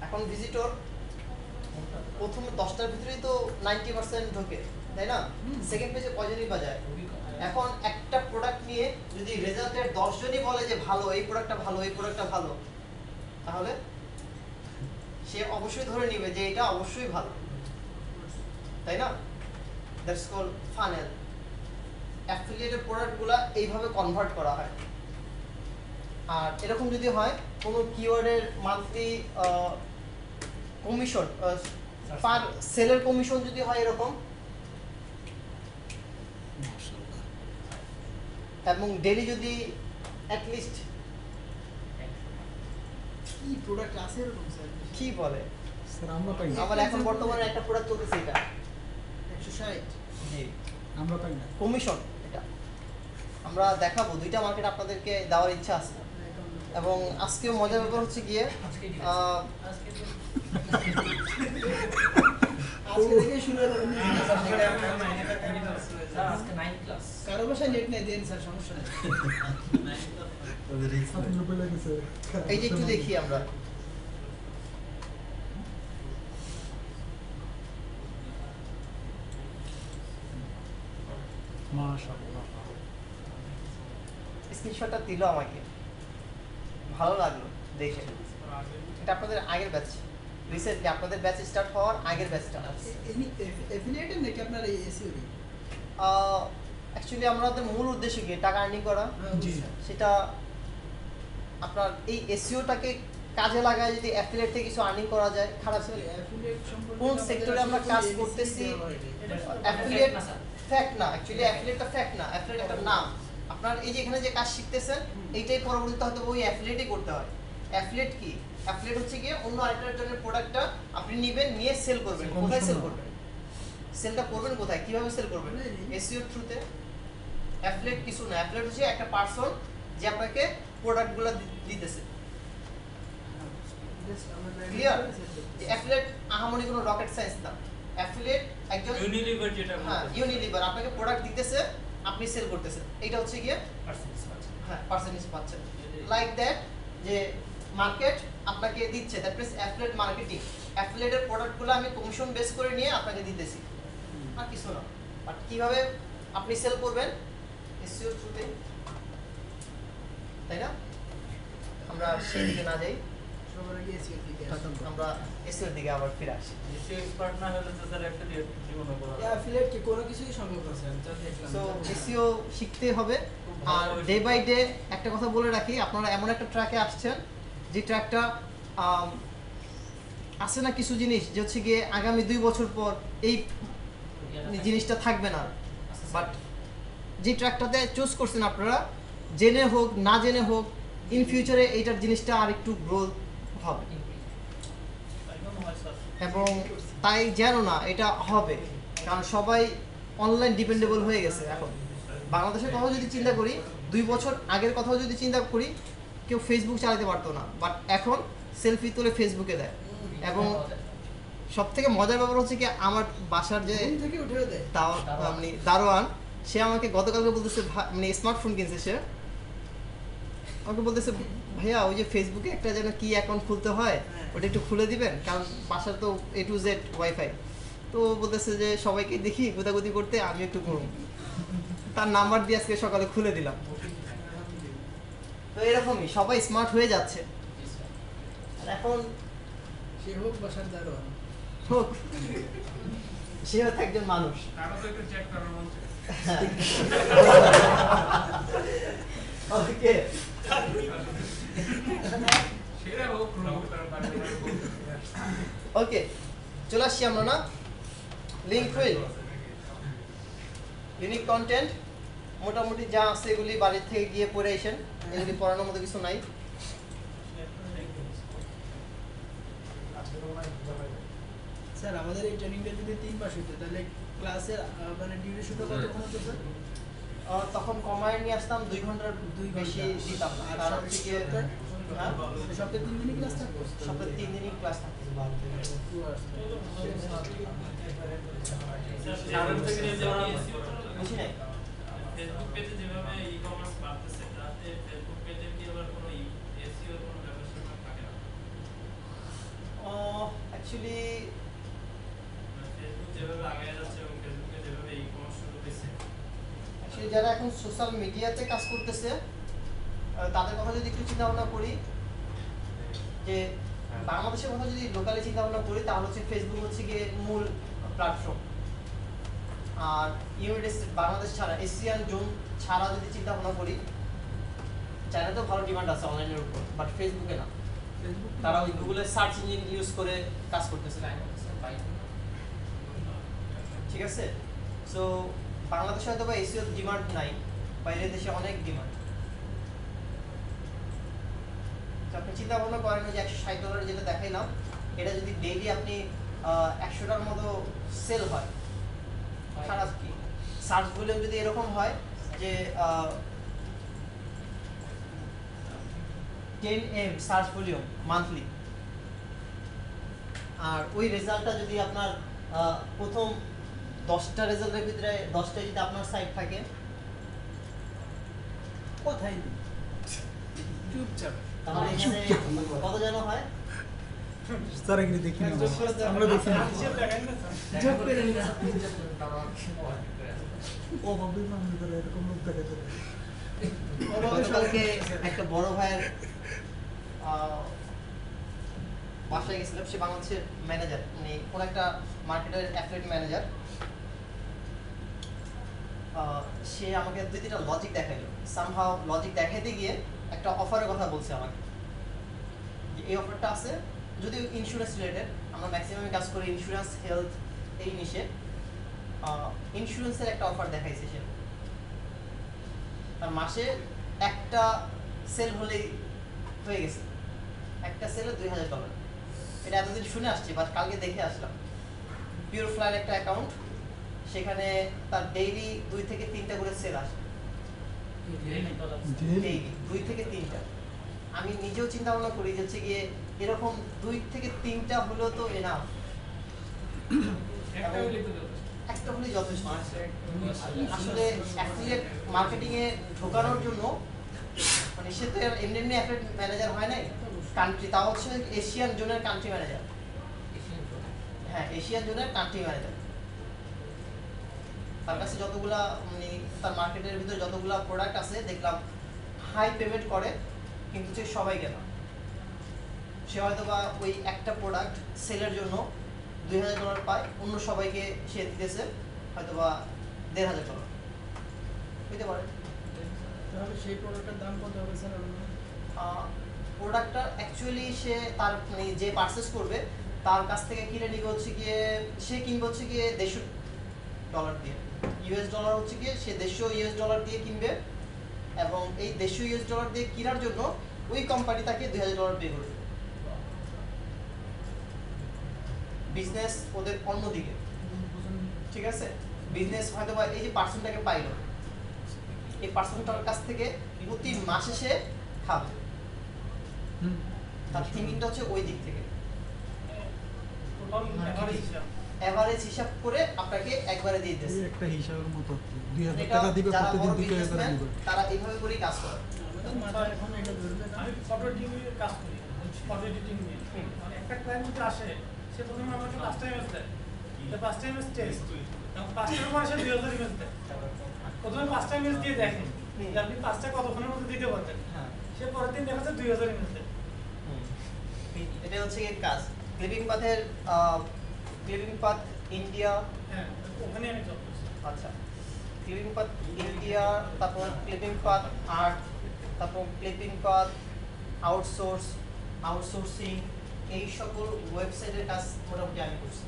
এখন ভিজিটর প্রথম 10টার ভিতরেই তো 90% ঢোকে, তাই না? সেকেন্ড পেজে কয়জনই বাজায়? এখন একটা প্রোডাক্ট নিয়ে যদি রেজাল্টের 10 জনই বলে যে ভালো, এই প্রোডাক্টটা ভালো, এই প্রোডাক্টটা ভালো, তাহলে সে অবশ্যই ধরে নেবে যে এটা অবশ্যই ভালো, তাই না? That's called funnel. অ্যাফিলিয়েটেড প্রোডাক্টগুলো এইভাবে কনভার্ট করা হয়। আর এরকম যদি হয় কোনো কিওয়ার্ডের মান্থলি কমিশন, পার সেলের কমিশন যদি হয় এরকম, এবং ডেইলি যদি অ্যাটলিস্ট কি প্রোডাক্ট আছে এরকম স্যার? কি বলে, স্যার আমরা পাই না, আমার এখন বর্তমানে একটা প্রোডাক্ট চলতেছে এটা 160 জি আমরা পাই না। কমিশন, এটা আমরা দেখাবো, দুইটা মার্কেট আপনাদেরকে দেওয়ার ইচ্ছা আছে। এবং আজকেও মজার ব্যাপার হচ্ছে গিয়ে আজকে থেকে শুরু হলো। স্যার আজকে 9 ক্লাস কারো বাসায় নেট নেই, দেন স্যার, সমস্যা নেই। ছাত্র পেলে গেছে এই যে একটু দেখি আমরা, মাশাআল্লাহ, স্ক্রিনশটটা দিল আমাকে, ভালো লাগলো দেখে। এটা আপনাদের আগের ব্যাচ, রিসেন্টলি আপনাদের ব্যাচ স্টার্ট হওয়ার আগের ব্যাচটা। এফিলিয়েটেড নাকি আপনার এই এসইও? অ্যাকচুয়ালি আমাদের মূল উদ্দেশ্য কি টাকা আর্নিং করা, জি সেটা আপনার এই এসইওটাকে কাজে লাগায় যদি অ্যাফিলিয়েট থেকে কিছু আর্নিং করা যায়, খারাপ ছিল। অ্যাফিলিয়েট সম্পর্কে কোন সেক্টরে আমরা কাজ করতেছি, অ্যাফিলিয়েট ফ্যাক্ট না, অ্যাকচুয়ালি অ্যাফিলিয়েটটা ফ্যাক্ট না, অ্যাফিলিয়েট একটা নাম। আপনার এই যে এখানে যে কাজ শিখতেছেন, এইটাই পরবর্তীতে হয়তো ওই অ্যাফিলিয়েটই করতে হয়। অ্যাফিলিয়েট কি? অ্যাফিলিয়েট হচ্ছে গিয়ে অন্য আরেকজনের প্রোডাক্টটা আপনি নেবেন, নিয়ে সেল করবেন। কোথায় সেল করবেন? সেলটা করবেন কোথায়, কিভাবে সেল করবেন? এসইও থ্রুতে। অ্যাফিলিয়েট কিছু না, অ্যাফিলিয়েট হচ্ছে একটা পারসন যে আপনাকে প্রোডাক্টগুলো দিতেছে। ক্লিয়ার? অ্যাফিলিয়েট আহামরি কোনো রকেট সায়েন্স না। অ্যাফিলিয়েট একজন ইউনিলিভার যেটা হ্যাঁ, ইউনিলিভার আপনাকে প্রোডাক্ট দিতেছে, আপনি সেল করতেছেন, এটা হচ্ছে গিয়ে পার্সেন্টেজ পাচ্ছে। হ্যাঁ পার্সেন্টেজ পাচ্ছেন। লাইক দ্যাট, যে মার্কেট আপনাকে দিচ্ছে, দ্যাট মিন্স অ্যাফিলিয়েট মার্কেটিং। অ্যাফিলিয়েটের প্রোডাক্টগুলো আমি কমিশন বেস করে নিয়ে আপনাকে দিতেছি, আর কিছু না। বাট কিভাবে আপনি সেল করবেন? এসইও থ্রুতে, তাই না? আমরা সেই দিকে না যাই। সবার আগে এসিও দিকে আসি। আমরা এসএর দিকে আবার ফিরে আসি। এসিও এক্সপার্ট না হলে তো স্যার একটা জীবন করা অ্যাফিলিয়েট কি কোনো কিছুই সম্ভব না স্যার, যা দেখলাম। সো এসইও শিখতে হবে। আর ডে বাই ডে একটা কথা বলে রাখি, আপনারা এমন একটা ট্র্যাকে আসছেন যে ট্র্যাকটা আছে না কিছু জিনিস যে হচ্ছে গিয়ে আগামী 2 বছর পর এই জিনিসটা থাকবে না, বাট যে ট্র্যাকটাতে চুজ করছেন আপনারা, জেনে হোক না জেনে হোক, ইন ফিউচারে এইটার জিনিসটা আর একটু গ্রোথ হবে, এবং তাই যেন না এটা হবে, কারণ সবাই অনলাইন ডিপেন্ডেবল হয়ে গেছে। এখন বাংলাদেশের কথা যদি চিন্তা করি, 2 বছর আগের কথাও যদি চিন্তা করি, কেউ ফেসবুক চালাতে পারতো না, বাট এখন সেলফি তুলে ফেসবুকে দেয়। এবং সব থেকে মজার ব্যাপার হচ্ছে কি, আমার বাসার যে ঘুম থেকে উঠে দেয়। মানে দারোয়ান, সে আমাকে গতকালকে বলতেছে, মানে স্মার্টফোন কিনছে সে, আমাকে বলতেছে ভাইয়া ওই যে ফেসবুকে একটা যেন কি অ্যাকাউন্ট খুলতে হয়, ওটা একটু খুলে দিবেন, কারণ বাসার তো A to Z ওয়াইফাই। তো বলতেছে যে সবাইকে দেখি গুদাগুদি করতে, আমি একটু করব, তার নাম্বার দিয়ে আজকে সকালে খুলে দিলাম। তো এরকমই সবাই স্মার্ট হয়ে যাচ্ছে। আর এখন সে হোক বাসার দারোয়ান হোক, সে হচ্ছে একজন মানুষ। তারা তো একটু চেক করার বলছে ওকে, সেটা হোক ওকে, চলে আসছি আমরা না লিঙ্ক ফিল ইউনিক কন্টেন্ট। মোটামুটি যা আছে এগুলি বাড়ির থেকে গিয়ে পড়ে আসেন, এগুলি পড়ানোর মতো কিছু নাই। স্যার আমাদের এই ট্রেনিংটা যদি 3 মাস হতো তাহলে ক্লাসের মানে ডিউরেশনটা কতক্ষণ হতো স্যার? তখন কমায় নিয়ে আসতাম 2 ঘন্টার বেশি দিতাম না। আর কারণ হচ্ছে গিয়ে সপ্তাহে 3 দিনই ক্লাস থাকতো? সপ্তাহে 3 দিনই ক্লাস থাকতো। বুঝি নাই। ফেসবুক পেজে যেভাবে ই-কমার্স বাড়তেছে, তাতে ফেসবুক পেজের কি আবার কোনো এসইও কোনো ব্যবস্থা থাকে না? অ্যাকচুয়ালি ফেসবুক যেভাবে আগায় যাচ্ছে এবং ফেসবুকে যেভাবে ই-কমার্স শুরু হয়েছে, যারা এখন সোশ্যাল মিডিয়াতে কাজ করতেছে তাদের কথা যদি একটু চিন্তা ভাবনা করি, যে বাংলাদেশের কথা যদি লোকালি চিন্তা ভাবনা করি, তাহলে হচ্ছে ফেসবুক হচ্ছে গিয়ে মূল প্ল্যাটফর্ম। আর ইউনাইটেড স্টেট, বাংলাদেশ ছাড়া, এশিয়ান জোন ছাড়া যদি চিন্তা ভাবনা করি, চায়নাতেও ভালো ডিমান্ড আছে অনলাইনের উপর, বাট ফেসবুকে না। তারা ওই গুগলের সার্চ ইঞ্জিন ইউজ করে কাজ করতেছে, ঠিক আছে। সো বাংলাদেশে হয়তো বা এসিও ডিমান্ড নাই, বাইরের দেশে অনেক ডিমান্ড। আপনি চিন্তা ভাবনা করেন যে $160 যেটা দেখাইলাম, এটা যদি ডেইলি আপনি 100টার মতো সেল হয়, খারাপ কি? সার্চ ভলিউম যদি এরকম হয় যে 10M সার্চ ভলিউম মান্থলি, আর ওই রেজাল্টটা যদি আপনার প্রথম 10টা রেজাল্টের ভিতরে 10টাই যদি আপনার সাইট থাকে, কোথায় নেই চুপচাপ, তাহলে এখানে কত যেন হয়? স্যার এগুলি দেখি না, আমরা দেখি না। যোগ করে নিন। ও বাবুল মামুন করে এরকম লোক দেখা যায়। গতকালকে একটা বড় ভাইয়ের বাসায় গেছিলাম, সে বাংলাদেশের ম্যানেজার, মানে কোন একটা মার্কেটের অ্যাফিলিয়েট ম্যানেজার। সে আমাকে 2-3টা লজিক দেখাইলো, সামহাও লজিক দেখাইতে গিয়ে একটা অফারের কথা বলছে আমাকে, যে এই অফারটা আছে, যদিও ইন্স্যুরেন্স রিলেটেড, আমরা ম্যাক্সিমাম কাজ করি ইন্স্যুরেন্স, হেলথ, এই নিশে। ইন্স্যুরেন্সের একটা অফার দেখাইছে সে, তার মাসে একটা সেল হলেই হয়ে গেছে, একটা সেলে $2000। এটা এতদিন শুনে আসছি, বাট কালকে দেখে আসলাম। পিওর ফ্লাইয়ের একটা অ্যাকাউন্ট, সেখানে তার ডেইলি 2 থেকে 3টা করে সেল আসে, ডেইলি 2 থেকে 3টা। আমি নিজেও চিন্তা ভাবনা করি যে হচ্ছে গিয়ে এরকম 2 থেকে 3টা হলেও তো এনাফ, একটা হলেই যথেষ্ট। আসলে অ্যাফিলিয়েট মার্কেটিং এ ঢোকানোর জন্য, মানে সে তো এমনি এমনি অ্যাফিলিয়েট ম্যানেজার হয় নাই, কান্ট্রি, তাও হচ্ছে এশিয়ান জোনের কান্ট্রি ম্যানেজার। হ্যাঁ, এশিয়ান জোনের কান্ট্রি ম্যানেজার। তার কাছে যতগুলা, মানে তার মার্কেটের ভিতরে যতগুলা প্রোডাক্ট আছে, দেখলাম হাই পেমেন্ট করে, কিন্তু সে সবাইকে না। সে হয়তো বা ওই একটা প্রোডাক্ট সেলের জন্য $2000 পায়, অন্য সবাইকে সে দিতেছে হয়তো বা $1500 বুঝতে পারেন। তাহলে সেই প্রোডাক্টের দাম কত হবে স্যার আপনার? প্রোডাক্টটা অ্যাকচুয়ালি সে তার মানে যে পারচেস করবে তার কাছ থেকে কিনে নিবে হচ্ছে গিয়ে, সে কিনবে হচ্ছে গিয়ে $150 দিয়ে, $100 হচ্ছে গিয়ে সে $100 দিয়ে কিনবে, এবং এই $100 দিয়ে কেনার জন্য ওই কোম্পানি তাকে $2000 পে করবে। বিজনেস ওদের অন্যদিকে, ঠিক আছে, বিজনেস হয়তো বা এই যে পার্সনটাকে পাইলো, এই পার্সনটার কাছ থেকে প্রতি মাসে সে খাবে, তার থিঙ্কিংটা হচ্ছে ওই দিক থেকে টোটাল এভারেজ হিসাব। এভারেজ হিসাব করে আপনাকে একবারে দিয়ে দিতেছে। একটা হিসাবের মতো 2000 এটা টাকা দিবে, যারা প্রতিদিন বড় 2000 টাকা businessman, দিবে। তারা এইভাবে করেই কাজ করে। আমাদের মাথায় এখন এটা ধরবে না। আমি ফটো এডিটিং এর কাজ করি, ফটো এডিটিং নিয়ে। মানে একটা ক্লায়েন্ট যদি আসে, সে প্রথমে আমাকে 5টা ইমেজ দেয়, 5টা ইমেজ টেস্ট, এবং 5টার পরে সে 2000 ইমেজ দেয়। প্রথমে 5টা ইমেজ দিয়ে দেখেন যে আপনি 5টা কতক্ষণের মধ্যে দিতে পারবেন। হ্যাঁ, সে পরের দিন দেখা যায় 2000 ইমেজ দেয়। এটা হচ্ছে এর কাজ। ক্লিপিং পাথের ক্লিপিং পাথ ইন্ডিয়া, হ্যাঁ, ওখানে আমি জব করছি। আচ্ছা, ক্লিপিং পাথ ইন্ডিয়া, তারপর ক্লিপিং পাথ আর্ট, তারপর ক্লিপিং পাথ আউটসোর্সিং, এই সকল ওয়েবসাইটের কাজ মোটামুটি আমি করছি।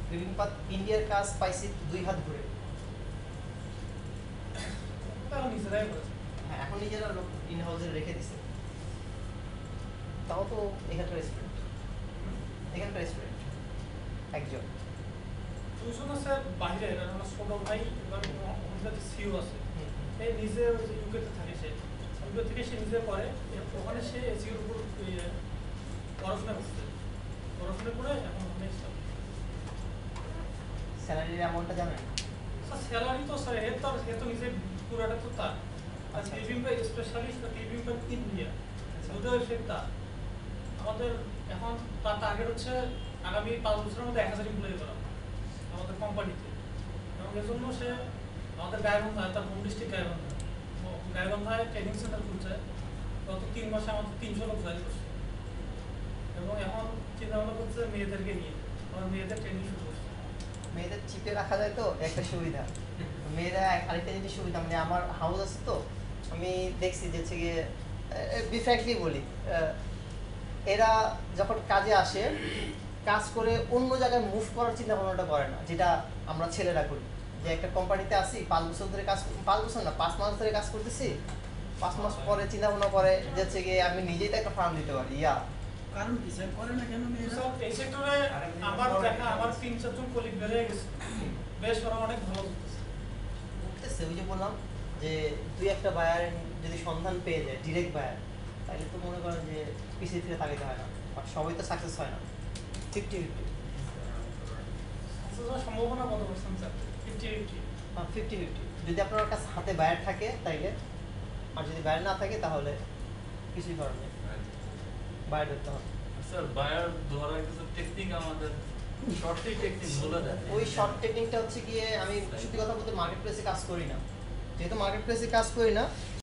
ক্লিপিং পাথ ইন্ডিয়ার কাজ পাইছি 2 হাত ধরে। তাও নিজেরাই করেছে। হ্যাঁ, এখন নিজেরা লোক ইন হাউসে রেখে দিছে, তাও তো এখানকার স্টুডেন্ট, একজন। দুজনে স্যার বাইরে, আমার ছোট ভাই এবং আমাদের সিও আছে, এই নিজে ইউকেতে থাকে, সে ইউকে থেকে সে নিজে করে, ওখানে সে এসির উপর পড়াশোনা করছে, পড়াশোনা করে এখন ওখানে স্যালারির অ্যামাউন্টটা জানেন? স্যালারি তো স্যার এর তো নিজে পুরোটা তো তার, আর ক্লিপিং বা স্পেশালিস্ট বা ক্লিপিং বা ইন্ডিয়া দুটো ওয়েবসাইট তার। আমাদের এখন তার টার্গেট হচ্ছে আগামী 5 বছরের মধ্যে 1000 এমপ্লয়ি করা আমাদের কোম্পানিতে, এবং এর জন্য সে আমাদের গাইবান্ধায়, তার হোম ডিস্ট্রিক্ট গাইবান্ধায় ট্রেনিং সেন্টার খুলছে। গত 3 মাসে আমাদের 300 লোক জয়েন করছে, এবং এখন চিন্তা ভাবনা করছে মেয়েদেরকে নিয়ে, আমার মেয়েদের ট্রেনিং শুরু করছে। মেয়েদের চিপে রাখা যায় তো একটা সুবিধা, মেয়েরা আরেকটা জিনিস সুবিধা, মানে আমার হাউস আছে তো, আমি দেখছি যে হচ্ছে গিয়ে ফ্র্যাঙ্কলি বলি, এরা যখন কাজে আসে, কাজ করে অন্য জায়গায় মুভ করার চিন্তা ভাবনাটা করে না, যেটা আমরা ছেলেরা করি। যে একটা কোম্পানিতে আসি, 5 বছর ধরে কাজ, 5 বছর না 5 মাস ধরে কাজ করতেছি, 5 মাস পরে চিন্তা ভাবনা করে যে হচ্ছে গিয়ে আমি নিজেই তো একটা ফার্ম দিতে পারি। কারণ কি স্যার করে না কেন মেয়েরা? স্যার, এই সেক্টরে আমার দেখা আমার 3-4 জন কলিগ বের হয়ে গেছে, বেশ ওরা অনেক ভালো উঠতেছে। ওই যে বললাম যে 2-1টা বায়ার যদি সন্ধান পেয়ে যায়, ডিরেক্ট বায়ার, তাহলে তো মনে করেন যে পিছিয়ে ফিরে তাকাইতে হয় না, বাট সবাই তো সাকসেস হয় না। 50-50 সম্ভাবনা কত পার্সেন্ট স্যার? 50-50 যদি আপনার কাছে হাতে বায়ার থাকে তাইলে, আর যদি বায়ার না থাকে তাহলে কিছুই করার নেই, বায়ার ধরতে হবে। স্যার বায়ার ধরার কিছু টেকনিক আমাদের শর্টলি টেকনিক বলে দেন। ওই শর্ট টেকনিকটা হচ্ছে গিয়ে, আমি সত্যি কথা বলতে মার্কেট প্লেসে কাজ করি না, যেহেতু মার্কেট প্লেসে কাজ করি না,